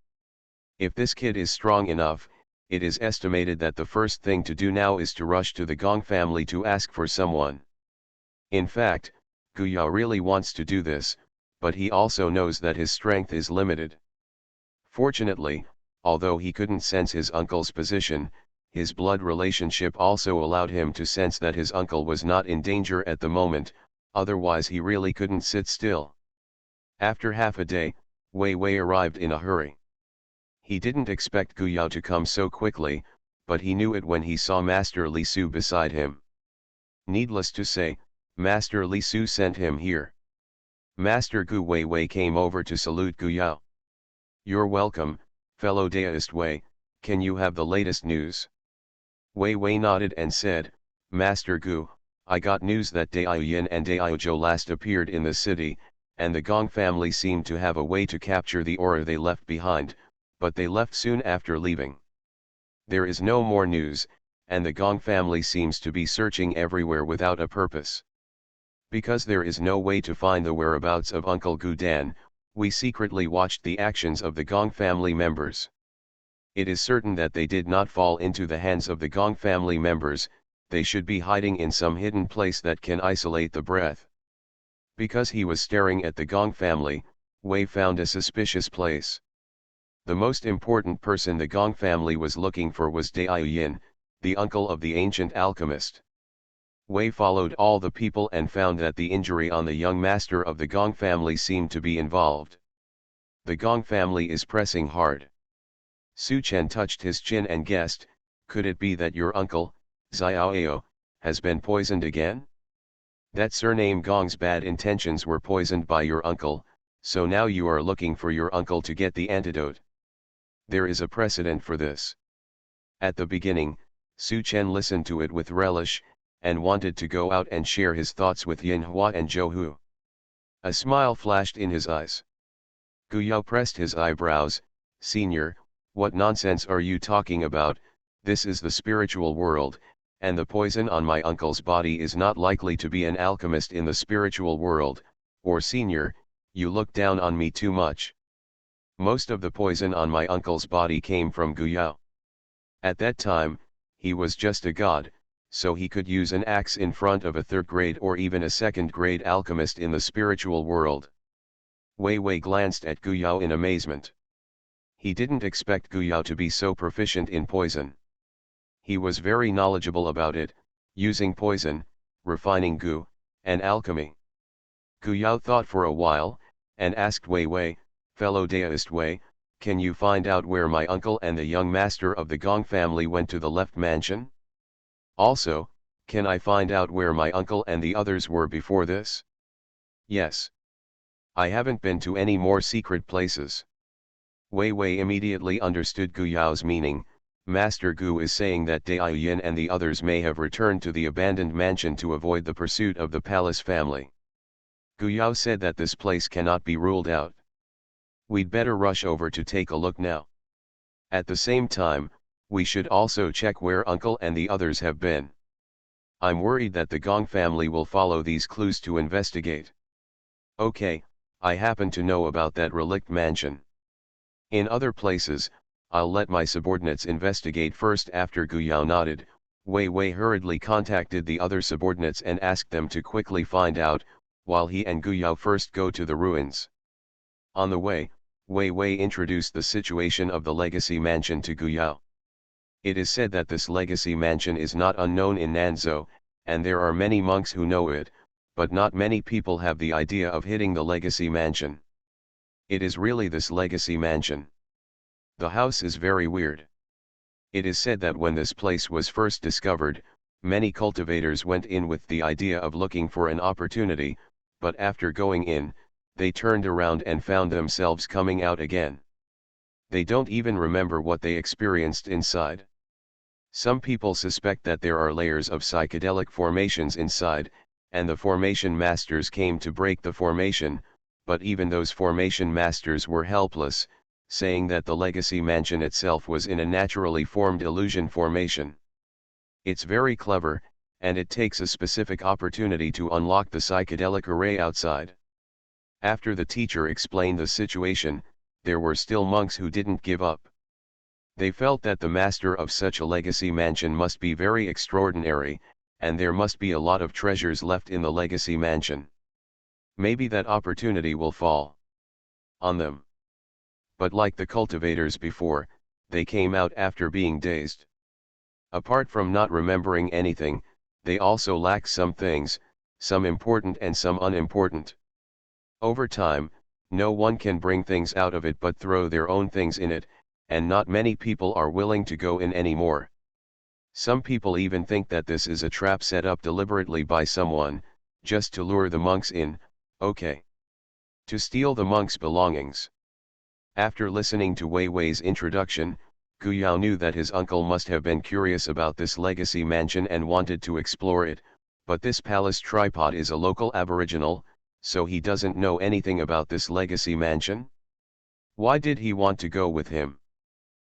If this kid is strong enough, it is estimated that the first thing to do now is to rush to the Gong family to ask for someone." In fact, Gu Yao really wants to do this, but he also knows that his strength is limited. Fortunately, although he couldn't sense his uncle's position, his blood relationship also allowed him to sense that his uncle was not in danger at the moment, otherwise he really couldn't sit still. After half a day, Wei Wei arrived in a hurry. He didn't expect Gu Yao to come so quickly, but he knew it when he saw Master Li Su beside him. Needless to say, Master Li Su sent him here. Master Gu Wei came over to salute Gu Yao. "You're welcome, fellow Daoist Wei, can you have the latest news?" Wei nodded and said, "Master Gu, I got news that Dao Yin and Dao Zhou last appeared in the city, and the Gong family seemed to have a way to capture the aura they left behind, but they left soon after leaving. There is no more news, and the Gong family seems to be searching everywhere without a purpose. Because there is no way to find the whereabouts of Uncle Gu Dan, we secretly watched the actions of the Gong family members. It is certain that they did not fall into the hands of the Gong family members, they should be hiding in some hidden place that can isolate the breath." Because he was staring at the Gong family, Wei found a suspicious place. The most important person the Gong family was looking for was Dao Yin, the uncle of the ancient alchemist. Wei followed all the people and found that the injury on the young master of the Gong family seemed to be involved. "The Gong family is pressing hard." Su Chen touched his chin and guessed, "Could it be that your uncle, Xiaoao, has been poisoned again? That surname Gong's bad intentions were poisoned by your uncle, so now you are looking for your uncle to get the antidote. There is a precedent for this." At the beginning, Su Chen listened to it with relish, and wanted to go out and share his thoughts with Yin Hua and Zhou Hu. A smile flashed in his eyes. Gu Yao pressed his eyebrows. "Senior, what nonsense are you talking about? This is the spiritual world, and the poison on my uncle's body is not likely to be an alchemist in the spiritual world, or senior, you look down on me too much. Most of the poison on my uncle's body came from Gu Yao. At that time, he was just a god, so he could use an axe in front of a third-grade or even a second-grade alchemist in the spiritual world." Wei glanced at Gu Yao in amazement. He didn't expect Gu Yao to be so proficient in poison. He was very knowledgeable about it, using poison, refining Gu, and alchemy. Gu Yao thought for a while, and asked Wei, "Fellow Daoist Wei, can you find out where my uncle and the young master of the Gong family went to the left mansion? Also, can I find out where my uncle and the others were before this?" "Yes. I haven't been to any more secret places." Wei immediately understood Gu Yao's meaning. Master Gu is saying that Dao Yin and the others may have returned to the abandoned mansion to avoid the pursuit of the palace family. Gu Yao said that this place cannot be ruled out. We'd better rush over to take a look now. At the same time, we should also check where Uncle and the others have been. I'm worried that the Gong family will follow these clues to investigate. Okay, I happen to know about that relict mansion. In other places, I'll let my subordinates investigate first." After Gu Yao nodded, Wei hurriedly contacted the other subordinates and asked them to quickly find out, while he and Gu Yao first go to the ruins. On the way, Wei introduced the situation of the legacy mansion to Gu Yao. It is said that this legacy mansion is not unknown in Nanzhou, and there are many monks who know it, but not many people have the idea of hitting the legacy mansion. It is really this legacy mansion. The house is very weird. It is said that when this place was first discovered, many cultivators went in with the idea of looking for an opportunity, but after going in, they turned around and found themselves coming out again. They don't even remember what they experienced inside. Some people suspect that there are layers of psychedelic formations inside, and the formation masters came to break the formation, but even those formation masters were helpless, saying that the legacy mansion itself was in a naturally formed illusion formation. It's very clever, and it takes a specific opportunity to unlock the psychedelic array outside. After the teacher explained the situation, there were still monks who didn't give up. They felt that the master of such a legacy mansion must be very extraordinary, and there must be a lot of treasures left in the legacy mansion. Maybe that opportunity will fall on them. But like the cultivators before, they came out after being dazed. Apart from not remembering anything, they also lack some things, some important and some unimportant. Over time, no one can bring things out of it but throw their own things in it, and not many people are willing to go in anymore. Some people even think that this is a trap set up deliberately by someone, just to lure the monks in, okay, to steal the monks' belongings. After listening to Wei Wei's introduction, Gu Yao knew that his uncle must have been curious about this legacy mansion and wanted to explore it, but this palace tripod is a local aboriginal, so he doesn't know anything about this legacy mansion. Why did he want to go with him?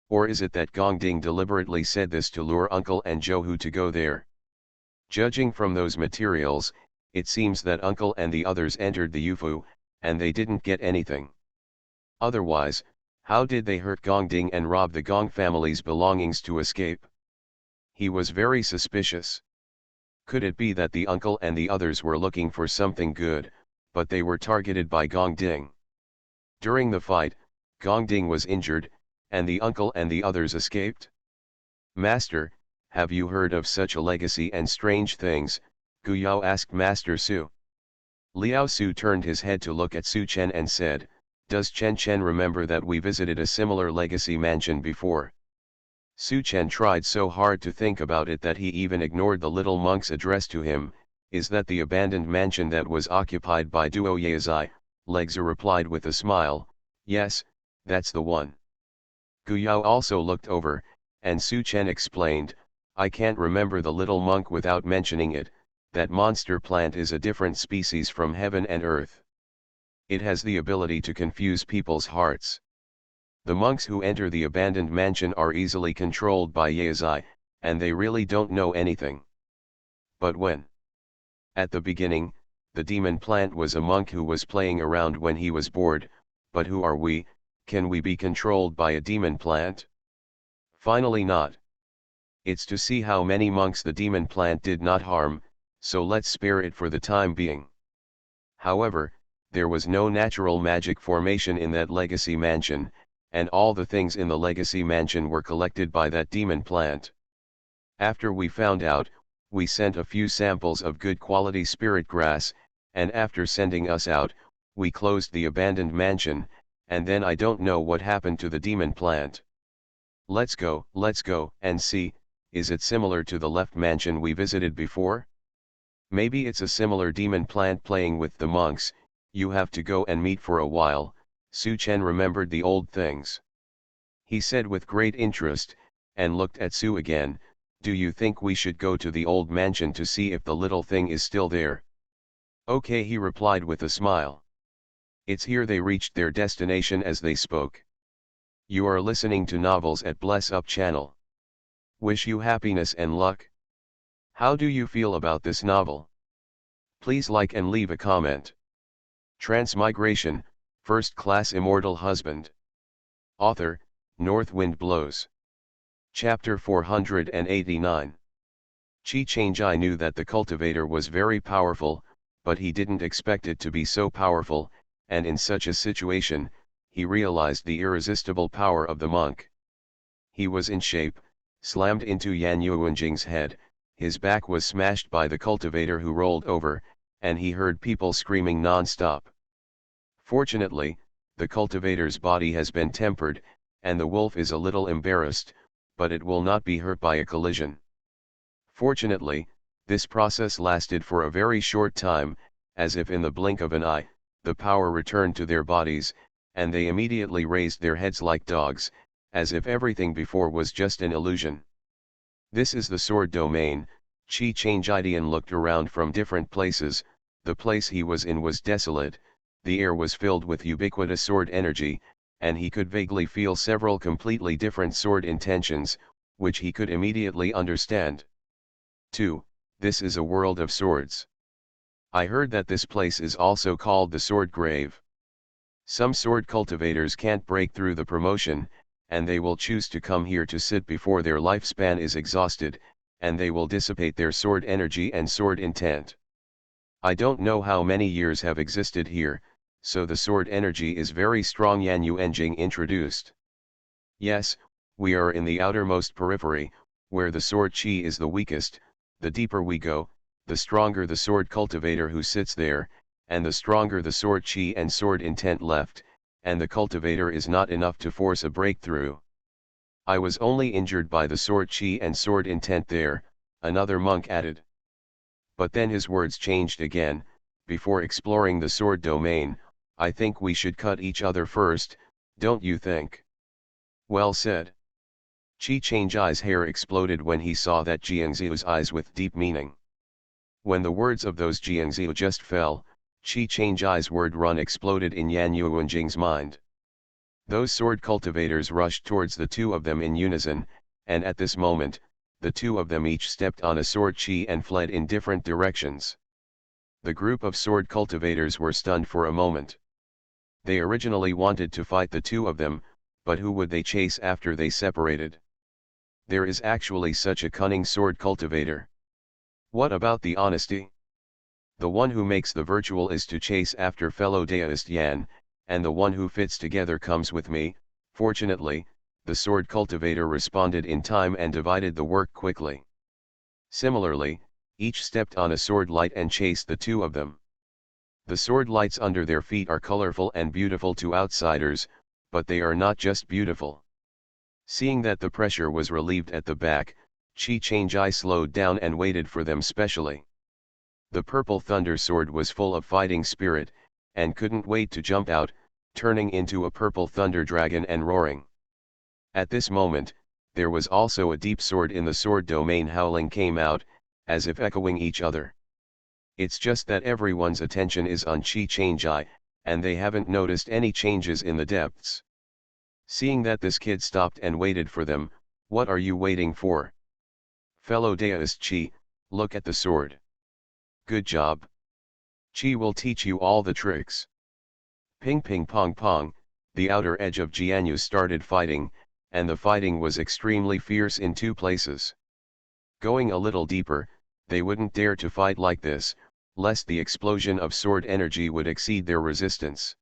Or is it that Gongding deliberately said this to lure Uncle and Zhou to go there? Judging from those materials, it seems that Uncle and the others entered the Yufu, and they didn't get anything. Otherwise, how did they hurt Gongding and rob the Gong family's belongings to escape? He was very suspicious. Could it be that the uncle and the others were looking for something good, but they were targeted by Gongding? During the fight, Gongding was injured, and the uncle and the others escaped? Master, have you heard of such a legacy and strange things? Gu Yao asked Master Su. Liao Su turned his head to look at Su Chen and said, does Chen Chen remember that we visited a similar legacy mansion before? Su Chen tried so hard to think about it that he even ignored the little monk's address to him. Is that the abandoned mansion that was occupied by Duo Yaozai? Legzu replied with a smile, yes, that's the one. Gu Yao also looked over, and Su Chen explained, I can't remember the little monk without mentioning it. That monster plant is a different species from heaven and earth. It has the ability to confuse people's hearts. The monks who enter the abandoned mansion are easily controlled by Yaozai, and they really don't know anything. But when? At the beginning, the demon plant was a monk who was playing around when he was bored, but who are we? Can we be controlled by a demon plant? Finally not. It's to see how many monks the demon plant did not harm, so let's spare it for the time being. However, there was no natural magic formation in that legacy mansion, and all the things in the legacy mansion were collected by that demon plant. After we found out, we sent a few samples of good quality spirit grass, and after sending us out, we closed the abandoned mansion, and then I don't know what happened to the demon plant. Let's go, and see, is it similar to the left mansion we visited before? Maybe it's a similar demon plant playing with the monks. You have to go and meet for a while. Su Chen remembered the old things. He said with great interest, and looked at Su again, do you think we should go to the old mansion to see if the little thing is still there? Okay, he replied with a smile. It's here. They reached their destination as they spoke. You are listening to Novels at Bless Up channel. Wish you happiness and luck. How do you feel about this novel? Please like and leave a comment. Transmigration, First Class Immortal Husband. Author, North Wind Blows. Chapter 489. Chi Changjai knew that the cultivator was very powerful, but he didn't expect it to be so powerful, and in such a situation, he realized the irresistible power of the monk. He was in shape, slammed into Yan Yuanjing's head, his back was smashed by the cultivator who rolled over, and he heard people screaming non-stop. Fortunately, the cultivator's body has been tempered, and the wolf is a little embarrassed, but it will not be hurt by a collision. Fortunately, this process lasted for a very short time, as if in the blink of an eye, the power returned to their bodies, and they immediately raised their heads like dogs, as if everything before was just an illusion. This is the sword domain. Chi Changjaidian looked around from different places. The place he was in was desolate, the air was filled with ubiquitous sword energy, and he could vaguely feel several completely different sword intentions, which he could immediately understand. 2. This is a world of swords. I heard that this place is also called the sword grave. Some sword cultivators can't break through the promotion, and they will choose to come here to sit before their lifespan is exhausted, and they will dissipate their sword energy and sword intent. I don't know how many years have existed here, so the sword energy is very strong. Yan Yuanjing introduced. Yes, we are in the outermost periphery, where the sword chi is the weakest. The deeper we go, the stronger the sword cultivator who sits there, and the stronger the sword chi and sword intent left, and the cultivator is not enough to force a breakthrough. I was only injured by the sword chi and sword intent there, another monk added. But then his words changed again. Before exploring the sword domain, I think we should cut each other first, don't you think? Well said. Chi Changai's hair exploded when he saw that Jiangziu's eyes with deep meaning. When the words of those Jiangziu just fell, Chi Changai's word run exploded in Yan Yuanjing's mind. Those sword cultivators rushed towards the two of them in unison, and at this moment, the two of them each stepped on a sword chi and fled in different directions. The group of sword cultivators were stunned for a moment. They originally wanted to fight the two of them, but who would they chase after they separated? There is actually such a cunning sword cultivator. What about the honesty? The one who makes the virtual is to chase after fellow deist Yan, and the one who fits together comes with me. Fortunately, the sword cultivator responded in time and divided the work quickly. Similarly, each stepped on a sword light and chased the two of them. The sword lights under their feet are colorful and beautiful to outsiders, but they are not just beautiful. Seeing that the pressure was relieved at the back, Chi Changai slowed down and waited for them specially. The purple thunder sword was full of fighting spirit, and couldn't wait to jump out, turning into a purple thunder dragon and roaring. At this moment, there was also a deep sword in the sword domain howling came out, as if echoing each other. It's just that everyone's attention is on Chi Changai, and they haven't noticed any changes in the depths. Seeing that this kid stopped and waited for them, what are you waiting for? Fellow deist Chi, look at the sword. Good job. Chi will teach you all the tricks. Ping ping pong pong, the outer edge of Jianyu started fighting, and the fighting was extremely fierce in two places. Going a little deeper, they wouldn't dare to fight like this, lest the explosion of sword energy would exceed their resistance.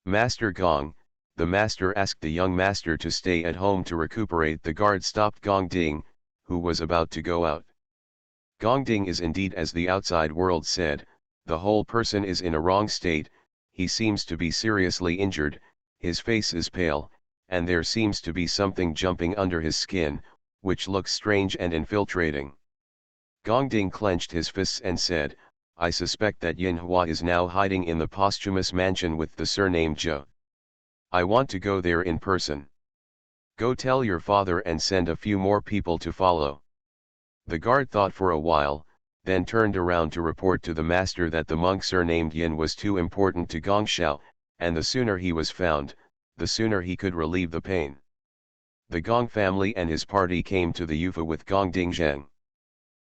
Master Gong, the master asked the young master to stay at home to recuperate. The guard stopped Gong Ding, who was about to go out. Gong Ding is indeed as the outside world said, the whole person is in a wrong state, he seems to be seriously injured, his face is pale, and there seems to be something jumping under his skin, which looks strange and infiltrating. Gong Ding clenched his fists and said, I suspect that Yin Hua is now hiding in the posthumous mansion with the surname Zhou. I want to go there in person. Go tell your father and send a few more people to follow. The guard thought for a while, then turned around to report to the master that the monk surnamed Yin was too important to Gong Shao, and the sooner he was found, the sooner he could relieve the pain. The Gong family and his party came to the Yufu with Gong Dingzheng.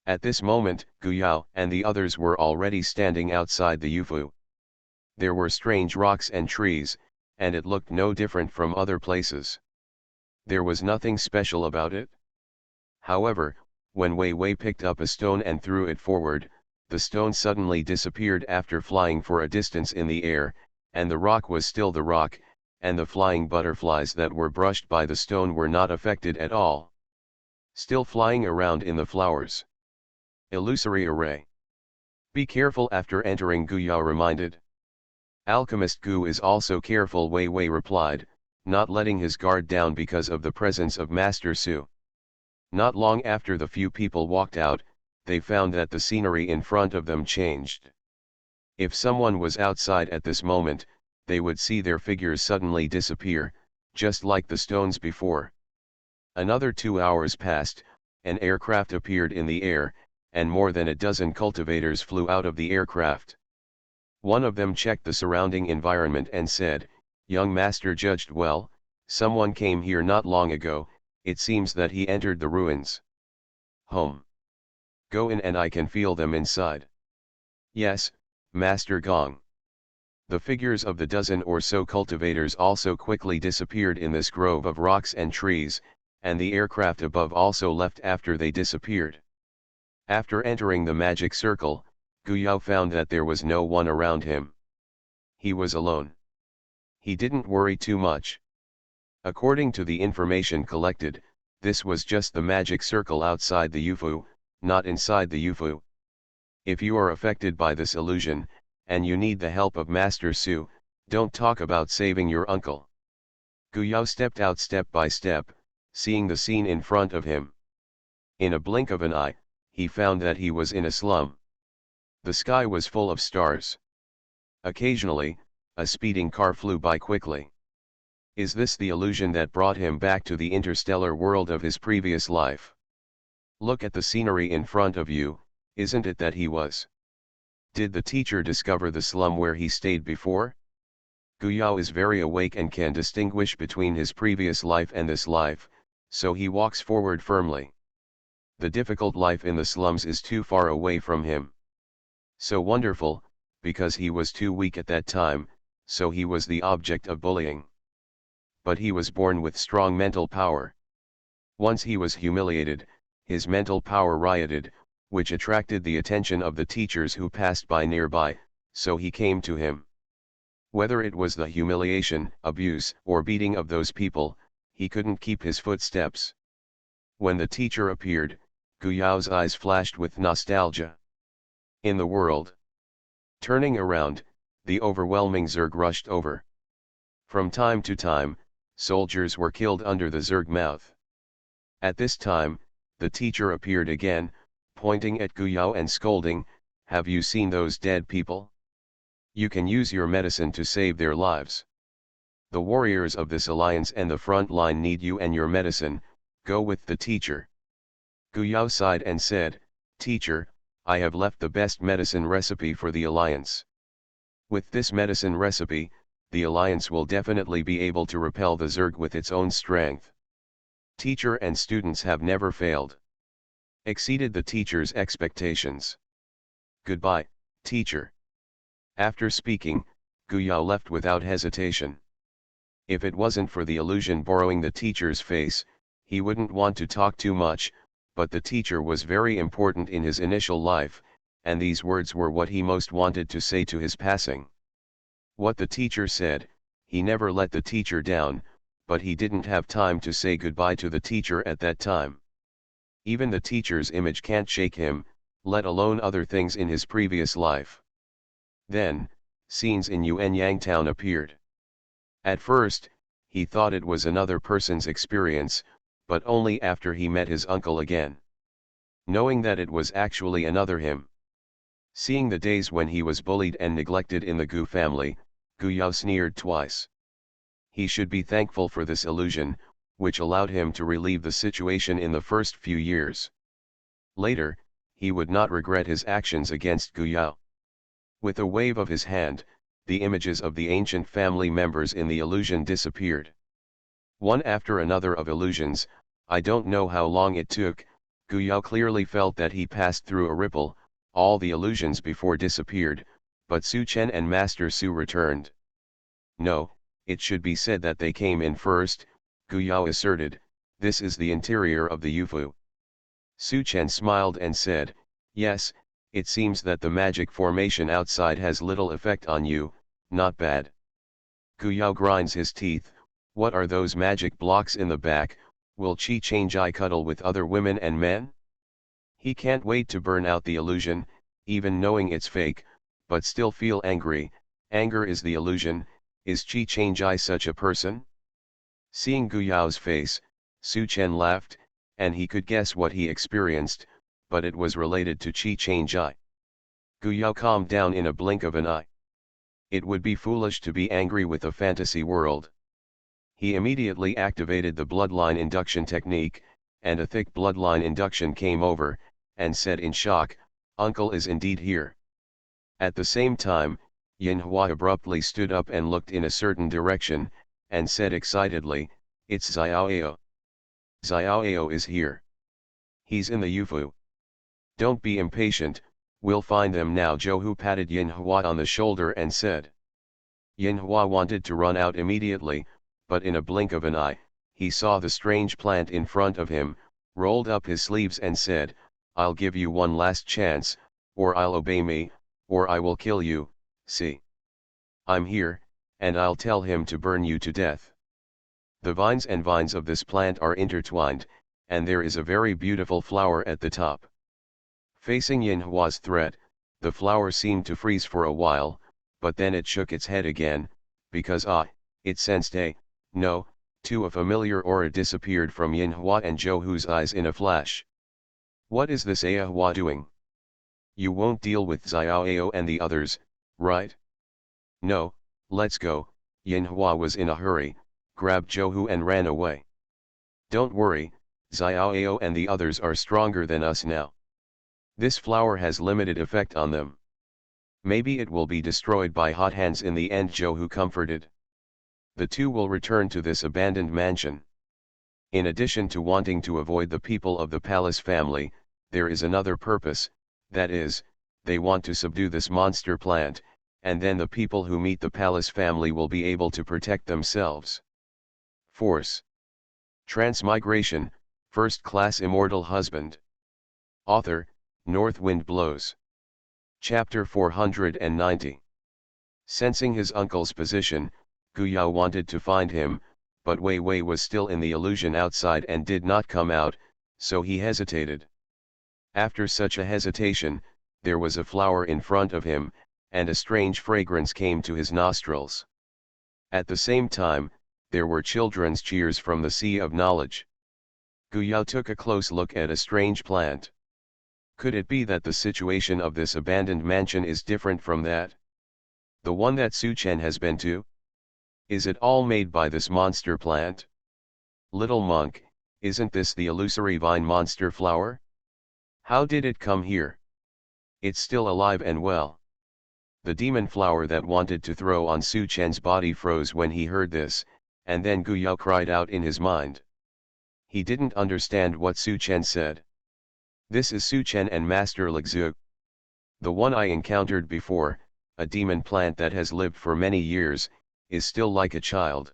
At this moment, Gu Yao and the others were already standing outside the Yufu. There were strange rocks and trees, and it looked no different from other places. There was nothing special about it. However, when Wei Wei picked up a stone and threw it forward, the stone suddenly disappeared after flying for a distance in the air, and the rock was still the rock, and the flying butterflies that were brushed by the stone were not affected at all. Still flying around in the flowers. Illusory array. Be careful after entering, Gu Yao reminded. Alchemist Gu is also careful, Wei Wei replied, not letting his guard down because of the presence of Master Su. Not long after the few people walked out, they found that the scenery in front of them changed. If someone was outside at this moment, they would see their figures suddenly disappear, just like the stones before. Another 2 hours passed, an aircraft appeared in the air, and more than a dozen cultivators flew out of the aircraft. One of them checked the surrounding environment and said, Young master judged well, someone came here not long ago, it seems that he entered the ruins. Home. Go in and I can feel them inside. Yes, Master Gong. The figures of the dozen or so cultivators also quickly disappeared in this grove of rocks and trees, and the aircraft above also left after they disappeared. After entering the magic circle, Gu Yao found that there was no one around him. He was alone. He didn't worry too much. According to the information collected, this was just the magic circle outside the Yufu, not inside the Yufu. If you are affected by this illusion, and you need the help of Master Su, don't talk about saving your uncle. Gu Yao stepped out step by step, seeing the scene in front of him. In a blink of an eye, he found that he was in a slum. The sky was full of stars. Occasionally, a speeding car flew by quickly. Is this the illusion that brought him back to the interstellar world of his previous life? Look at the scenery in front of you, isn't it that he was? Did the teacher discover the slum where he stayed before? Guyao is very awake and can distinguish between his previous life and this life, so he walks forward firmly. The difficult life in the slums is too far away from him. So wonderful, because he was too weak at that time, so he was the object of bullying. But he was born with strong mental power. Once he was humiliated, his mental power rioted, which attracted the attention of the teachers who passed by nearby, so he came to him. Whether it was the humiliation, abuse, or beating of those people, he couldn't keep his footsteps. When the teacher appeared, Guyao's eyes flashed with nostalgia. In the world. Turning around, the overwhelming Zerg rushed over. From time to time, soldiers were killed under the Zerg mouth. At this time, the teacher appeared again, pointing at Guyao and scolding, "Have you seen those dead people? You can use your medicine to save their lives. The warriors of this alliance and the front line need you and your medicine, go with the teacher." Guyao sighed and said, "Teacher, I have left the best medicine recipe for the alliance. With this medicine recipe, the alliance will definitely be able to repel the Zerg with its own strength. Teacher and students have never failed. Exceeded the teacher's expectations. Goodbye, teacher." After speaking, Guyao left without hesitation. If it wasn't for the illusion borrowing the teacher's face, he wouldn't want to talk too much, but the teacher was very important in his initial life, and these words were what he most wanted to say to his passing. What the teacher said, he never let the teacher down, but he didn't have time to say goodbye to the teacher at that time. Even the teacher's image can't shake him, let alone other things in his previous life. Then, scenes in Yuanyang town appeared. At first, he thought it was another person's experience, but only after he met his uncle again. Knowing that it was actually another him. Seeing the days when he was bullied and neglected in the Gu family, Guyao sneered twice. He should be thankful for this illusion, which allowed him to relieve the situation in the first few years. Later, he would not regret his actions against Guyao. With a wave of his hand, the images of the ancient family members in the illusion disappeared. One after another of illusions, I don't know how long it took, Guyao clearly felt that he passed through a ripple, all the illusions before disappeared, but Su Chen and Master Su returned. No, it should be said that they came in first, Guyao asserted, this is the interior of the Yufu. Su Chen smiled and said, yes, it seems that the magic formation outside has little effect on you, not bad. Guyao grinds his teeth, what are those magic blocks in the back, will Qi Changjai cuddle with other women and men? He can't wait to burn out the illusion, even knowing it's fake, but still feel angry. Anger is the illusion, is Qi Changjai such a person? Seeing Guyao's face, Su Chen laughed, and he could guess what he experienced, but it was related to Qi Changjai. Guyao calmed down in a blink of an eye. It would be foolish to be angry with a fantasy world. He immediately activated the bloodline induction technique, and a thick bloodline induction came over, and said in shock, "Uncle is indeed here." At the same time, Yin Hua abruptly stood up and looked in a certain direction, and said excitedly, "It's Xiaoao. Xiaoao is here. He's in the Yufu. Don't be impatient, we'll find them now." Zhou Hu patted Yin Hua on the shoulder and said. Yin Hua wanted to run out immediately, but in a blink of an eye, he saw the strange plant in front of him, rolled up his sleeves and said, "I'll give you one last chance, or I'll obey me, or I will kill you, see. I'm here, and I'll tell him to burn you to death." The vines and vines of this plant are intertwined, and there is a very beautiful flower at the top. Facing Yin Hua's threat, the flower seemed to freeze for a while, but then it shook its head again, because it sensed no, 2. A familiar aura disappeared from Yinhua and Zhouhu's eyes in a flash. What is this Aihua doing? You won't deal with Xiaoao and the others, right? No, let's go. Yinhua was in a hurry, grabbed Zhouhu and ran away. Don't worry, Xiaoao and the others are stronger than us now. This flower has limited effect on them. Maybe it will be destroyed by hot hands in the end, Zhouhu comforted. The two will return to this abandoned mansion. In addition to wanting to avoid the people of the palace family, there is another purpose, that is, they want to subdue this monster plant, and then the people who meet the palace family will be able to protect themselves. Force. Transmigration, First Class Immortal Husband. Author, North Wind Blows. Chapter 490. Sensing his uncle's position, Guyao wanted to find him, but Wei Wei was still in the illusion outside and did not come out, so he hesitated. After such a hesitation, there was a flower in front of him, and a strange fragrance came to his nostrils. At the same time, there were children's cheers from the Sea of Knowledge. Guyao took a close look at a strange plant. Could it be that the situation of this abandoned mansion is different from that? The one that Su Chen has been to? Is it all made by this monster plant? Little monk, isn't this the illusory vine monster flower? How did it come here? It's still alive and well. The demon flower that wanted to throw on Su Chen's body froze when he heard this, and then Guyao cried out in his mind. He didn't understand what Su Chen said. This is Su Chen and Master Lixu. The one I encountered before, a demon plant that has lived for many years, is still like a child.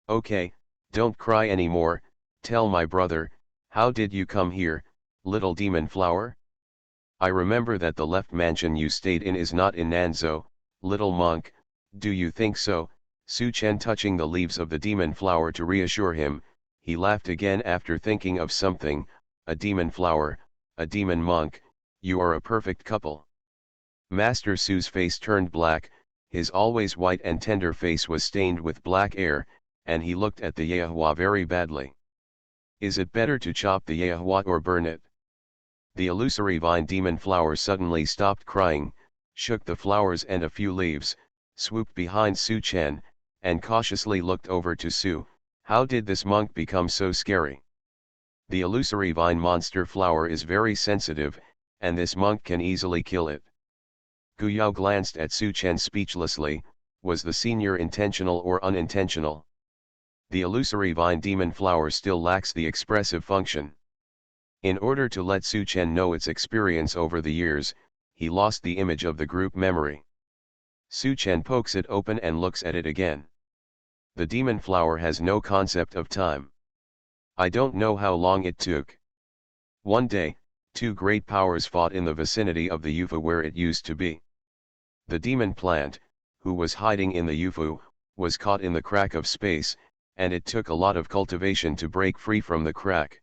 Okay, don't cry anymore, tell my brother, how did you come here, little demon flower? I remember that the left mansion you stayed in is not in Nanzhou, little monk, do you think so? Su Chen touching the leaves of the demon flower to reassure him, he laughed again after thinking of something. A demon flower, a demon monk, you are a perfect couple. Master Su's face turned black, his always white and tender face was stained with black air, and he looked at the Yaihua very badly. Is it better to chop the Yaihua or burn it? The illusory vine demon flower suddenly stopped crying, shook the flowers and a few leaves, swooped behind Su Chen, and cautiously looked over to Su. How did this monk become so scary? The illusory vine monster flower is very sensitive, and this monk can easily kill it. Guyao glanced at Su Chen speechlessly. Was the senior intentional or unintentional? The illusory vine demon flower still lacks the expressive function. In order to let Su Chen know its experience over the years, he lost the image of the group memory. Su Chen pokes it open and looks at it again. The demon flower has no concept of time. I don't know how long it took. One day, two great powers fought in the vicinity of the Yufu where it used to be. The demon plant, who was hiding in the Yufu, was caught in the crack of space, and it took a lot of cultivation to break free from the crack.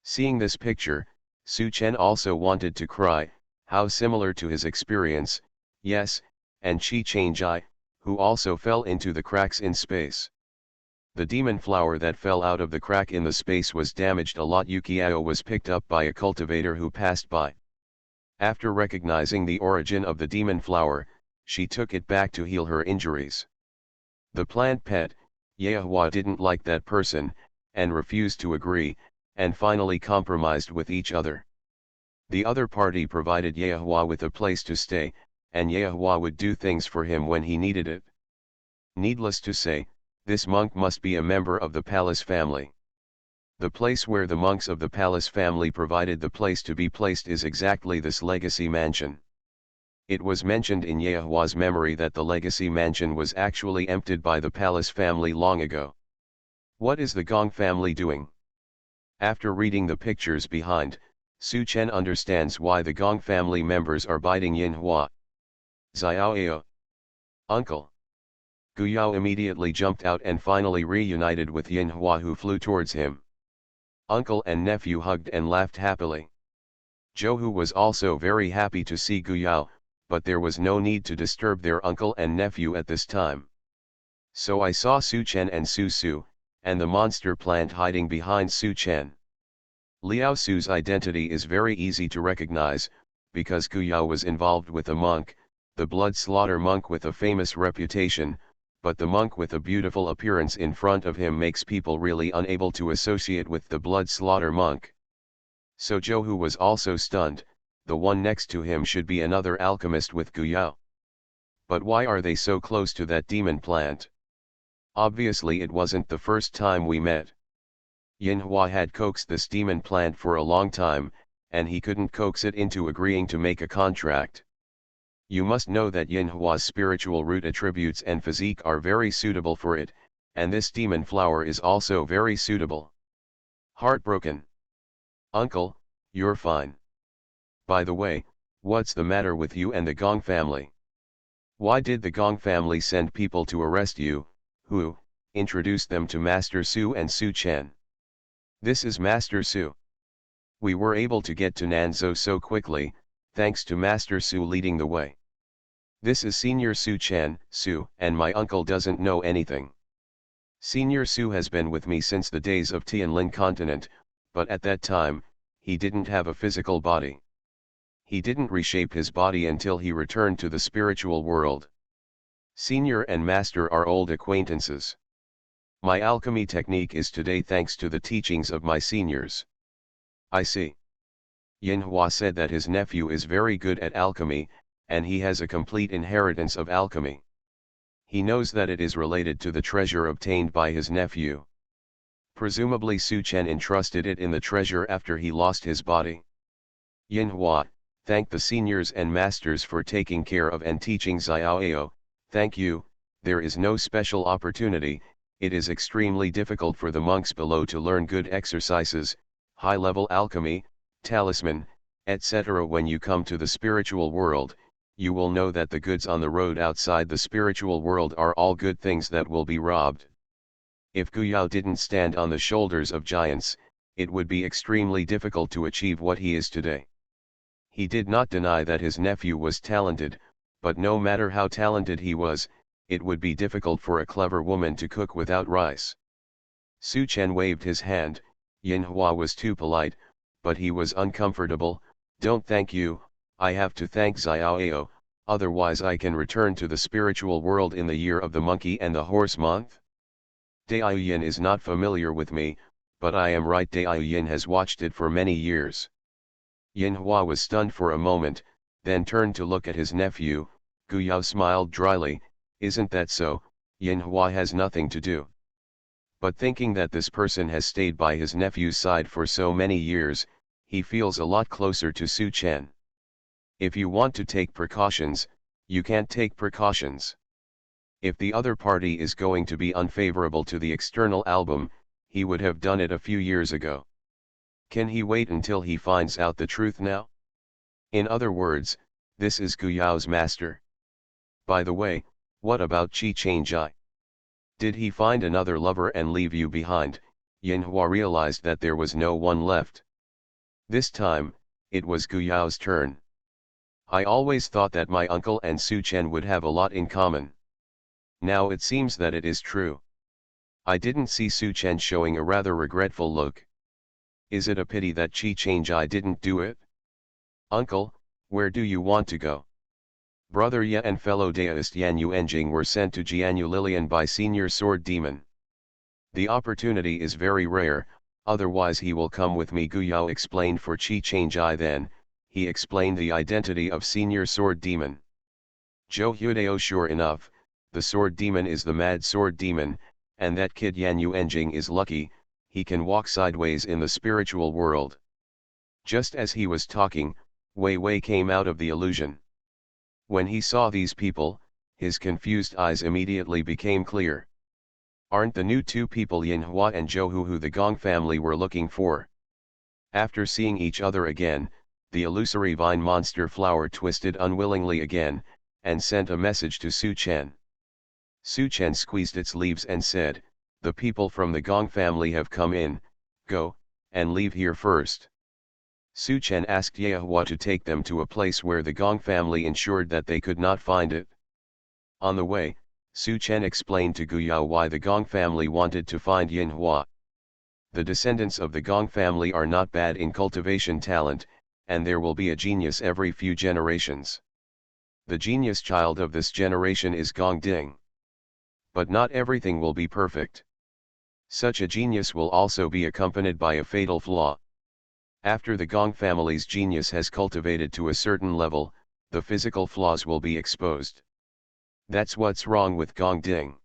Seeing this picture, Su Chen also wanted to cry, how similar to his experience, yes, and Qi Changjai, who also fell into the cracks in space. The demon flower that fell out of the crack in the space was damaged a lot. Yukiao was picked up by a cultivator who passed by. After recognizing the origin of the demon flower, she took it back to heal her injuries. The plant pet, Yaihua, didn't like that person, and refused to agree, and finally compromised with each other. The other party provided Yaihua with a place to stay, and Yaihua would do things for him when he needed it. Needless to say, this monk must be a member of the palace family. The place where the monks of the palace family provided the place to be placed is exactly this legacy mansion. It was mentioned in Yaihua's memory that the legacy mansion was actually emptied by the palace family long ago. What is the Gong family doing? After reading the pictures behind, Su Chen understands why the Gong family members are biting Yinhua. Xiaoao. Uncle. Guyao immediately jumped out and finally reunited with Yinhua, who flew towards him. Uncle and nephew hugged and laughed happily. Zhouhu was also very happy to see Guyao, but there was no need to disturb their uncle and nephew at this time. So I saw Su Chen and Su Su, and the monster plant hiding behind Su Chen. Liao Su's identity is very easy to recognize, because Gu Yao was involved with a monk, the blood slaughter monk with a famous reputation, but the monk with a beautiful appearance in front of him makes people really unable to associate with the blood slaughter monk. So Zhou Hu was also stunned, the one next to him should be another alchemist with Gu Yao. But why are they so close to that demon plant? Obviously it wasn't the first time we met. Yin Hua had coaxed this demon plant for a long time, and he couldn't coax it into agreeing to make a contract. You must know that Yin Hua's spiritual root attributes and physique are very suitable for it, and this demon flower is also very suitable. Heartbroken. Uncle, you're fine. By the way, what's the matter with you and the Gong family? Why did the Gong family send people to arrest you, who introduced them to Master Su and Su Chen? This is Master Su. We were able to get to Nanzhou so quickly, thanks to Master Su leading the way. This is Senior Su Chen, Su, and my uncle doesn't know anything. Senior Su has been with me since the days of Tianlin continent, but at that time, he didn't have a physical body. He didn't reshape his body until he returned to the spiritual world. Senior and Master are old acquaintances. My alchemy technique is today thanks to the teachings of my seniors. I see. Yin Hua said that his nephew is very good at alchemy, and he has a complete inheritance of alchemy. He knows that it is related to the treasure obtained by his nephew. Presumably Su Chen entrusted it in the treasure after he lost his body. Yin Hua, thank the seniors and masters for taking care of and teaching Xiaoao, thank you. There is no special opportunity. It is extremely difficult for the monks below to learn good exercises, high-level alchemy, talisman, etc. When you come to the spiritual world, you will know that the goods on the road outside the spiritual world are all good things that will be robbed. If Gu Yao didn't stand on the shoulders of giants, it would be extremely difficult to achieve what he is today. He did not deny that his nephew was talented, but no matter how talented he was, it would be difficult for a clever woman to cook without rice. Su Chen waved his hand. Yin Hua was too polite, but he was uncomfortable. Don't thank you, I have to thank Xiaoao, otherwise I can return to the spiritual world in the year of the monkey and the horse month. Daiyin is not familiar with me, but I am right, Daiyin has watched it for many years. Yin Hua was stunned for a moment, then turned to look at his nephew. Gu Yao smiled dryly. Isn't that so? Yin Hua has nothing to do. But thinking that this person has stayed by his nephew's side for so many years, he feels a lot closer to Su Chen. If you want to take precautions, you can't take precautions. If the other party is going to be unfavorable to the external album, he would have done it a few years ago. Can he wait until he finds out the truth now? In other words, this is Gu Yao's master. By the way, what about Qi Changjai? Did he find another lover and leave you behind? Yin Hua realized that there was no one left. This time, it was Gu Yao's turn. I always thought that my uncle and Su Chen would have a lot in common. Now it seems that it is true. I didn't see Su Chen showing a rather regretful look. Is it a pity that Qi Changjai didn't do it? Uncle, where do you want to go? Brother Ye and fellow Daoist Yan Yuanjing were sent to Jianyu Lilian by Senior Sword Demon. The opportunity is very rare, otherwise he will come with me, Gu Yao explained for Qi Changjai. Then, he explained the identity of Senior Sword Demon. Zhou Huidao, sure enough, the Sword Demon is the Mad Sword Demon, and that kid Yan Yuanjing is lucky, he can walk sideways in the spiritual world. Just as he was talking, Wei Wei came out of the illusion. When he saw these people, his confused eyes immediately became clear. Aren't the new two people Yin Hua and Zhou Hu who the Gong family were looking for? After seeing each other again, the illusory vine monster flower twisted unwillingly again, and sent a message to Su Chen. Su Chen squeezed its leaves and said, the people from the Gong family have come in, go, and leave here first. Su Chen asked Yehua to take them to a place where the Gong family ensured that they could not find it. On the way, Su Chen explained to Gu Yao why the Gong family wanted to find Yin Hua. The descendants of the Gong family are not bad in cultivation talent, and there will be a genius every few generations. The genius child of this generation is Gong Ding. But not everything will be perfect. Such a genius will also be accompanied by a fatal flaw. After the Gong family's genius has cultivated to a certain level, the physical flaws will be exposed. That's what's wrong with Gong Ding.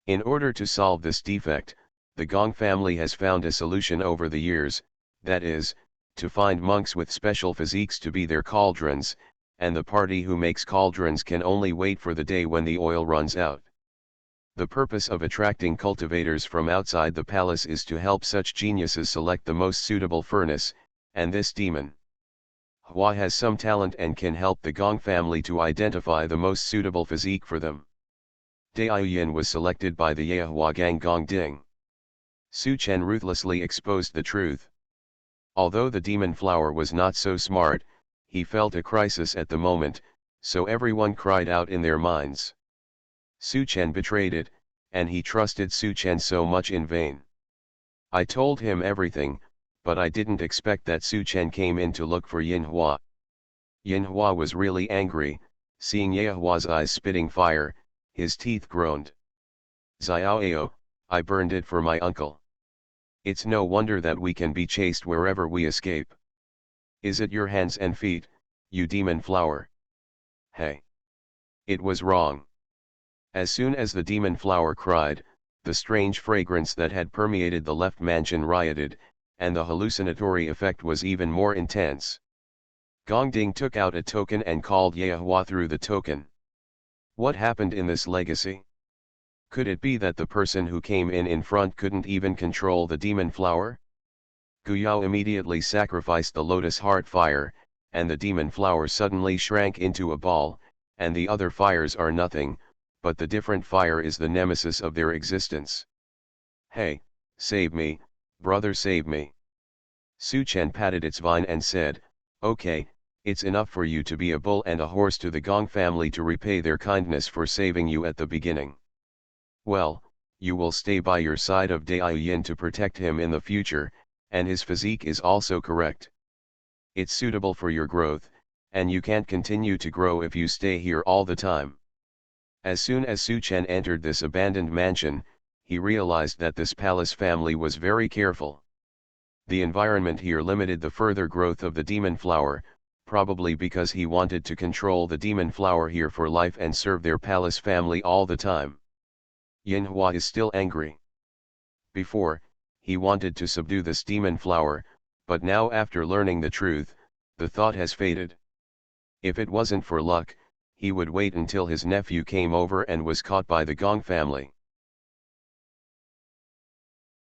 In order to solve this defect, the Gong family has found a solution over the years, that is, to find monks with special physiques to be their cauldrons, and the party who makes cauldrons can only wait for the day when the oil runs out. The purpose of attracting cultivators from outside the palace is to help such geniuses select the most suitable furnace, and this demon Hua has some talent and can help the Gong family to identify the most suitable physique for them. Daiyin was selected by the Yehua Gang Gong Ding. Su Chen ruthlessly exposed the truth. Although the demon flower was not so smart, he felt a crisis at the moment, so everyone cried out in their minds. Su Chen betrayed it, and he trusted Su Chen so much in vain. I told him everything, but I didn't expect that Su Chen came in to look for Yin Hua. Yin Hua was really angry, seeing Yehua's eyes spitting fire, his teeth groaned. Xiaoao, I burned it for my uncle. It's no wonder that we can be chased wherever we escape. Is it your hands and feet, you demon flower? Hey! It was wrong. As soon as the demon flower cried, the strange fragrance that had permeated the left mansion rioted, and the hallucinatory effect was even more intense. Gong Ding took out a token and called Yehua through the token. What happened in this legacy? Could it be that the person who came in front couldn't even control the demon flower? Gu Yao immediately sacrificed the lotus heart fire, and the demon flower suddenly shrank into a ball, and the other fires are nothing, but the different fire is the nemesis of their existence. Hey, save me, brother, save me. Su Chen patted its vine and said, okay, it's enough for you to be a bull and a horse to the Gong family to repay their kindness for saving you at the beginning. Well, you will stay by your side of Daiyin to protect him in the future, and his physique is also correct. It's suitable for your growth, and you can't continue to grow if you stay here all the time. As soon as Su Chen entered this abandoned mansion, he realized that this palace family was very careful. The environment here limited the further growth of the demon flower, probably because he wanted to control the demon flower here for life and serve their palace family all the time. Yin Hua is still angry. Before, he wanted to subdue this demon flower, but now after learning the truth, the thought has faded. If it wasn't for luck, he would wait until his nephew came over and was caught by the Gong family.